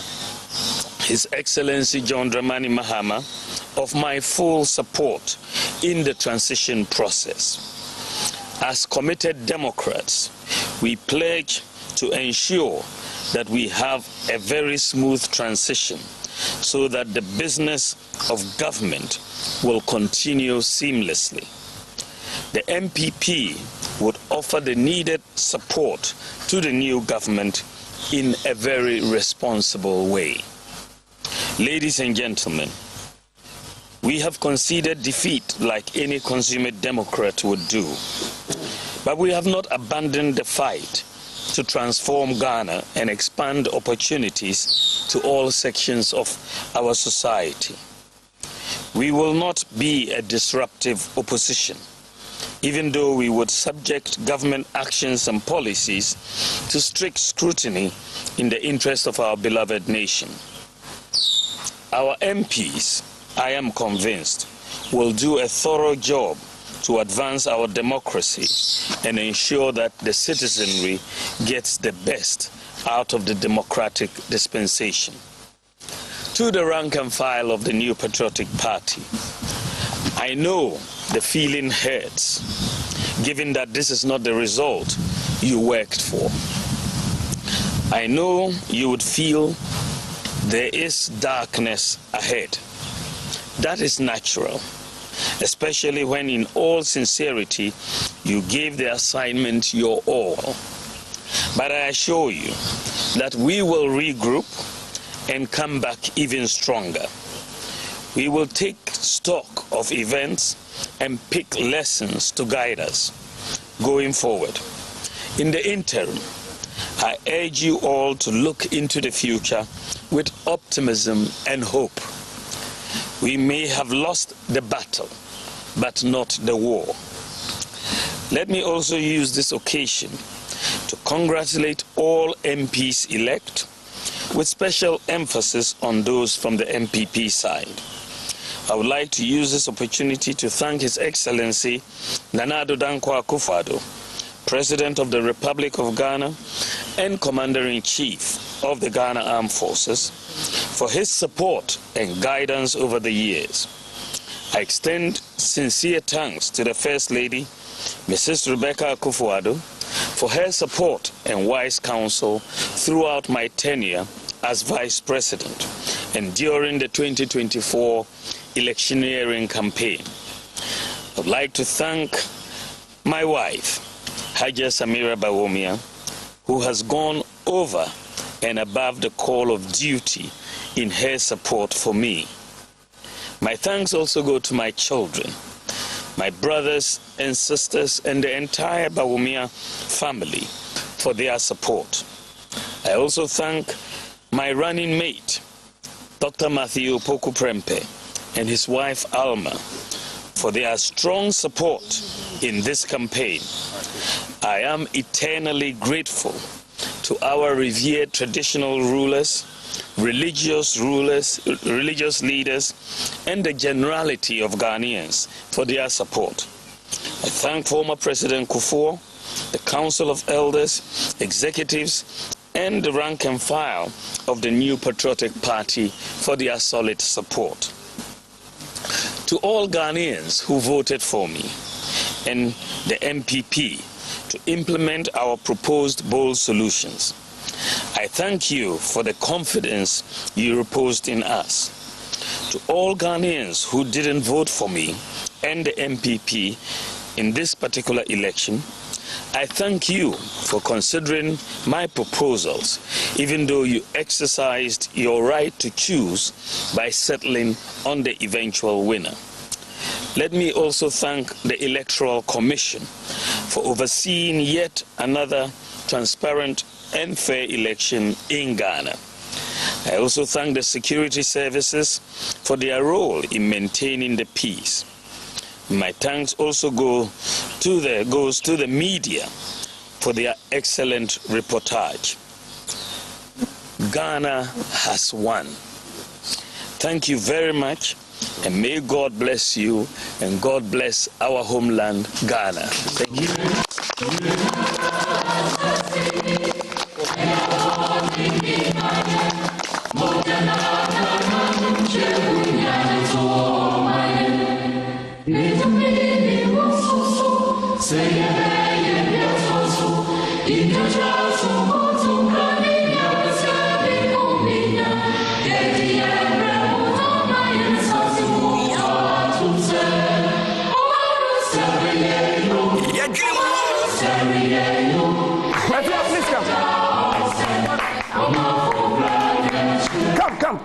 His Excellency John Dramani Mahama of my full support in the transition process. As committed Democrats, we pledge to ensure that we have a very smooth transition so that the business of government will continue seamlessly. The MPP would offer the needed support to the new government in a very responsible way. Ladies and gentlemen, we have conceded defeat like any consummate Democrat would do, but we have not abandoned the fight to transform Ghana and expand opportunities to all sections of our society. We will not be a disruptive opposition, even though we would subject government actions and policies to strict scrutiny in the interest of our beloved nation. Our MPs, I am convinced, will do a thorough job to advance our democracy and ensure that the citizenry gets the best out of the democratic dispensation. To the rank and file of the New Patriotic Party, I know the feeling hurts, given that this is not the result you worked for. I know you would feel there is darkness ahead. That is natural, especially when in all sincerity you gave the assignment your all. But I assure you that we will regroup and come back even stronger. We will take stock of events and pick lessons to guide us going forward. In the interim, I urge you all to look into the future with optimism and hope. We may have lost the battle, but not the war. Let me also use this occasion to congratulate all MPs elect, with special emphasis on those from the MPP side. I would like to use this opportunity to thank His Excellency Nana Addo Dankwa Akufo-Addo, President of the Republic of Ghana and Commander-in-Chief of the Ghana Armed Forces, for his support and guidance over the years. I extend sincere thanks to the First Lady, Mrs. Rebecca Akufo-Addo, for her support and wise counsel throughout my tenure as Vice President and during the 2024 electioneering campaign. I would like to thank my wife, Haja Samira Bawumia, who has gone over and above the call of duty in her support for me. My thanks also go to my children, my brothers and sisters, and the entire Bawumia family for their support. I also thank my running mate, Dr. Matthew Poku Prempe, and his wife Alma for their strong support in this campaign. I am eternally grateful to our revered traditional rulers, religious leaders, and the generality of Ghanaians for their support. I thank former President Kufuor, the Council of Elders, executives, and the rank and file of the New Patriotic Party for their solid support. To all Ghanaians who voted for me and the MPP to implement our proposed bold solutions, I thank you for the confidence you reposed in us. To all Ghanaians who didn't vote for me and the MPP in this particular election, I thank you for considering my proposals, even though you exercised your right to choose by settling on the eventual winner. Let me also thank the Electoral Commission for overseeing yet another transparent and fair election in Ghana. I also thank the security services for their role in maintaining the peace. My thanks also goes to the media for their excellent reportage. Ghana has won. Thank you very much, and may God bless you, and God bless our homeland, Ghana. Thank you.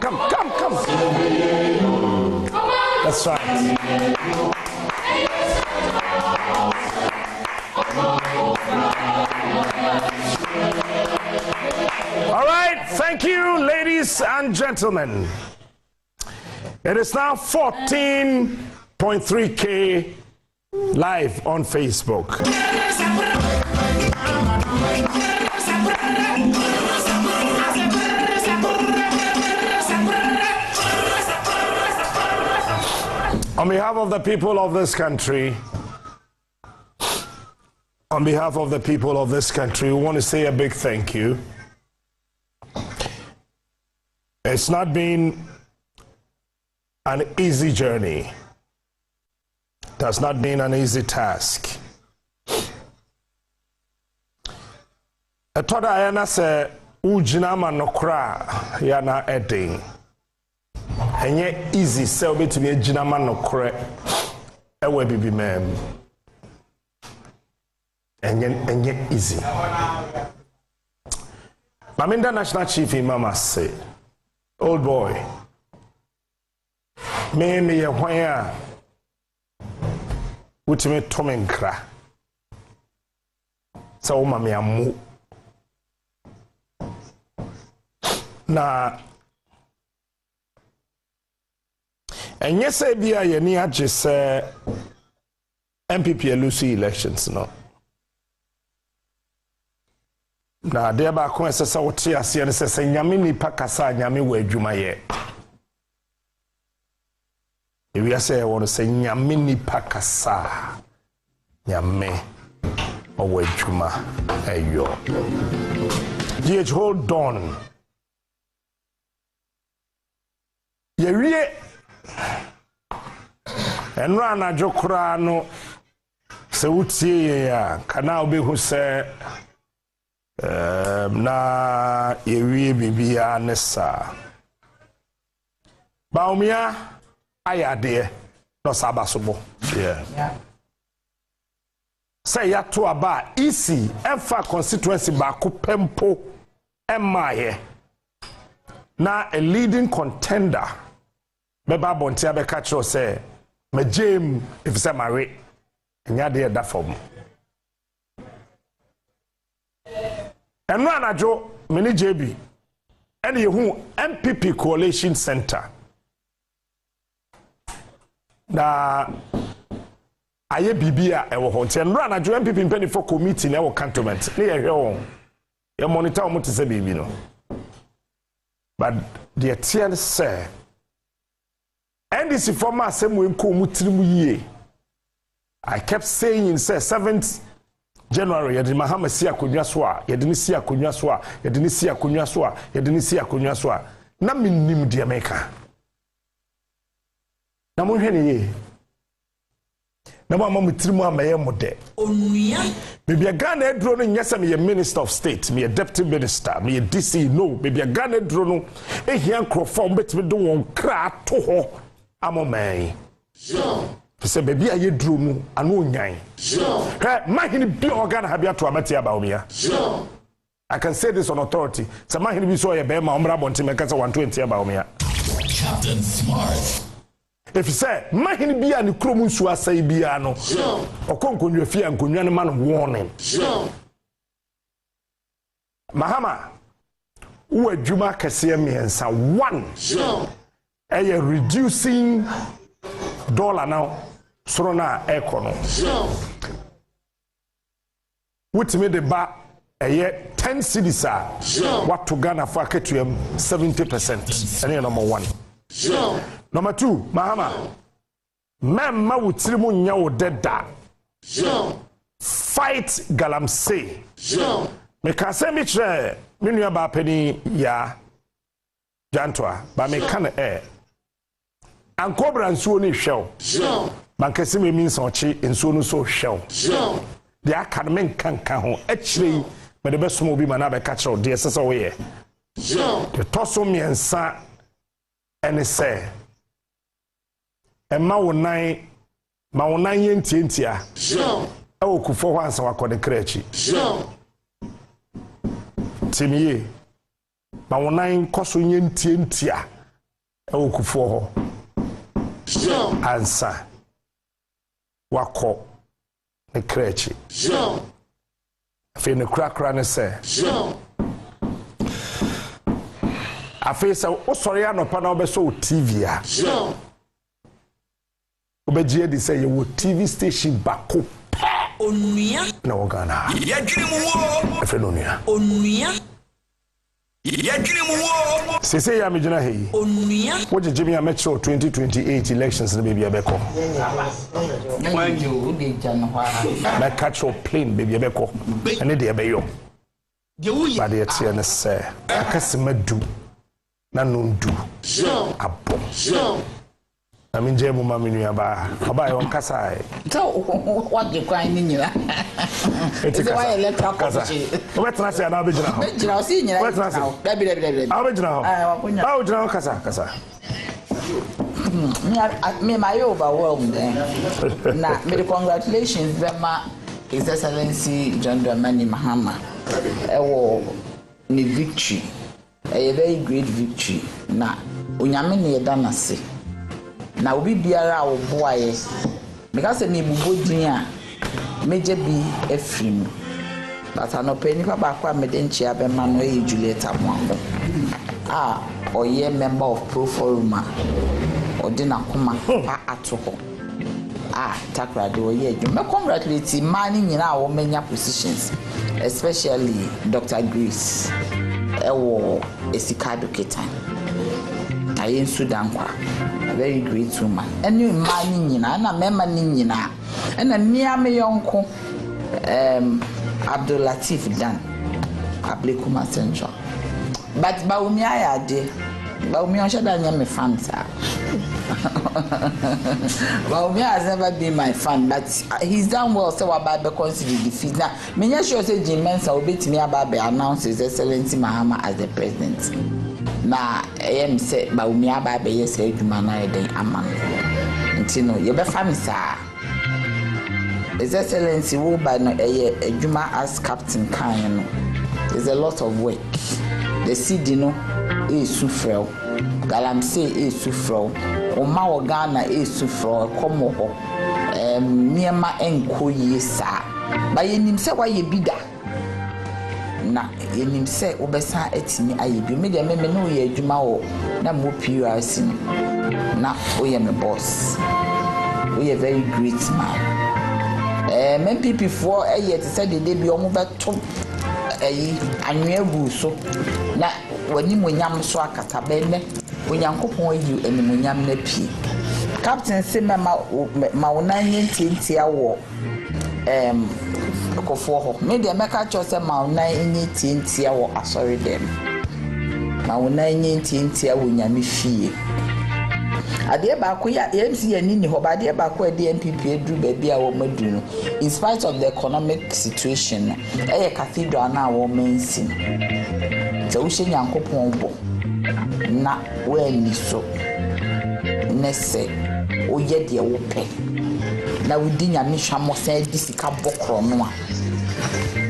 Come. That's right. All right, thank you, ladies and gentlemen. It is now 14.3K live on Facebook. On behalf of the people of this country, we want to say a big thank you. It's not been an easy journey. It has not been an easy task. Etoda ayana se ujina manokra yana eding. Enye easy se obetumi ejina manokre ewe bibi mem. Enye easy. Maminda National Chief Imam say, old boy, me ye hwaya utime tomenkra. Sa o mame amu. Na enye se bia ye ni agye se MPP elusi elections no. Na de ba ko esesa wote ase ne se nyame nipa kasa nyame wa adwuma ye. Ewi ase won se nyame nipa kasa nyame wa adwuma ayo. GH, hold on. Yewie enra na jokra no se wutie ye ya kana obehu se na yewie bibia nesa Bawumia ayade no sabasobo say ya to aba easy emfa constituency ba ko pempo emaye na a leading contender beba bontia be catch us say me jam if say marry nya de da form enra anajo me ni JB Any who MPP Coalition Center. Na aye bibia e wo ho nti enra na jo MPP mpani for committee na wo cantonment na ye hwe won ye monitor mo te se bibi no but the tier say NDC former asem we nko mu tirimu yie I kept saying say 7th January ye de Mahama si akonwa so a ye de ni si akonwa so a ye de ni si akonwa so a ye de ni si akonwa so a na minnim de America na mo hwe ne ye na mo amamu tirimu amaye mo de onua bibia Ghana edro no nyesa me minister of state me deputy minister me DC no bibia Ghana edro no ehia nkrofo mbetime do won kra to ho amoman sure se bibia ye dro mu anu onyan sure mahini bi organ ha bia to amati Bawumia sure I can say this on authority se mahini bi so ye be ma omra bonte me kasa 120 Bawumia Captain Smart. If you say, Mahini be an Kromus was say Biano, or Conconua Fia and Kunyan man warning. Mahama, who a Juma Cassiamians one. A reducing dollar now, Sorona Econo. Which made the bar a year 10 cities are what to Ghana for Ketuam 70%. And number one. Number two, Mahama. Mama wutirimu nyawo deda. Fight galamsey. Me ka se mi tre me nua ba pani ya Jantwa ba me kana ankobra nsuo ni hwew. Ba nkese me min sonchi nsuo no so hwew. De aka me nkanka ho akire me de besomo bi mana be ka kire de sese wo ye. De toso miensa ene se Emma wonan ma wonan yentientia e okufo ho ansa wakode krachi timiye ma wonan koso yentientia e okufo ho ansa wako ne krachi fe ne krakra ne se afesa osori anopa na obeso TV a obegie di say you TV station bako onua na wogana yadwiri mu wo efe no nua onua yadwiri mu wo sese ya mejina hei onua woje jimi ya metro 2028 elections na baby abeko wanyo de jana hwa na catch plane baby abeko ene de abeyo ba de tie ne se akasemadu na nundu abo I mean, Jemu Mammy Aba on Kasai. So, what you crying in you? It's why I let her Casa. What's not saying? I'll be now. I'll see you. What's not saying? I'll be now. I'll be now. Casa. Me, my overwhelmed. Now, me, congratulations, Grandma, His Excellency John Dramani Mahama. Ni victory. A very great victory. Now, Unyamini Danasi. Na obi biara wo boaye because me bubodin a meje bi afrim but anope nipa ba kwa mede nchia be ma no e Juliet Amwambo oye member of Pro Forum odina koma ato ho takra de oye adwuma congratulate mani nyina wo menya positions especially Dr. Grace ewo esikado ketan ayen Sudan kwa very great woman and you man nyina na mema ni nyina na mia me yonko Abdul Latif Dan Ablekuma Central but Bawumia ya de Bawumia shada nya me fan sa Bawumia has never been my fan but he's done well so about the Concedes defeat now me sure say Jim Mensa obetimi aba be announce His Excellency Mahama as the president na say Bawumia ba be yes adwuma na eden aman ntino ye be famisa His Excellency wo ba no adwuma as captain kan no there's a lot of work the CD no is sufrel galamsey is sufrel o ma wo Ghana is sufrel komo ho niema enko yesa ba yenim se wa ye bida na yenim se obesa etimi ayebi me de me no ye adwuma wo na mo PRC na oye me boss we a very great man men people for yet said the day be omo beto anwe gu so na wani monyam so akata be ne onyankopon yi animonyam na pie captain say ma wona nyentia wo kofo ho me de meka cho say ma wona nyentia wo asori dem ma wona nyentia wo nyame fie ade ba ko ya MC ani ni ho ba ade ba ko ade MPP edu ba bia wo madu no in spite of the economic situation cathedral na wo mensi so wo shenya nkopon bo na we ni so nese o ye de wo pe na wo di nyame hwamo sa di sika bokro no a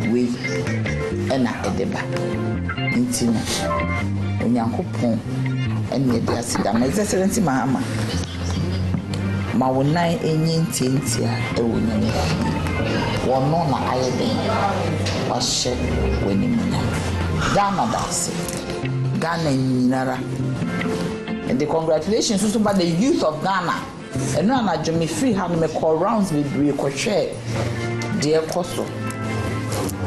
we ena edeba intino onyankopon and the accident. My excellency Mahama. Mawunai enyentia ewunyame. Wono na ayede. Washe wenimunya. Ghana dance. Ghana nyinara. And the congratulations to the youth of Ghana. And no na Jimmy free hand me call rounds with we ko share. Dear Koso.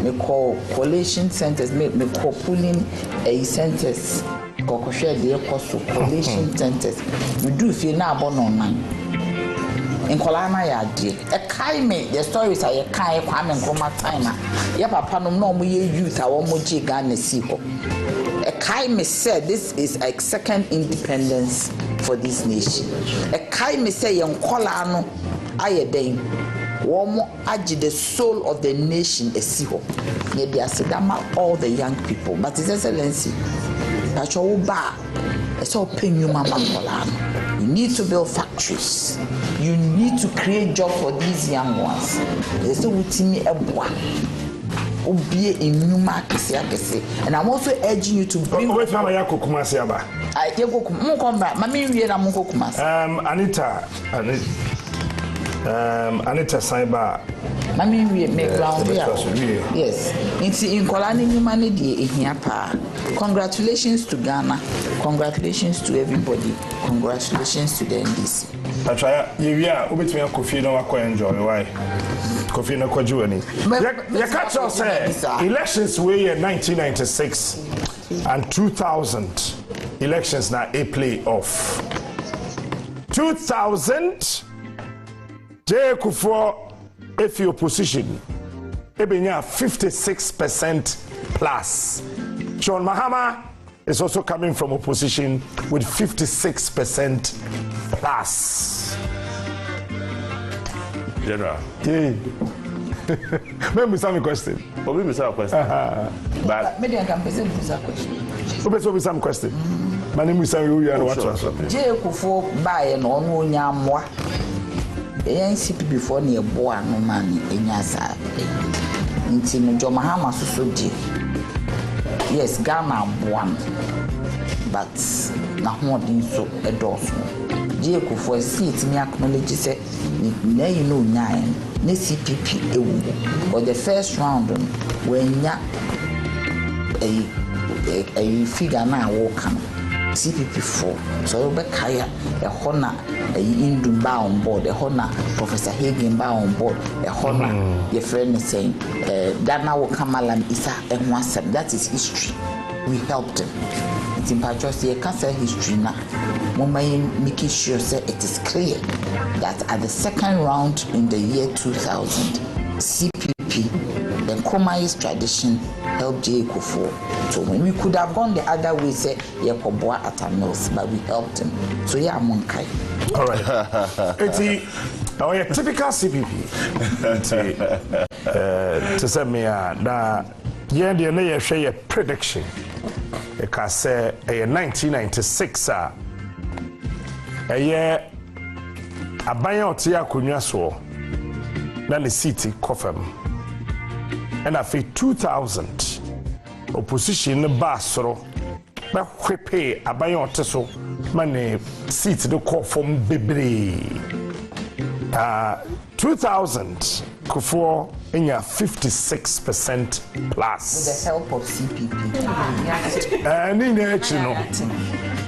Me call collation centers, me call pulling a centers. Koko share the cost collation centers. We do feel now about online. In Kolana ya a kai me the stories are a kai kwame nkoma timer. Ya papa no mo ye youth a wo mo ji Ghana siko. A kai me said this is a second independence for this nation. A kai me say yon kola no aye den. Womo agi the soul of the nation esiho. Ye be asidama all the young people. But His Excellency that's all bad. It's all paying you, Mama. You need to build factories. You need to create jobs for these young ones. There's no me a boy. Obie in new markets, and I'm also urging you to bring. Wait, Mama Yako Kumasiaba. I take Mukomba. Mammy, we are Mukokumas. Anita Saiba. Mami we make ground here. Yes. In Kolani humanity here pa. Congratulations to Ghana. Congratulations to everybody. Congratulations to the NDC. Ataya yewia obetumi Kofi no akọ enjoy why? Kofi no kwaju ani. Ya catch us say elections we in 1996 and 2000 elections na a play off. 2000 J Kufuor if your position ebenya 56% plus. John Mahama is also coming from opposition with 56% plus. General. Yeah. Let me ask a question. Let me ask a question. But maybe I can present a question. Let me ask a question. My name is Samuel. You are what? J Kufuor buy no no nyamwa. ANC before near boa no money in Yasa. Intim John Mahama so di. Yes, Ghana one, but now more than so a dozen. Jacob for a seat, me acknowledge say, now you know nine, ne CPP or the first round when ya a figure now walk CPP 4. So Bekaya, a honor, a Indum bar on board, a honor, Professor Hagen bar on board, a honor, your friend is saying, Ghana will come along Isa and one step. That is history. We helped him. It's in Patricia, you can't say history now. Mama making sure say it is clear that at the second round in the year 2000, CPP, the Nkrumah's tradition, helped J Kufuor. So when we could have gone the other way, say Yakoboa at our mills, but we helped him. So yeah, Monkai. All right. It's our typical CPP. To say me na yeah, the near share a prediction. I can say a 1996 a year a buyout tia kunyaso na the city coffin. And I feel 2000 opposition basro na kwepe abayon teso mane seat the call from bebre 2000 Kufuor in 56% plus. With the help of CPP.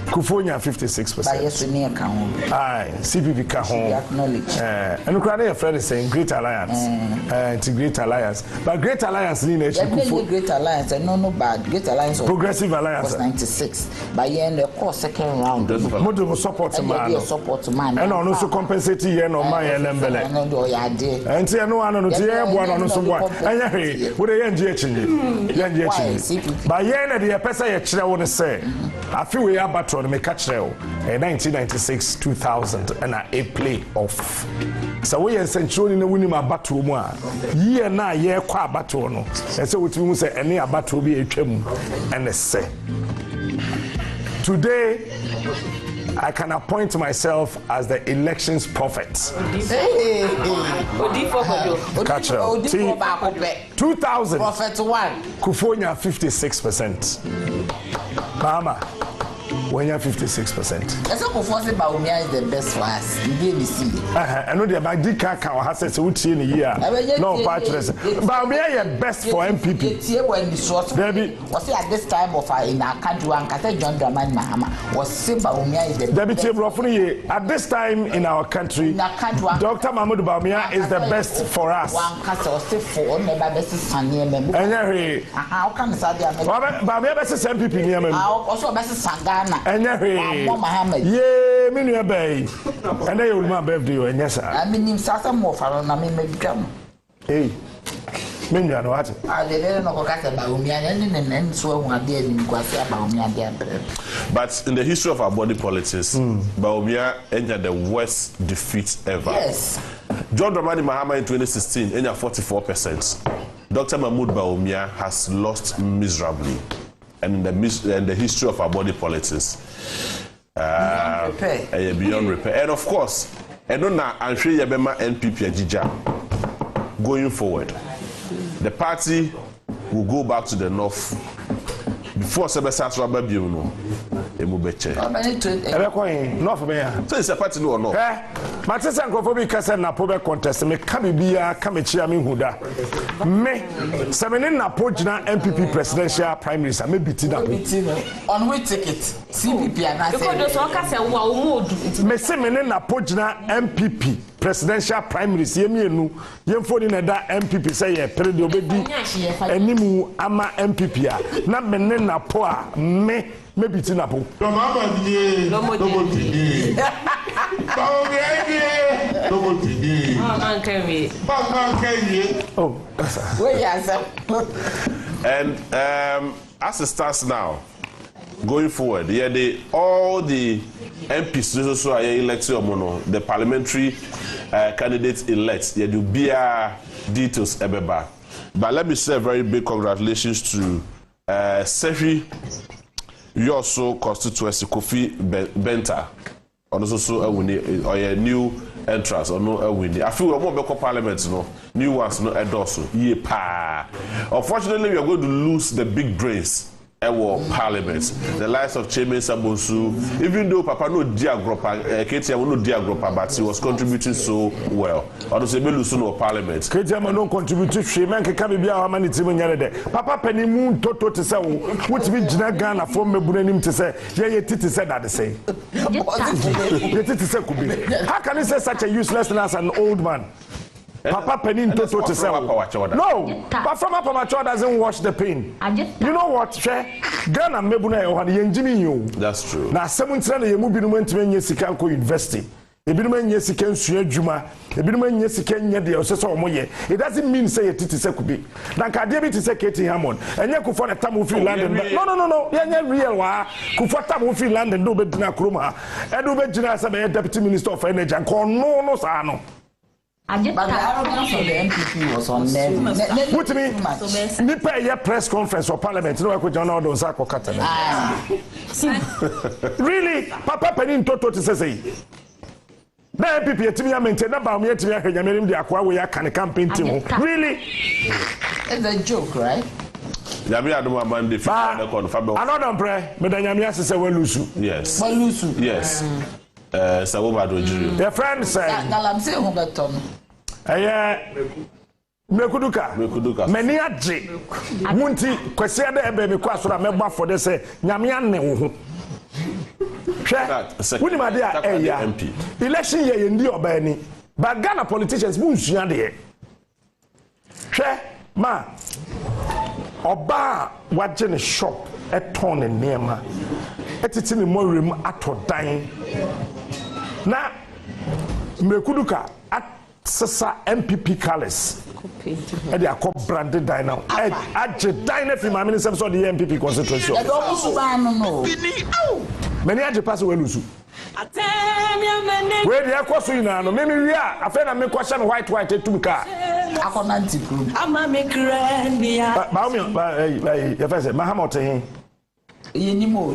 Kufuor 56%. By yes, near Kahon. Aye, CPP Kahon. And Ukraine friend is saying Great Alliance. It's Great Alliance. But Great Alliance in Kufuor. Great Alliance, and no bad. Great Alliance Progressive Alliance was 96. By in the course second round. Multiple support man. And also compensate yen or my and and say no one on the air one on so one. And what a young GH. By yen the Pesa I want to say. I feel we are back on the Mekachel in 1996 2000 and a play off. So we are central in the winning my battle more. Year na year qua battle no. And so what we say any battle be a chem and a say. Today I can appoint myself as the elections prophet. Kachel. 2000. Prophet 1. Kufuor 56%. Mahama. When you're 56%. That's what Kufuor Bawumia is the best for us. The BBC. I know the Magdika has said so in a year. No partners. Bawumia is best for MPP. Baby, was it at this time of in our country? One John Dramani Mahama was Bawumia is the best. At this time in our country, Dr. Mahmoud Bawumia is the best for us. One castle for never best son near me. How can Bawumia best MPP near me? Also best Sangana. Mahama. Yeah, me no bay. And they will my birthday and yes sir. I mean him sasa more for na me make come. Hey. Me no what? I don't know what Bawumia and so one day in Kwasi Bawumia there. But in the history of our body politics, Bawumia entered the worst defeat ever. Yes. John Dramani Mahama in 2016 entered 44%. Dr. Mahmoud Bawumia has lost miserably. And in the history of our body politics, beyond repair. And of course, I'm sure Yabema NPP Ajija going forward. The party will go back to the north before Sebesas Rababiuno. North so it's a party no or no? Manchester Crophobic Castle Napobe contest, me Kamibia, Kamichiami Huda. Me, Semenin Napojina MPP presidential prime minister, me Bitina. On which ticket? CPP and I me Semenin Napojina MPP presidential prime minister, Yemienu, Yemfoni Neda MPP say, Peredio Bedi, Enimu Ama MPP, na Menen Napoa, me. Maybe it's in a book. Oh, and as it starts now, going forward, all the MPs also are elected the parliamentary candidates elect. There will be details ebeba. But let me say a very big congratulations to Sefi. You also constituency Kofi Benta, and also a new entrance or no a winning. I feel we're more parliament, no new ones, no endorse. Yeah, pa. Unfortunately, we are going to lose the big brains. Parliament, the likes of Cheme Sabonsu, even though Papa no Diagropa, Ketia no Diagropa, but he was contributing so well. Or to say Belusuno Parliament. Ketia no contributed, she man can be our money to Papa Penny Moon Toto to say, which we Ghana from Mebunim to say, yeah, Titi said that the same. How can you say such a useless as an old man? Papa Penin Toto to say, no, but from up mature doesn't wash the pain. You know what? Ghana Mebuna or Jimmy you. That's true. Now, someone said you move in went to Yesikanko University. It doesn't mean say it is a could be. Now, Kadebit is a Katie Hammond, and you could find a Tamufi London. No, you're real. Could for Tamufi London, do Bedina Kruma, and do Bedina as a deputy minister of energy and call no Sano. But the arrogance of the MPP was on them. What do you mean? Nipa a press conference or parliament. No, I could join all those Akokatan. Really? Papa Penin Toto to say. The MPP to me, I maintain about me to me. I mean, the Aqua, we are can campaign team. Really? It's a joke, right? Another prayer, but then Yamias is a well lose. Yes. Well lose. Yes. Saboba Dojiri. Your friend said, Galamse Huberton. Mekuduka. Many a J. Munti, Kwesiada baby Kwasura member for the say, Nyamian Nehu. When my dear MP. Election year in the Obani. But Ghana politicians, Munsiande. Ma. Oba watching a shop at Ton and Nema. It's in the more room at dying. Now, Mekuduka at Sasa MPP colors. And they are called branded diner. At the diner for my minister of the MPP concentration. Many are the pass away. Where they are crossing now, maybe we are. I feel I make question white to car. I can't group. I'm a make Bawumia, if I say Mahama to him.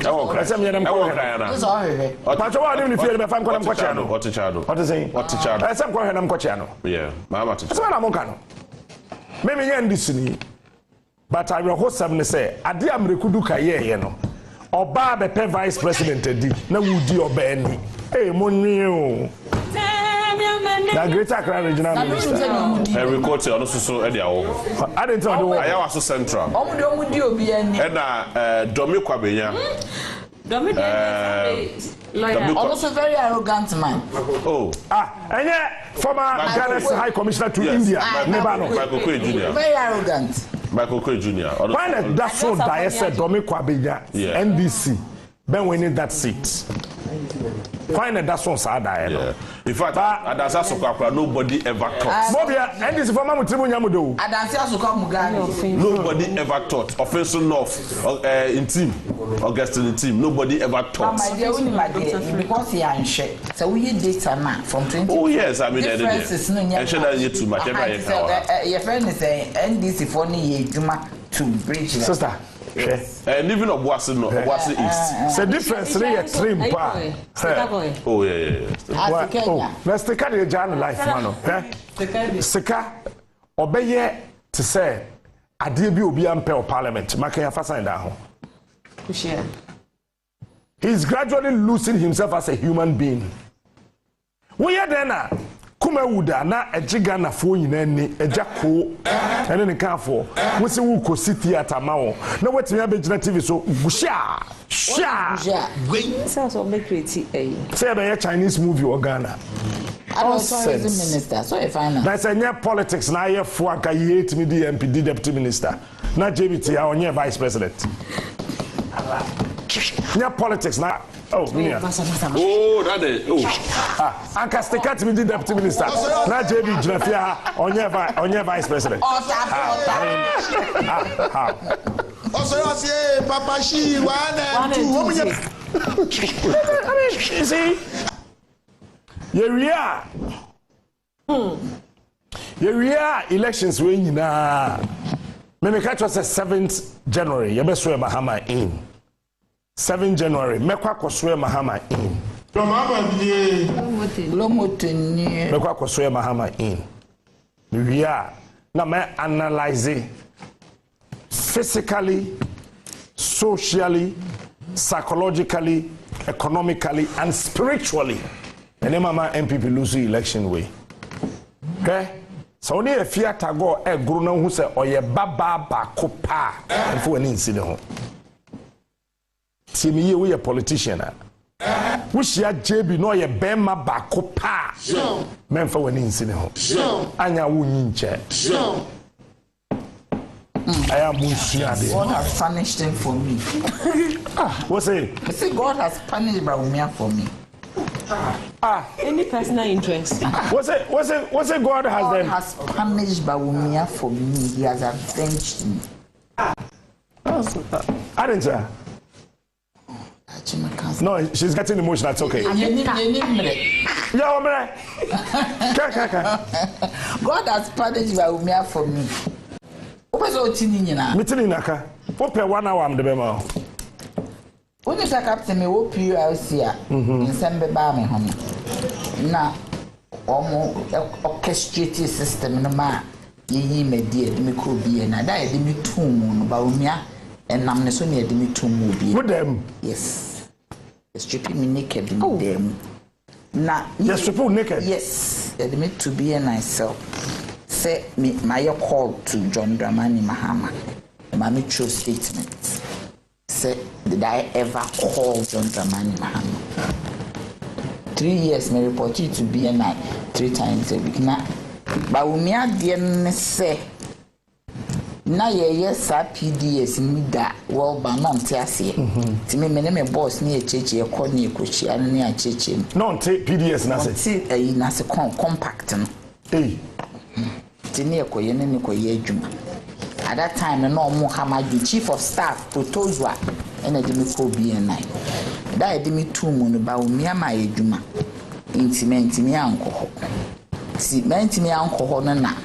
Oh, I said, I'm going to sorry. But I don't feel if I'm going to Cochano. What to child? What is saying? What to child? I said, I'm Cochano. Yeah, Mahama to child. I'm Mokano. Maybe you're in this, but I will host something to say. I dear Mrekuduka, you know. Oba be vice president di na wudi oba eni monio na Greater Accra Regional Minister Henry Cote ono so e dia wo I didn't tell you I was so central omudi obi eni e na Domi Kwabenya Domi also very arrogant man. Oh and former Ghana's High Commissioner to India Nebano very arrogant Michael K. Jr. Why that so that said Domi Kwabenya NDC Ben winning that seat. Find that one sad. Yeah. In fact, that's also nobody ever thought. NDC for Mamu Tribunya nobody ever thought. Offensive North in team, Augustine in team. Nobody ever thought. My dear, because he are shape. So we data now from 20. Oh yes, I mean differences. I should have too much. Your friend is saying NDC for me to bridge. Sister. Living of Boise East. The difference is a trim bar. Oh, yeah. Let's take out the John life, man. Sika, obey to say, I did be Obiampe Parliament. Makaya Fasa down. He's gradually losing himself as a human being. We are there Kuma wuda na ejiga na fo nyina ni ejako ene ne kan fo wo se wo ko si theater ma wo na wetimi abegina TV so gusha so make create say be Chinese movie or Ghana tourism minister so e final that's a politics na ye fo aka ye etimi di MP deputy minister na JBT ya onye vice president nya politics na oh that is Anka Stekat me deputy minister na JB Jinafia onye vice president also you say Papa Shi 1 and 2 you see yeah elections we nyina me catch was 7th January you best Mahama in 7 January mekwa koswe Mahama in mekwa koswe Mahama in we are na me analyze physically, socially, psychologically, economically and spiritually and then mama MPP lose the election way okay so only a fiat go e guru na hu se oye baba ba kopa for an incident see me we a politician we share JB no ye bema ba kopa men for an incident anya wu nche I am God has punished him for me. What's it? I say God has punished Bawumia for me. Any personal interest? What's it? God has punished Bawumia for me. He has avenged me. I didn't say. No, she's getting emotional. It's okay. God has punished Bawumia for me. Meeting in Naka. What per 1 hour am the bema? When you say captain me wo PULC in Sembe ba me home. Na omo orchestrated system no ma yi me die de me ko bi na da de me tum no Bawumia enam ne so ne de me tum mo bi. With them? Yes. Stripping me naked in them. Na yes, people naked. Yes, admit to be a myself. Say me my call to John Dramani Mahama. Mami true statement. Say did I ever call John Dramani Mahama? 3 years me report you to be a night 3 times a week. Na Bawumia didn't say na yes PDS ni da well ba no nte ase ti me me boss ni echeche e ko ni ekochi an ni acheche no nte PDS na se ti na se compact no ti ni ekoye ni koye adwuma at that time no Mahama the chief of staff proposal ena de me ko BNI da e de me tu mu no Bawumia ma adwuma intimate mi anko si menti mi anko ho no na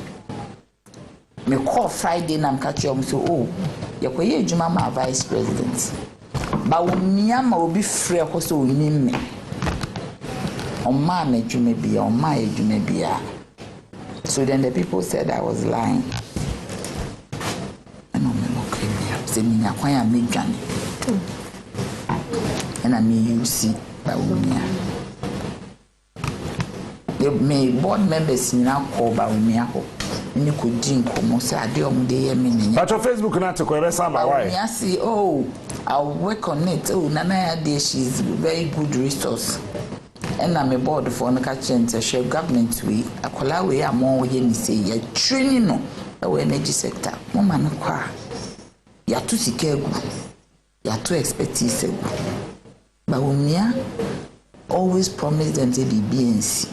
me call Friday na mkachi o so oh yakoye adwuma ma vice president Bawumia ma obi frɛ ho so oni me oma me adwuma bia oma adwuma bia. So then the people said I was lying. And I'm okay me say me na kwan ya me dwane and I me you see Bawumia me board members ni na call Bawumia ho ni ko din ko mo say ade om de ye me ni but on Facebook na to ko be say my wife I see oh I'll work on it. Oh nana ya de she's very good resource and I'm a board for no catch share government we akola we amon ye ni say ya training no the energy sector mama no kwa ya to sikegu ya to expertise Bawumia always promise them to be BNC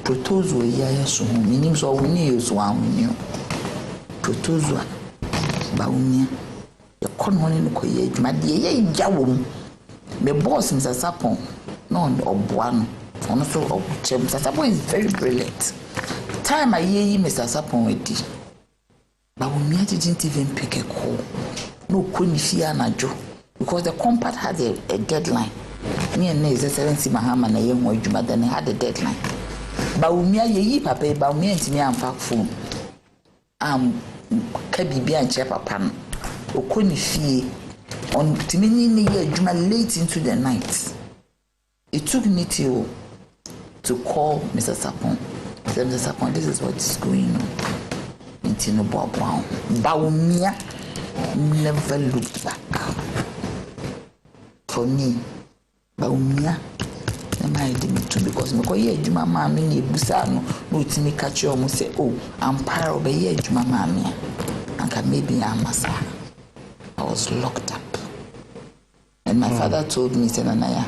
proposal ya so minim so we need use one proposal Bawumia ya kono ne ko ye adwuma de ye jawom me boss Mr. Sapon no oboano ono so obuche Mr. Sapon is very brilliant time I hear Mr. Sapon wedi Bawumia didn't even pick a call no koni fia anajo because the compact had a deadline me and is excellency Mahama na ye ho adwuma then had a deadline Bawumia ye papa Bawumia ntimi amfa phone ka bibia nche papa no okoni fie on timini ni ye adwuma late into the night. It took me to call Mr. Sapon. Mr. Sapon, this is what is going on. Intino Bobo. Bawumia never looked back. For me, Bawumia never had me too because me ko ye adwuma ma me ni busa no timi catch you mo say oh I'm proud of ye adwuma ma me. Anka maybe I'm massa. I was locked up. And my father told me, said, Anaya,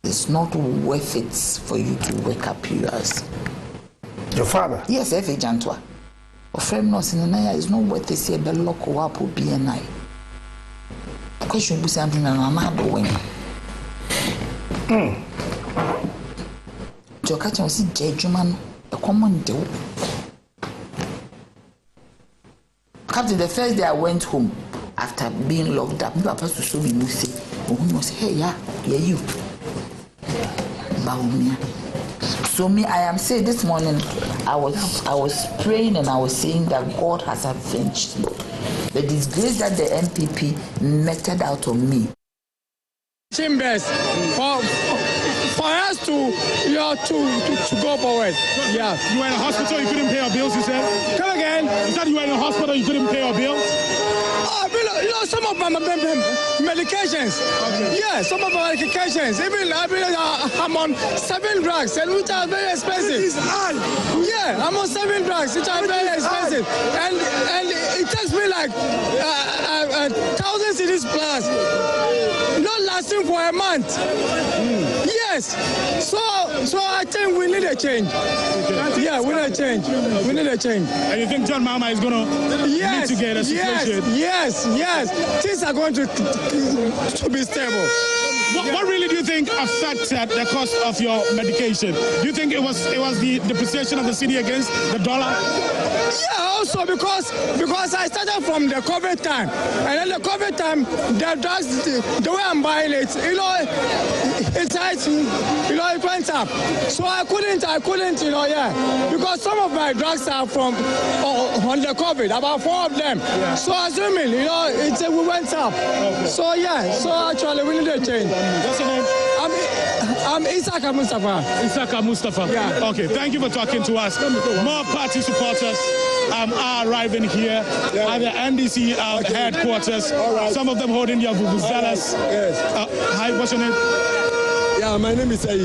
it's not worth it for you to wake up yours. Your father? Yes, F.A. Jantwa. Or friend no, said, Anaya, it's not worth it, say, the local up will be an eye. Because you'll be something another way. Joe Catcher was a judgment, a common deal. Captain, the first day I went home, after being locked up, people are supposed to show me say, hey, yeah, you. Bawumia. So me, I am saying this morning, I was praying and I was saying that God has avenged me. The disgrace that the MPP meted out on me. Chambers, for us to go forward. Yeah. You were in a hospital, you couldn't pay your bills, you said? Come again? You said you were in a hospital, you couldn't pay your bills? Some of my medications. Okay. Yeah, some of my medications. Even I'm on 7 drugs, and which are very expensive. Yeah, I'm on 7 drugs, which are very expensive. And it takes me like 1,000 cities plus. Not lasting for a month. Yes. So I think we need a change. Okay. Yeah, we need a change. We need a change. And you think John Mahama is going to mitigate the situation? Yes. Things are going to be stable. What really do you think affected the cost of your medication? Do you think it was the depreciation of the cedi against the dollar? Yeah, also because I started from the COVID time, and then the COVID time, the drugs, the way I'm buying it, it went up. So I couldn't, because some of my drugs are from on the COVID, about 4 of them. Yeah. So assuming, we went up. Okay. So actually we need a change. What's your name? Isaka Mustafa. Isaka Mustafa. Yeah. Okay, thank you for talking to us. More party supporters are arriving here at the NDC headquarters. Right. Some of them holding their vuvuzelas. Yes. Hi, what's your name? Yeah, my name is Said.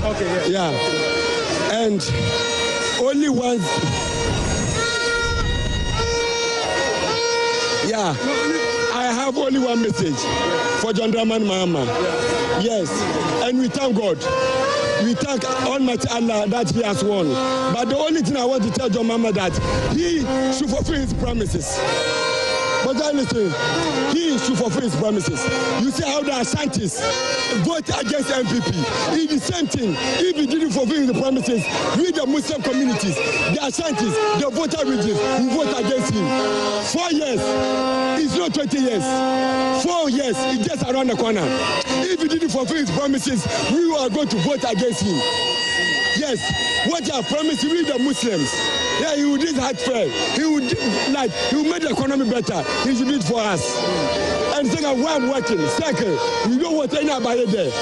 Okay, yeah. And only one. Yeah, I have only one message for John Dramani Mahama. Yes, and we thank God. We thank Almighty Allah that he has won. But the only thing I want to tell John Mahama that he should fulfill his promises. But listen, he should fulfill his promises. You see how the Ashantis vote against MPP. It's the same thing. If he didn't fulfill the promises with the Muslim communities, the Ashantis, the voter regions, will vote against him. 4 years, it's not 20 years. 4 years, it's just around the corner. If he didn't fulfill his promises, we are going to vote against him. Yes, what I promised with the Muslims. Yeah, he would do heart fair. He would make the economy better. He should do it for us. And second, why I'm working. Second, you don't want any about it there.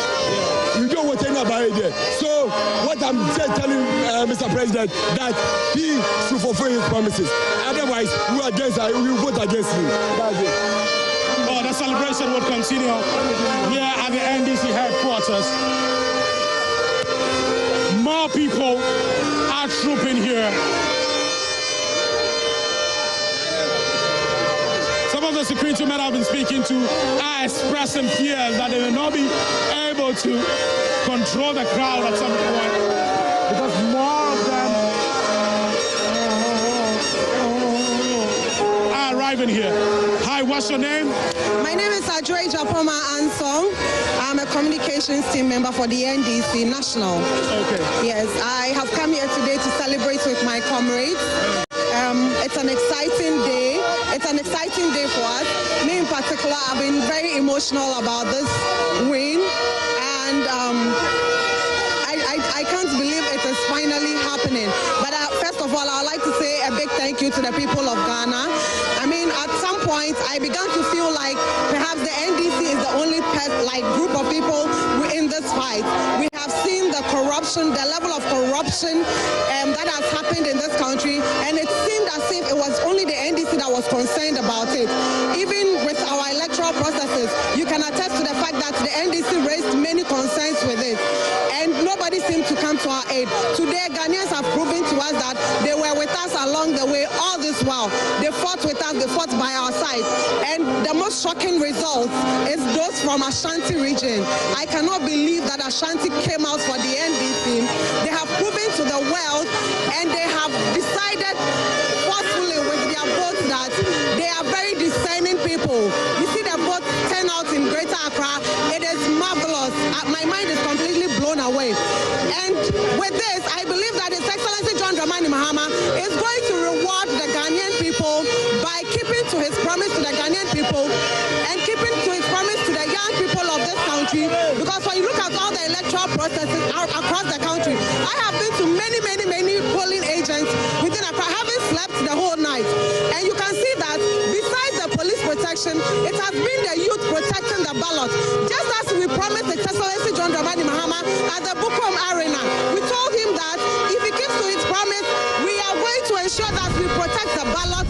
You don't want any about it there. So what I'm just telling Mr. President that he should fulfill his promises. Otherwise, we will vote against him. That's it. Oh, the celebration will continue here at the NDC headquarters. More people are trooping here. Some of the security men I've been speaking to are expressing fears that they will not be able to control the crowd at some point because more of them are arriving here. Hi, what's your name? My name is Adjoy Japoma Ansong. I'm a communications team member for the NDC National. Okay. Yes, I have come here today to celebrate with my comrades. It's an exciting day. It's an exciting day for us. Me in particular, I've been very emotional about this win. And I can't believe it is finally happening. But first of all, I would like to say a big thank you to the people of Ghana. I mean, at some point, I began to feel like perhaps the NDC is the only group of people in this fight. We have seen the corruption, the level of corruption that has happened in this country, and it seemed as if it was only the NDC that was concerned about it. Even with our electoral processes, you can attest to the fact that the NDC raised many concerns with it, and nobody seemed to come to our aid. Today, Ghanaians have proven to us that they were with us along the way all this while. They fought with us, they fought by our side. And the most shocking result is those from Ashanti region. I cannot believe that Ashanti came out for the NDC. They have proven to the world and they have decided forcefully with their votes that they are very discerning people. You see the vote turn out in Greater Accra. It is marvelous. My mind is completely blown away. And with this, I believe that His Excellency John Dramani Mahama is going to reward the Ghanaian people by keeping to his promise to the Ghanaian people and keeping to his promise to the young people of this country. Because when you look at all the electoral processes across the country, I have been to many polling agents within Accra. I haven't slept the whole night. And you can see that besides the police protection, it has been the youth protecting the ballot. Just as we promised His Excellency John Dramani Mahama at the Bukom Arena, we told him that if he keeps to his promise, we are going to ensure that we protect the ballot,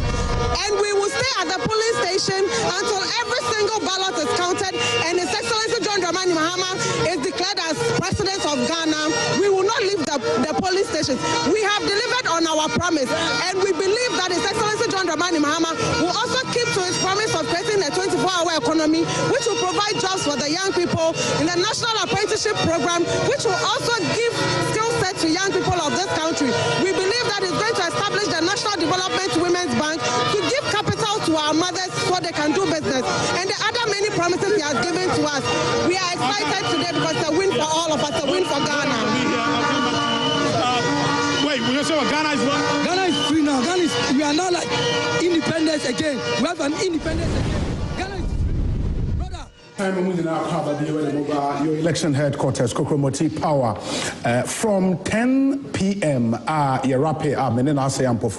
and we will stay at the polling station until every single ballot is counted and His Excellency John Dramani Mahama is declared as President of Ghana. We will not leave the polling stations. We have delivered on our promise, and we believe that His Excellency John Dramani Mahama will also keep to his promise of creating a 24-hour economy, which will provide jobs for the young people in the National Apprenticeship Program, which will also give skill set to young people of this country. We believe that it's going to establish the National Development Women's Bank to give capital to our mothers so they can do business. And the other many promises he has given to us. We are excited today because it's a win for all of us, a win for Ghana. Wait, we're going to say what Ghana is what? Ghana is free now. Ghana is, we are now like independence again. We have an independence again. Ghana is free. Brother. I'm moving now. Your election headquarters, Kokromoti Power, from 10 p.m. Yarape Menena Sayampo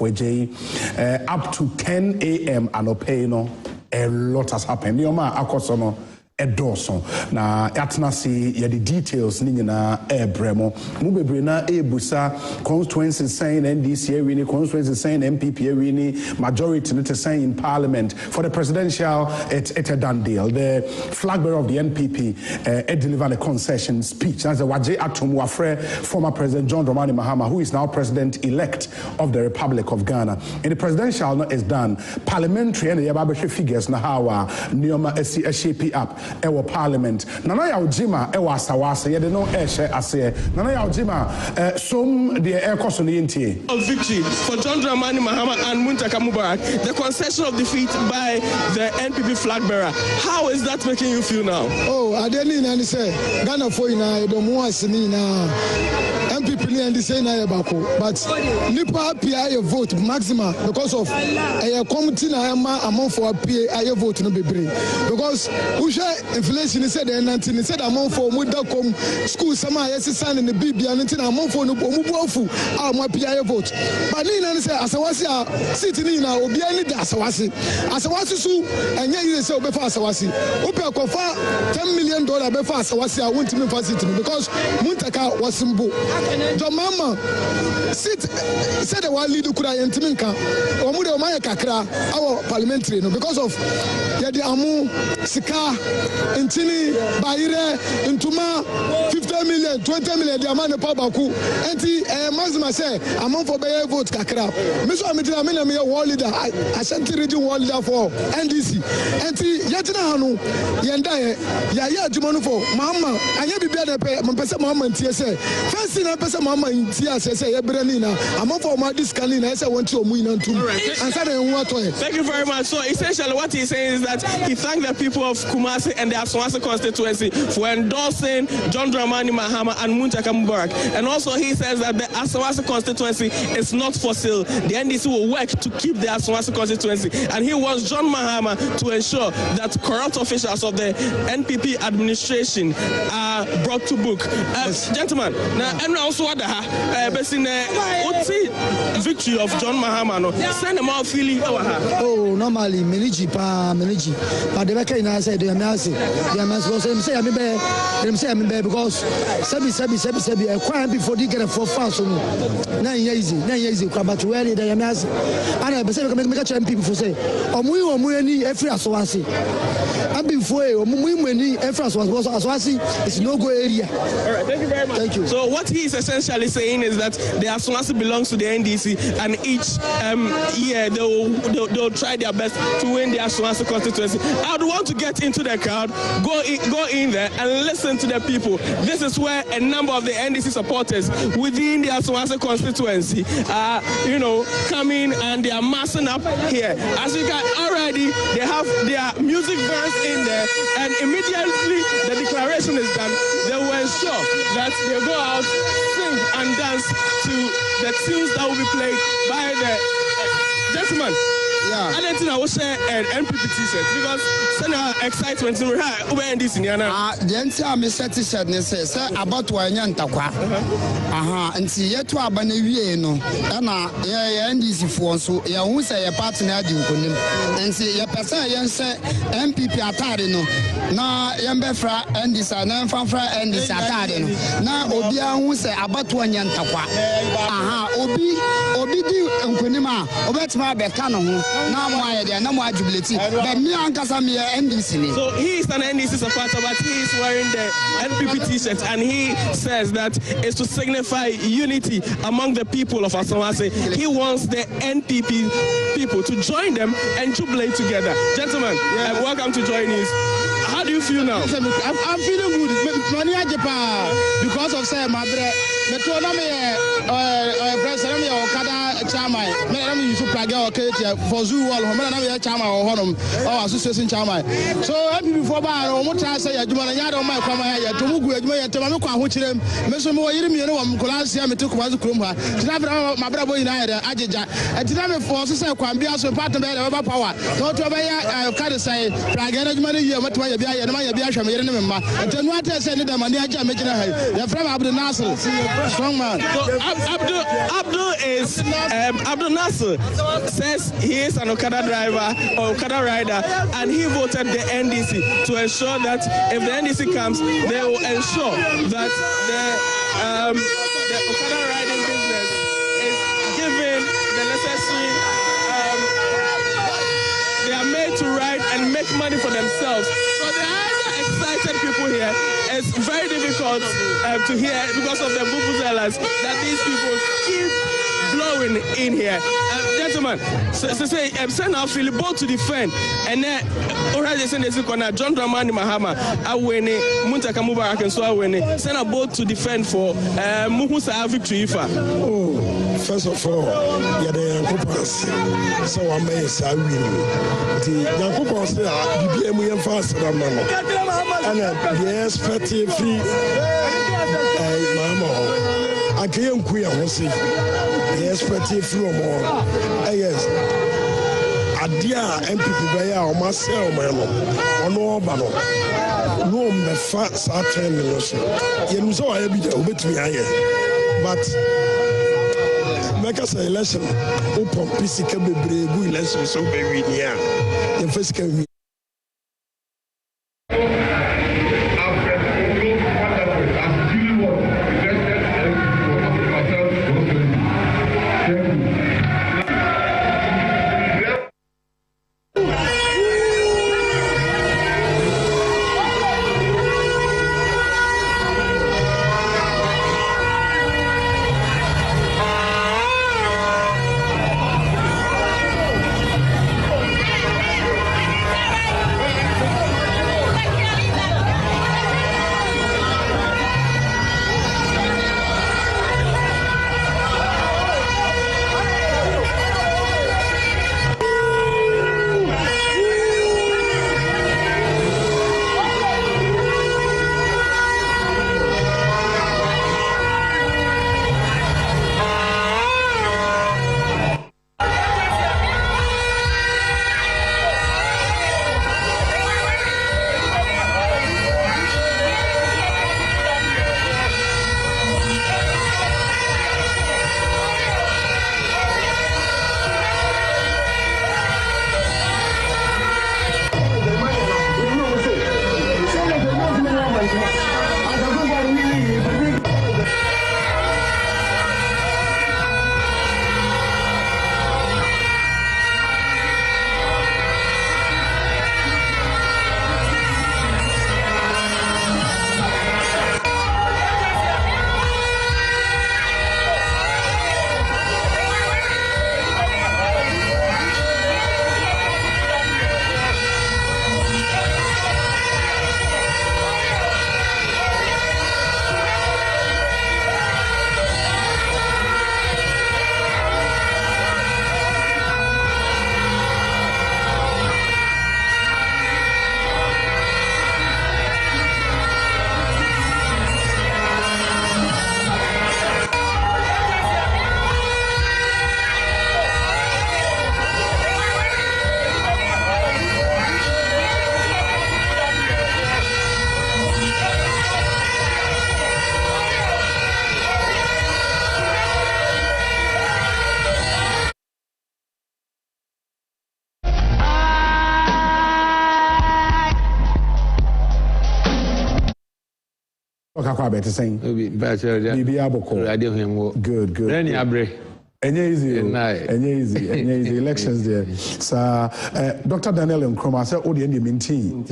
up to 10 a.m. Anopeno. A lot has happened. Yoma Akosono. Edoson na atnasi ya the details ni nyina ebremo mu bebre na ebusa constituency saying NDC ewini constituency saying MPP ewini majority not saying in parliament for the presidential it's a done deal. The flag bearer of the NPP delivered a concession speech as a waje atum wafre former president John Dramani Mahama, who is now president elect of the Republic of Ghana. In the presidential is done parliamentary and the figures na hawa nioma shape up ewo parliament nana ya ojima ewo asawase ye de no ehye ase nana ya ojima some the ekoso ne ntie of victory for John Dramani Mahama and Muntaka Mubarak, the concession of defeat by the NPP flag bearer. How is that making you feel now? Oh, I didn't even say Ghana for ina edomo asini na MPP ni and say na yebako, but nipa PI vote maximum because of a committee na amount for PI vote no bebre because inflation said and he said amount for mudakom school sama yes san in the BB and amount for no omubuafu my PI vote but ni na say asawasi city ni na obi ani da asawasi so enye you say obefa asawasi ope akofa $10 million befa asawasi a won't me facility because Muntaka was simbo Mama sit said the one lead kura yentiminka omu de omaya kakra our parliamentary no because of the amu sika intini bayire intuma 50 million 20 million the amount pa baku enti mazima say amount for bay vote kakra me so amedina me na me world leader Ashanti region world leader for NDC enti yetina hanu yenda ya adwuma no for Mahama anya bibia na pe mpese Mahama ntie say first na pese Mahama ntie say yebre ni na amount for my this can na say want to omu ina ntum ansa na enwu ato. Thank you very much. So essentially what he's saying is that he thanked the people of Kumasi and the Asawase constituency for endorsing John Dramani Mahama and Muntaka Mubarak. And also he says that the Asawase constituency is not for sale. The NDC will work to keep the Asawase constituency. And he wants John Mahama to ensure that corrupt officials of the NPP administration are brought to book. Gentlemen, now and also what the victory of John Mahama no send them out feeling oh normally manage but the back in I said they must say I'm be because sabi a crime before they get for fast so na easy but really they must and I say make a champion for say omu any every aswasi and before omu any every aswasi is no go area. All right, thank you very much. Thank you. So what he is essentially saying is that the Asawase belongs to the NDC, and each year they'll try their best to win the Asawase constituency. I would want to get into the crowd, go in there and listen to the people. This is where a number of the NDC supporters within the Asawase constituency are, coming and they are massing up here. As you can already, they have their music bands in there, and immediately the declaration is done, they will ensure that they go out, sing and dance to the tunes that will be played by the gentlemen. Yeah. I didn't think I would share an NPP t-shirt because send our excitement to over this in Yana. The entire Mr. T-shirt says about Wanyan Takwa. And see yet to Abane no. And NDC for so ya who say a partner and see your person say MPP Atarino. Na Yambefra and this and Fanfra and this Atarino. Now Obia who say about Wanyan Takwa. Obi di Nkunima, Obetma Bekano. Now my jubility. But me and Casamia NDC. So he is an NDC supporter, but he is wearing the NPP t-shirt, and he says that it's to signify unity among the people of Asawase. He wants the NPP people to join them and jubilate together. Gentlemen, welcome to Joy News. How do you feel now? I'm feeling good. Because of say my brother. President Okada chairman. Me use plug okay for zoo wall. Me chairman or honum or association chairman. So happy before ba o mo try say aduma na yado ma kwa ma ya to mugu aduma ya tema me kwa ho kirem. Me so mo yiri me no wa mkola sia me to kwa zu krom ha. Tina bra ma bra boy na ya ajeja. Tina me for so say kwa bia so part be the power. So to be ya ka say plug aduma na ye matwa ya bia ya na ma ye bi ahwe me yere ne me ma enti no ate say ne Dramani aja me gina ha ya from Abdul Nasir strong man. So Abdul is Abdul Nasir says he is an Okada driver or Okada rider, and he voted the NDC to ensure that if the NDC comes, they will ensure that the Okada riding business is given the necessary. They are made to ride and make money for themselves. So there are excited people here. It's very difficult to hear because of the vuvuzelas that these people keep blowing in here. Gentlemen, send our Philip both to defend, and then already send this corner. John Dramani Mahama, Awene, Muntaka Mubarak, and so Awene, send our both to defend for Muhusa victory. Oh, first of all, you're the Yankopans, so I may say, the Yankopans are BBM fast than Mama, and the expected free Mama. I can't quit on see the expected flow more. Yes, Adia MPP by our Marcel Mano or no Bano. No, the facts are 10 minutes. You know, I be with me here, but make us an election. Open PC can be brave, election so very near. The first can be. Good. Easy. Elections there. So, Dr. Daniel Nkrumah said, "Oh, the end meeting."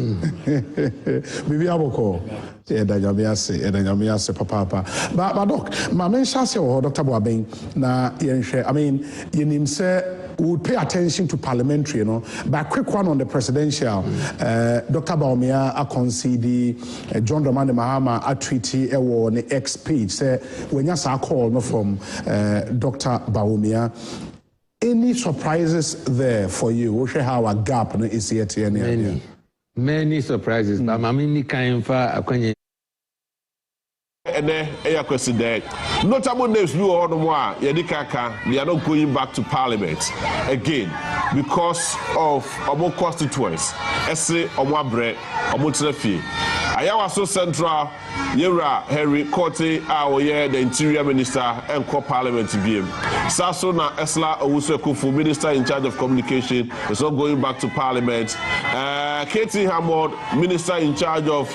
Bibi aboko. Edanyamiase papa. But doc, my men shall say, Dr. Boabeng, na yenshare. I mean, yenim say we would pay attention to parliamentary, you know. But quick one on the presidential. Dr. Bawumia a Concedes, John Dramani Mahama a tweety on the X page. Say when you saw a call no from Dr. Bawumia. Any surprises there for you? We should have a gap no is here to many surprises. But I mean, kind of and then question there. Notable names you all the more. Yedikaka, they are not going back to Parliament again. because of omo constituents. Ese omo abre omo trefi. Ayawaso Central Yera Henry Kote the Interior Minister and Co-Parliament BM. Sasona Esla Owusu-Kufu, Minister in charge of Communication, is not going back to Parliament. Katie Hammond, Minister in charge of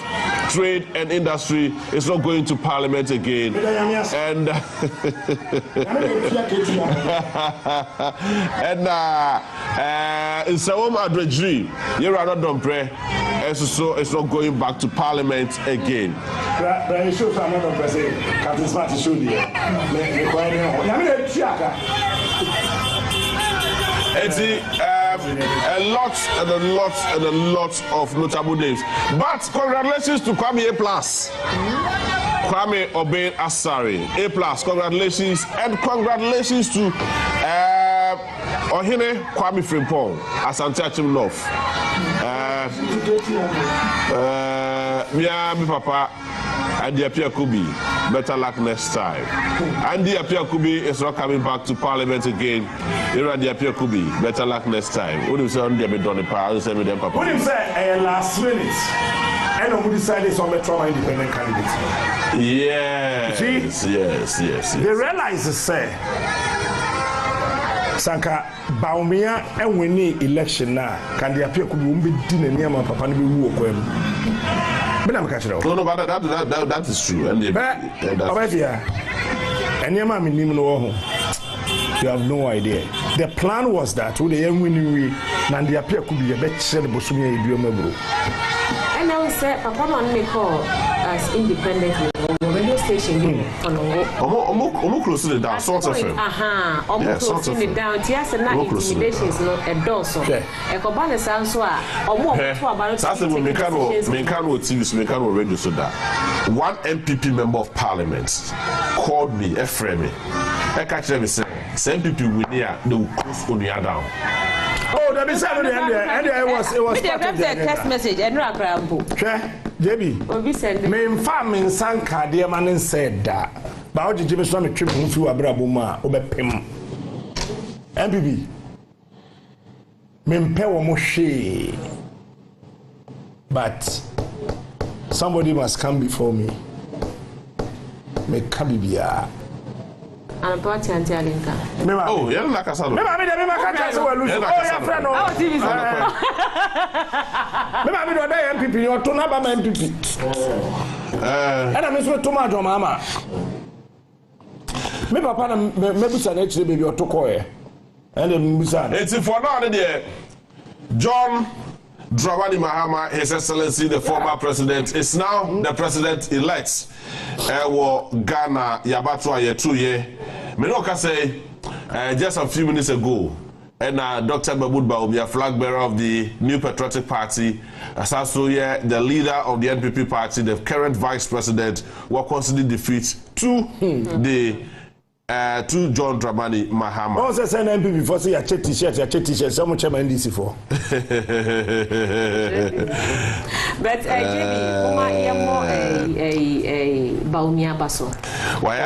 Trade and Industry, is not going to Parliament again. And in Sawom Adrejri, Yera Nodompre, it's not going back to Parliament again. But you show another person, Captain Smart to show you. It's a lot of notable names. But congratulations to Kwame A+. Kwame Obey Asari A+. Congratulations, and congratulations to Ohine Kwame Frimpong Asante Achim Love. Mi papa Andy Apia Kubi, better luck next time. Andy Apia Kubi is not coming back to Parliament again. Andy Apia Kubi, better luck next time. What do you say on the power? Say with them, papa. What do you say? Last minute, and who decided on the trauma independent candidate? Yes. See? Yes. They realize say Sanka Bawumia and winning election now. Can the Apia Kubi be dinner near my papa and be walk but I'm catching up. No, but that is true. And you have no idea. The plan was that with the young winning Nandi Apia could be a better said Bosumia Idiomabro. And I will say, Papa man may call as independent radio station. Almost close to the down, sort of. Almost close to the down. Yes, and not intimidation is not a dose. A Cobana Sansoa, or more about Mekano TV, Mekano Radio Soda. One MPP member of Parliament called me, Efremi. I catch them say, MPP will near the close on the down. Oh, that is Saturday, and it was text message and Rambo. JB, main farming Sanka, dear man, said that. But you give some trip into Abrabuma, Obepim. MPP. Mempewa Moshe. But somebody must come before me. Me Kabibia. And party and Alinka. Oh, you're like a son. Maybe I'm friend. Oh, TV. Maybe I'm MPP or Tonaba MPP. And I'm Mr. Tomato Mama. Maybe Papa, maybe it's an actually baby or Tokoe. And then it's for now, dear John Dramani Mahama, His Excellency, the former president, is now the president-elect. Ghana, Yabatwa, Yetuye. Menoka say, just a few minutes ago, and Dr. Bawumia, flag bearer of the New Patriotic Party, as also the leader of the NPP party, the current vice president, were considered defeat to the to John Dramani Mahama. What's the same MPP before say a t-shirt, so much NDC for. But Bawumia Basso. Why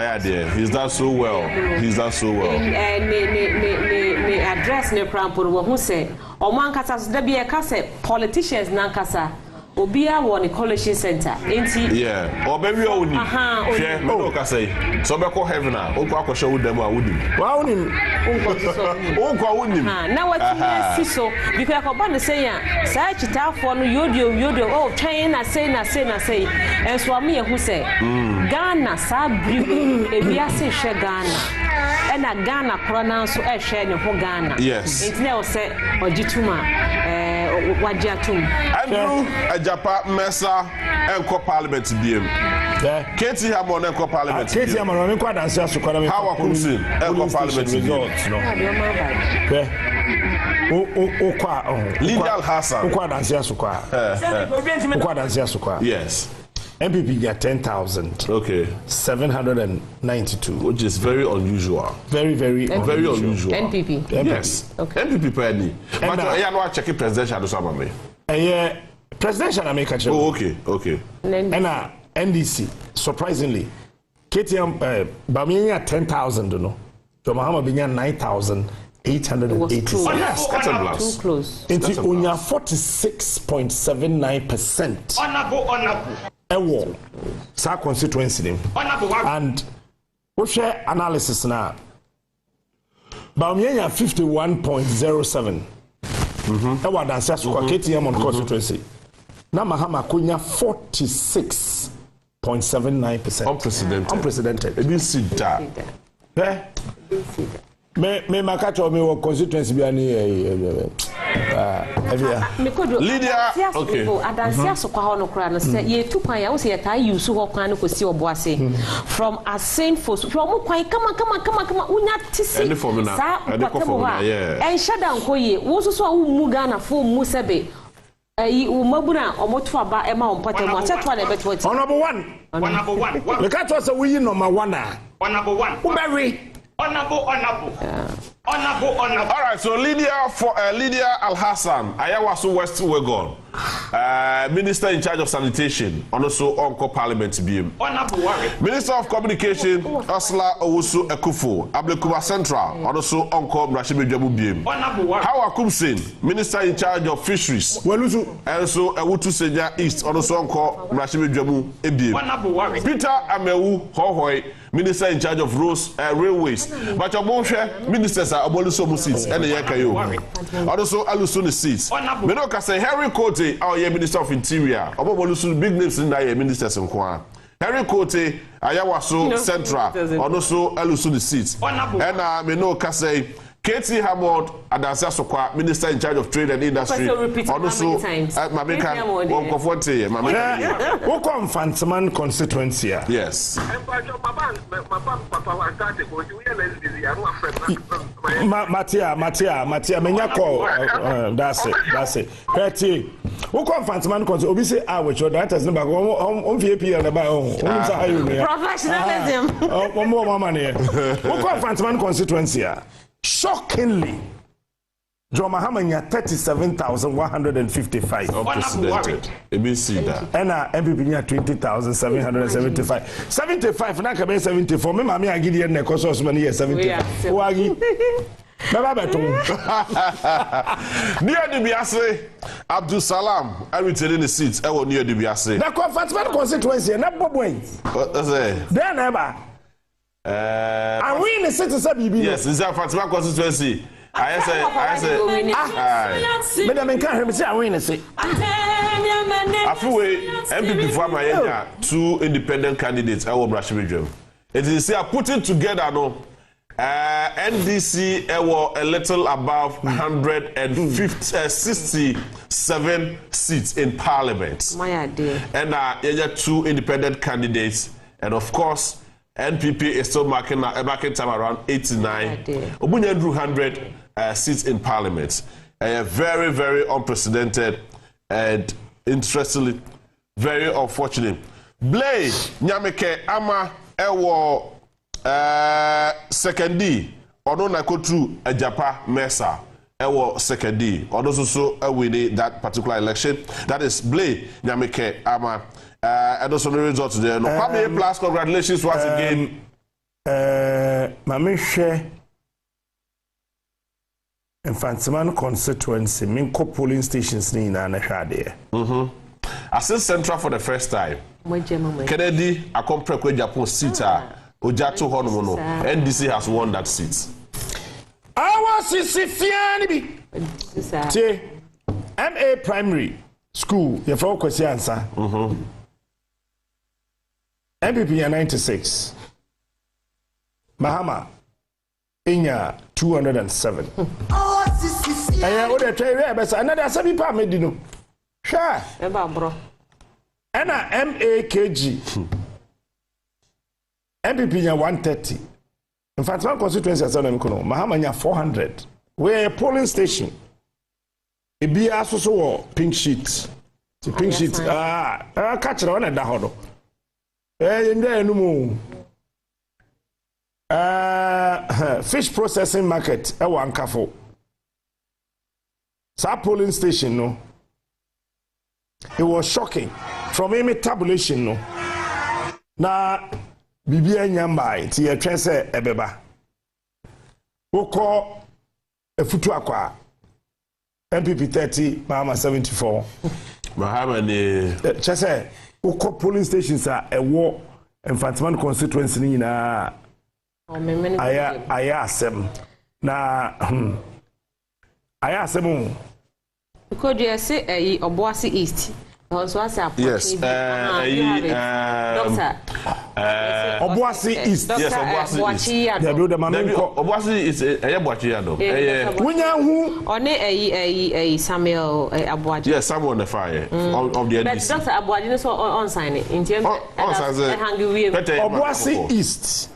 are there? He's done so well. Me address ne prampuru who say o man kasa so da be e kasa politicians nan kasa Obia won a college center. Yeah. Or maybe I wouldn't. Share no say. So be call heaven now. Unko show with them I wouldn't. Now what you see so because I can say say chita for no yodio oh trying say and so me who say Ghana sa brim e bia say hwe Ghana and a Ghana pronounce so e hwe ne ho Ghana. Yes. It now say ogituma wajiatum. Andrew Ajapa Mesa and Co-Parliament BM. Katie Hammond and Co-Parliament. Katie Hammond and Co-Parliament. How are Kunsin and Co-Parliament results? Lydia Hassan. Yes. MPP got 10,000. Okay. 792. Which is very unusual. Very unusual. NPP. Yes. Okay. NPP penny. But I know I check presidential to some of me. Presidential America. Oh, okay. And NDC, surprisingly, KTM Bawumia 10,000, you know. So Mahama Binya 9,000 886. Oh, yes, that's too close. Into Unya 46.79%. Honorable. Ewo. Sa constituency name. And we share analysis now. Bawumia 51.07. Ewa dansia so kwa KTM on constituency. Na Mahama kunya 46.79%. Unprecedented. It didn't see that. Me makacho me wo constituency bi ani Lydia, okay. Adansia so kwa hono kra no se ye tu kwan ya wo se ye ta use ho kwan no kosi oboase from ascend for from kwan kama unya tisi sa kwatemo ha en shada nko ye wo so so mu Ghana fo mu sebe umabuna omoto aba e ma ompate mo acheto na beto ti number 1 we ka to say we number 1 a number 1 Uberry honorable. All right, so Lydia Al-Hassan, Ayawaso West Wegon, Minister in charge of sanitation, and also Onko Parliament BM. Minister of Communication, Ursula Owusu Ekufo, Ablekuba Central, and also Onko Mrashibe Jabu BM. Hawa Kumsin, Minister in charge of Fisheries, and so Ewutu Senya East, and also Onko Mrashibe Jabu BM. Peter Amewu Hohoi, Minister in charge of roads, railways. But your bonshare ministers are abolition seats and the Yakayo. Also, Alusuni seats. Menoka say Harry Cote, our Minister of Interior, abolition big names in the ministers in Kwan. Harry Cote, Ayawaso Central, also Alusuni seats. And Menoka say Katie Hammond, Adansia Sokwa, Minister in charge of Trade and Industry. Also, Mamika Wonkofonte, Mamika. Who come Fantaman constituency? Yes. Matia, Menyako, that's it. Petty. Who come Fantaman constituency? Obviously, which that has never on VP and about professionalism. One more money. Who come Fantaman constituency? Shockingly, Mahama 37,155. Unprecedented. And MPP 20,775. 75, na kabe 74. Me mami agidi en nekoso osman ye 75. Wagi. Baba beton. Near the Biase, Abdul Salam, I retain the seats. I will near the Biase. Na conference constituency na bobwen. There never. And we in the city say BB. Yes, it's a Fatima constituency. I say, Madam Encourage me say I win say. Afuwe MPP for my area, 2 independent candidates. I will brush with them. It is say putting together no. NDC were a little above 167 seats in Parliament. And 2 independent candidates, and of course. NPP is still marking time around 89. Obunya drew 100 seats in Parliament. Very, very unprecedented and interestingly, very unfortunate. Blay Nyameke Ama Ewo Sekendi Ono Nakotru Ejapa Mesa Ewo Sekendi Ono so winning that particular election. That is Blay Nyameke Ama. And also the results there. No, plus congratulations once again. Mamishe Infantiman constituency, Minko polling stations in Anashade. Assist Central for the first time. Kennedy, a compre Japan seat, Ojato Honomono. NDC has won that seat. I was Sisifiani. MA Primary School, your focus answer. MPP 96. Mahama Inya 207. Aya o de try we be say na da sabi pa me di no. Hwa. E ba bro. Ena MAKG. MPP nya 130. In fact, one constituency as them kono. Mahama nya 400. We polling station. E bi aso pink sheet. The pink sheet catch ra na da hodo. Fish processing market one Nkafo. Sa polling station no. It was shocking from any tabulation no. Na bibia nyamba ti e twen se ebeba. Woko Efutu akwa. MPP 30, Mahama 74. Mahama ni chese uko polling stations a ewo Mfantiman constituency ni na aya asem na aya asem because you say Obuasi East. Yes, Obuasi East. Yes, Obuasi East. They build the Obuasi is a Buachiado. One Samuel Abuaji. Yes, Samuel on the fire of the NDC. But Dr. Abuaji is on sign it. In terms of Obuasi East.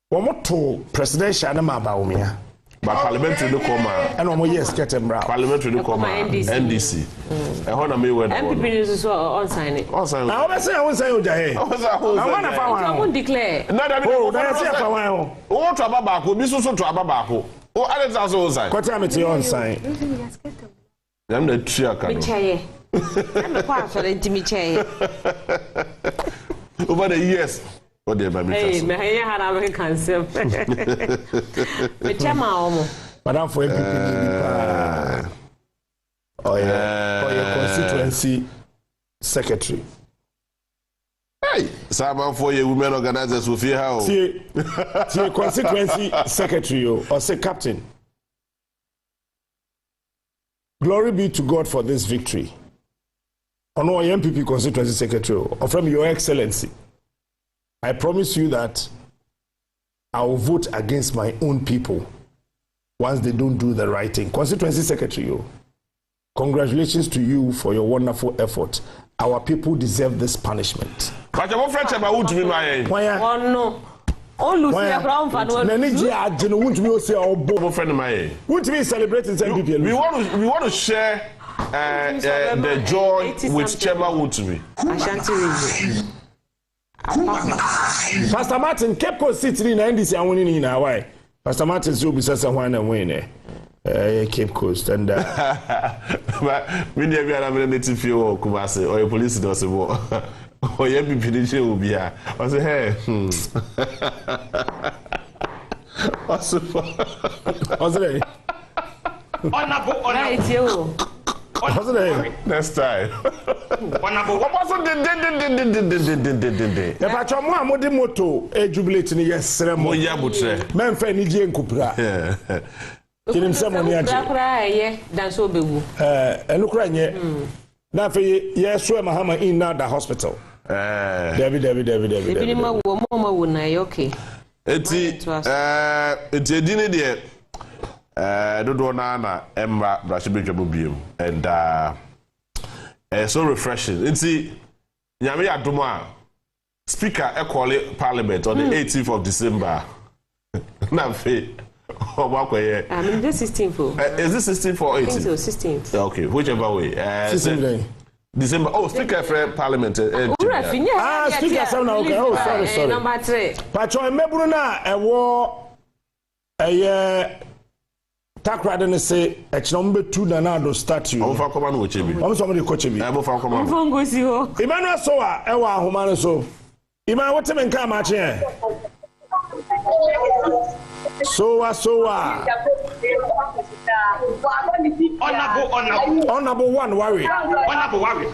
One to presidential Bawumia. But parliamentary no come and almost yes get him brown. Parliamentary no come NDC. I want to me where MPP is on sign it. On sign. I always say I won't say Ojahe. I want to find. I won't declare. No, that oh, that's it for one. Oh, to Ababako, this also to Ababako. Oh, I let us on sign. What time it's on sign? I'm the triaka. I'm a part of the Timmy Over the years. What the baby? Hey, me had American self. Me chama omo. Madam for MPP. Oh yeah, constituency secretary. Hey, Sama for your women organizers who fear how. See, constituency secretary or say captain. Glory be to God for this victory. Ono MPP constituency secretary or from Your Excellency. I promise you that I will vote against my own people once they don't do the right thing. Constituency Secretary, congratulations to you for your wonderful effort. Our people deserve this punishment. But your friend about to be my oh no. Oh, Lucia Brown fan. Would be celebrating MPP. We want to share the joy with Chairman Woodby. Ashanti Pastor Martin Cape Coast City in NDC and winning in Hawaii. Pastor Martin will be such a one and win Cape Coast and but we never have a native few Kumasi or a police does a war. Or you be PDG will be here. I say, hey, what's it? It's you. What's it? Next time. The patron mode moto a jubilating yes, ceremony. Men fan Niji and Kupra. Kill him some money. That's so big. And look right here. Now for yes, swear Mahama in now the hospital. David. Okay. It's a dinner there. Dodo na Emma Brashibijabubium and so refreshing. It's Nyame Adoma Speaker Equally Parliament on the 18th of December. Na fe. I mean this 16th. Is this 16th or 18th? So 16th. Okay, whichever way. December. Oh, Speaker for Parliament. Speaker Sam now. Okay. Oh, sorry. Number 3. Pacho Emebru na ewo Takra didn't say it's number 2 Nanado statue. I'm for command with you. I'm somebody coaching me. I'm for command. Emmanuel Soa, Ewa Humano so. Emmanuel, what time come match here? Soa. Honorable one, worry. Honorable one,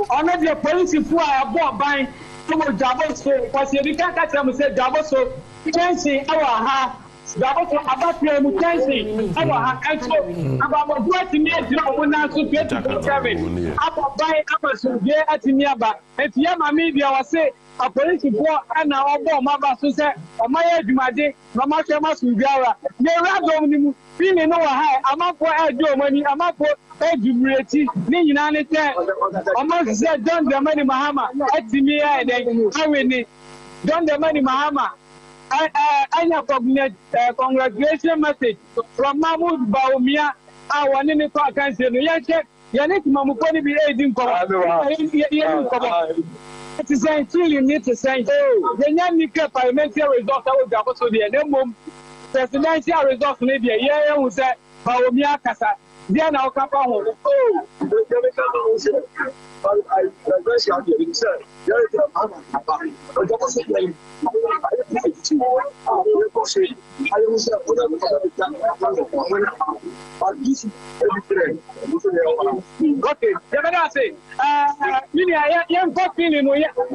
on the police who are bought by Jahbless was you can't catch them say Jahbless so changing our Double about your mutation. About what you made your now to get to about buying Amazon there at Niaba. If Yama media was say a police report and our mother to say, or my age, my day, no matter much with Gara. They rather feeling no high. I'm up for your money. I'm up for jubilation. Ninanite. Almost said, John Dramani Mahama at me. I win it. John Dramani Mahama. Congratulations message from Mahmoud Bawumia. I want to talk and say, you need to Mamukoni be aiding it is until you need to say, the young parliamentary results will be also the presidential results, maybe a year who said Bawumia Kasa. Then I'll come home. Okay,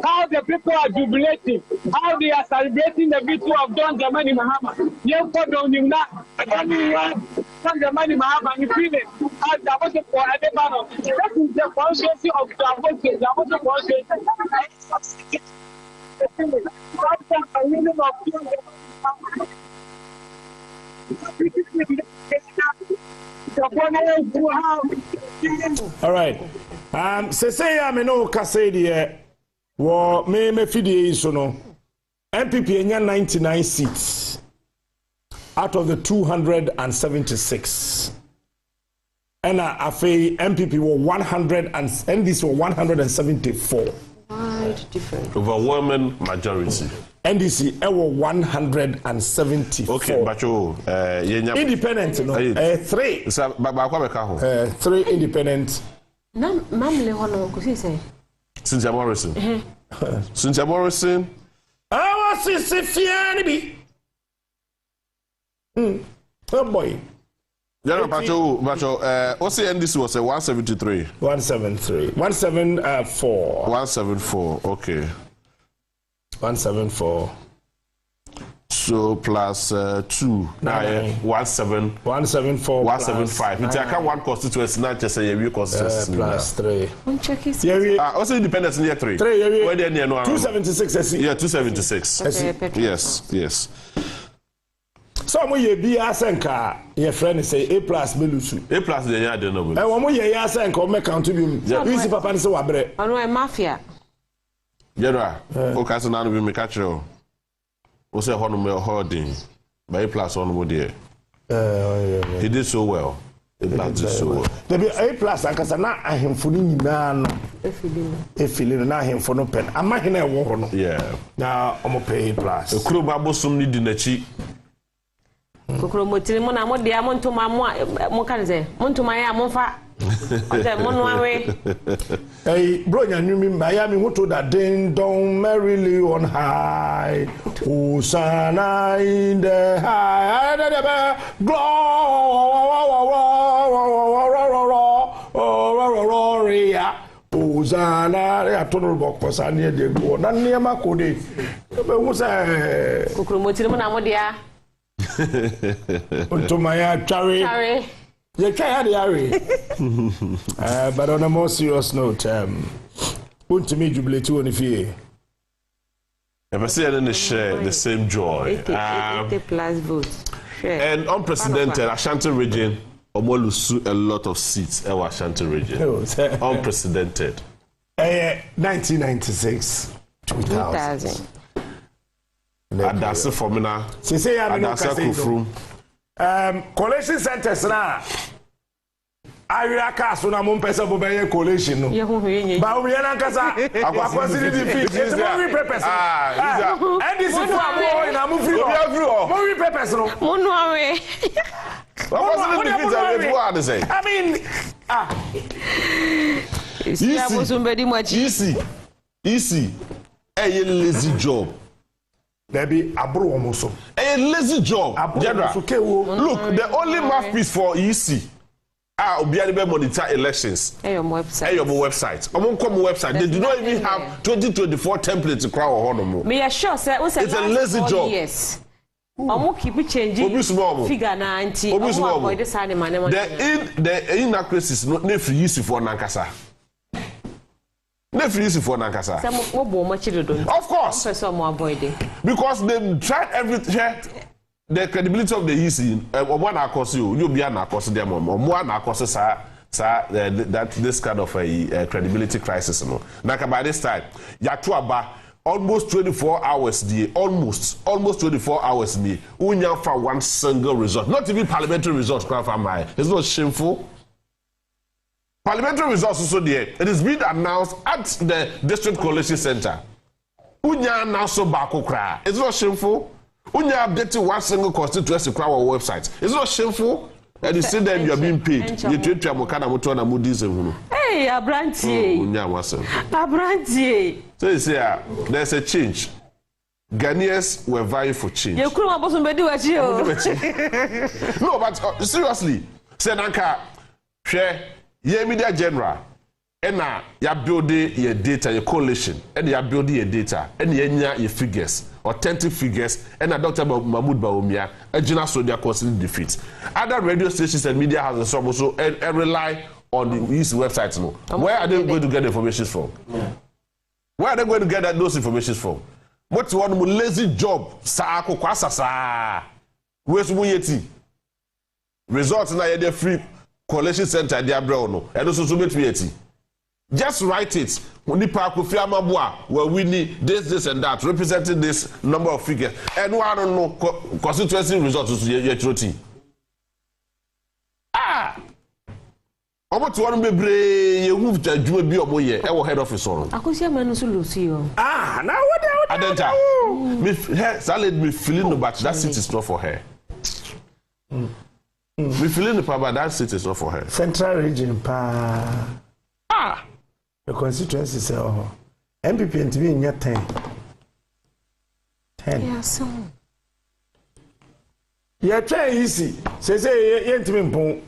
how the people are jubilating, how they are celebrating the victory of John Dramani Mahama. Young people don't John Dramani Mahama, you feel it? As the voice for Adebano. That is the conscience of the voice. All right. Say I'm no Concedes. Wo me fidie so no. MPP enya 99 seats out of the 276. And afei MPP were 100 and NDC were 174. Wide difference. Overwhelming majority. NDC were 174. Okay, but independent, no. 3. So, 3 independent. Mamle hono kusi say. Cynthia Morrison. Cynthia Morrison. I was Fiani. Oh boy. General Pacho, what's the NDC was a 173? 173. 174. 174, okay. 174. So plus 2. 174. 175. It's a one constituency, not just a review constituency. Plus 3. Check it. Also independence near 3. 3. Where they near 276. Yeah, 276. Yes. So mo ye bi asenka your friend say A+ belusu. A+ dey ya dey no belusu. Wo mo ye ya asenka o me count bi mu. Isi papa say wa bre. Ono e mafia. General, o ka say na no bi me catch you. O say hono me holding. By A+ on mo there. He did so well. A+ did so well. There be A+ akasa na ahemfo ni nyina no. Efili na ahemfo no pen. Amahene e wo ho no. Yeah. Na omo pay A+. Ekuro babosum ni di nachi. Kokoro motiri mo na mo de amontoma mo kan say montoma ya monfa ate mo no awe hey bro nyanyumi Miami hoto that ding dong merrily on high Hosanna in the high gloria Hosanna ya tono bokko sa ne de go na ne makode be hu say kokoro motiri mo na mo de a Untumaya Chari. You can't but on a more serious note, Untumi jubilate on if you never see any share the same joy. 80+ votes. And unprecedented Ashanti region, Omolusu a lot of seats in Ashanti region. Unprecedented. 1996, 2000. Adase Formina. Say Adase Kufrum. Collation centers na. Area cast na mo pesa bo be collation no. Bawumia na kasa. Akwa consider defeat. It's more purpose. And this is for mo na mo free. More purpose no. Mo no awe. What was the I mean, easy. A lazy job. Baby, abro almost. A lazy job. General. Look, the only mouthpiece for EC Obianibe monitor elections. Your website. Website. They do not even have 2024 templates to crowd or honor. Me assure say it's a lazy job. Yes. Omo keep changing. Figure 90. The inaccuracies not free use for Nankasa. Of course. Because they tried everything. The credibility of the EC, one across you'll be an across them, or one across that this kind of a credibility crisis. No, like by this time, Yatuaba almost 24 hours the almost 24 hours the unya for one single result, not even parliamentary results. It's not shameful. Parliamentary results also there. It is being announced at the District Coalition Center. Unya now so bako kra. It's not shameful. Unya updated one single constituency crowd website. It's not shameful. And you see them, you are being paid. You treat your mokana motor and moodies. Hey, Abranti. Unya wasn't. Abranti. So you see, there's a change. Ghanaians were vying for change. You couldn't have been No, but seriously, Senanka, share. Ye media general and ya build your data, your coalition, and ya build your data, and your figures, authentic figures, and Dr. Mahmoud Bawumia, a general soldier considering defeat. Other radio stations and media houses also and rely on the East websites. No. Where are they going to get the information from? Where are they going to get those information from? What's one lazy job? Saako kwasasa. Where's Muyeti? Results na ye free. Coalition Center dia no and also so between just write it when the park of Fiamabua where we need this and that representing this number of figures and one don't know constituency results to your troti omo to one bebre ye hu adwuma bi omo ye e wo head office on akosia manu so lucy now what adenta me salad me feeling no but that seat is not for her. We feeling the power, that seat is not for her. Central region, the constituency say, oh, MPP and TV in your 10. Yes, you're trying easy. Say, you're intimate pong.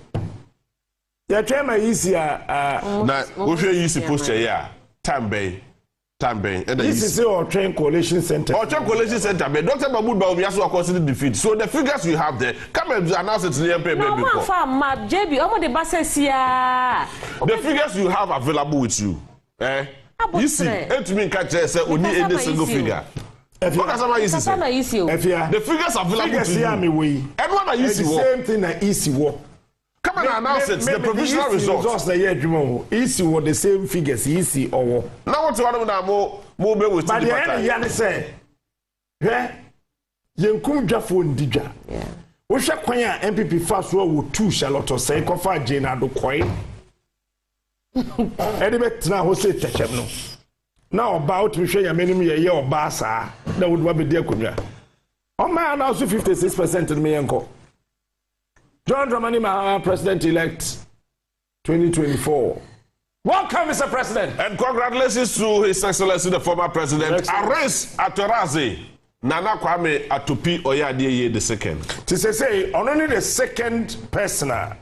You're trying my easy. Now, if you're easy posture, yeah, Tambe. And this is our train coalition center. Our train coalition center, but Dr. Mahmoud Bawumia also considered defeat. So the figures you have there, come and announce it to the MP. No, the figures you have available with you. You see, it means catch only any single figure. The figures available to you. And what are you see? The same thing that easy work. Come and announce it. The provisional results. Easy what the same figures. Easy or now what you want to more with the end. You say, yeah, Yankum Jafon Dija. Yeah. We shall quire MPP fast row with 2 Charlotte or say, Cofa Jane and Quay. Edibet now who say Techno. Now about to show your minimum a year or Bassa, that would be dear Kunya. On my announced 56% in me uncle. John Dramani Mahama, President-elect 2024. Welcome, Mr. President. And congratulations to His Excellency, the former President, Aris Atoraze, Nana Kwame Atupi Oyadeye II. To say, only the second person, Oya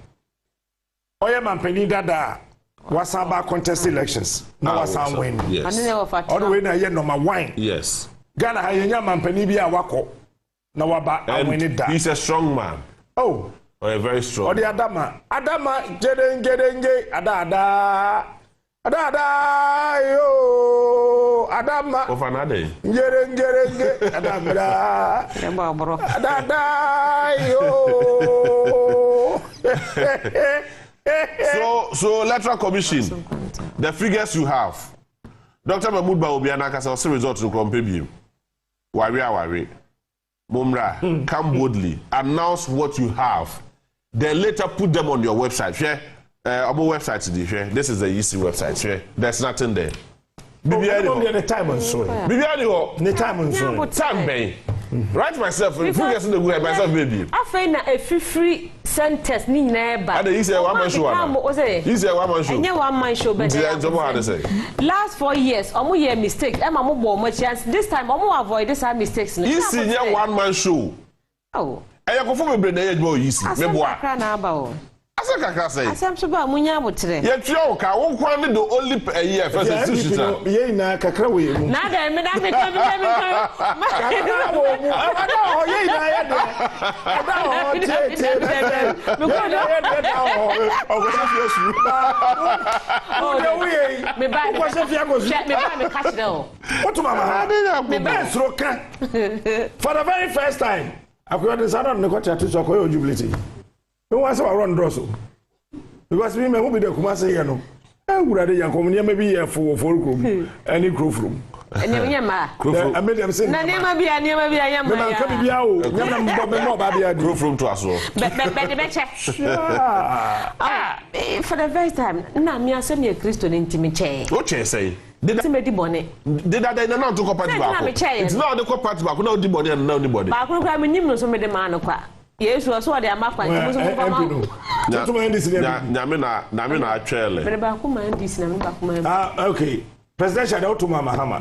Mampeni Dada, was about contest elections. No, was win. Yes. All the way now, number 1. Yes. Ghana, Hayanya Mampeni Bia Wako. No, about winning that. He's a strong man. Oh. Oh, very strong. Or the Adama, Jedenge, Adada, yo, Adama. Of another. Jedenge, Adada, yo. So electoral commission, the figures you have. Dr. Mahmoud Bawumia Nakasa also results to compare. Wari. Mumra, come boldly, announce what you have. Then later put them on your website. Our website today. This is the EC website. There's nothing there. The time on so. The time on so. Time write myself. Figures in the way myself, baby. I find a free sentence. Ni neba. And he said one man show. He said one man show. And one man show. But last 4 years, omo year mistakes. Emma mo bo much chance. This time, omo avoid this mistakes. He said one man show. Oh. I am confirmed with the age more easy. Asaka say. Asam so ba munya botre. Ye twa ka won kwan the only a year first institution. Ye na kakra we mu. Na da me ka. Ada ye na ye de. Ada Me ko do. O ko se fiesu. O de we. Me ba. O ko se fia go su. Me ba me catch them. What to mama? Me ba sro kan. For the very first time. Akoya de sada ne ko tia to so ko jubility. No one say run drosso. Because me who be the Kumasi here no. I would have Yankom near maybe a for krom. Any crew from. Nyama. I made them say. Na nema bia yama. Me ka bia o. Nyama mo ba bia di. From to aso. For the first time, na me asem ye Kristo ntimi che. O che say. Did me di bone. Did that na to party back. It's not the party back. No di bone and no di bone. Ba ko kwa me nim no so me de ma no kwa. Yesu aso de amafan ntimi so ko ma. Nyame na atwele. Me ba ko ma ndisi na me ba ko ma. Okay. President Shadow to Mahama.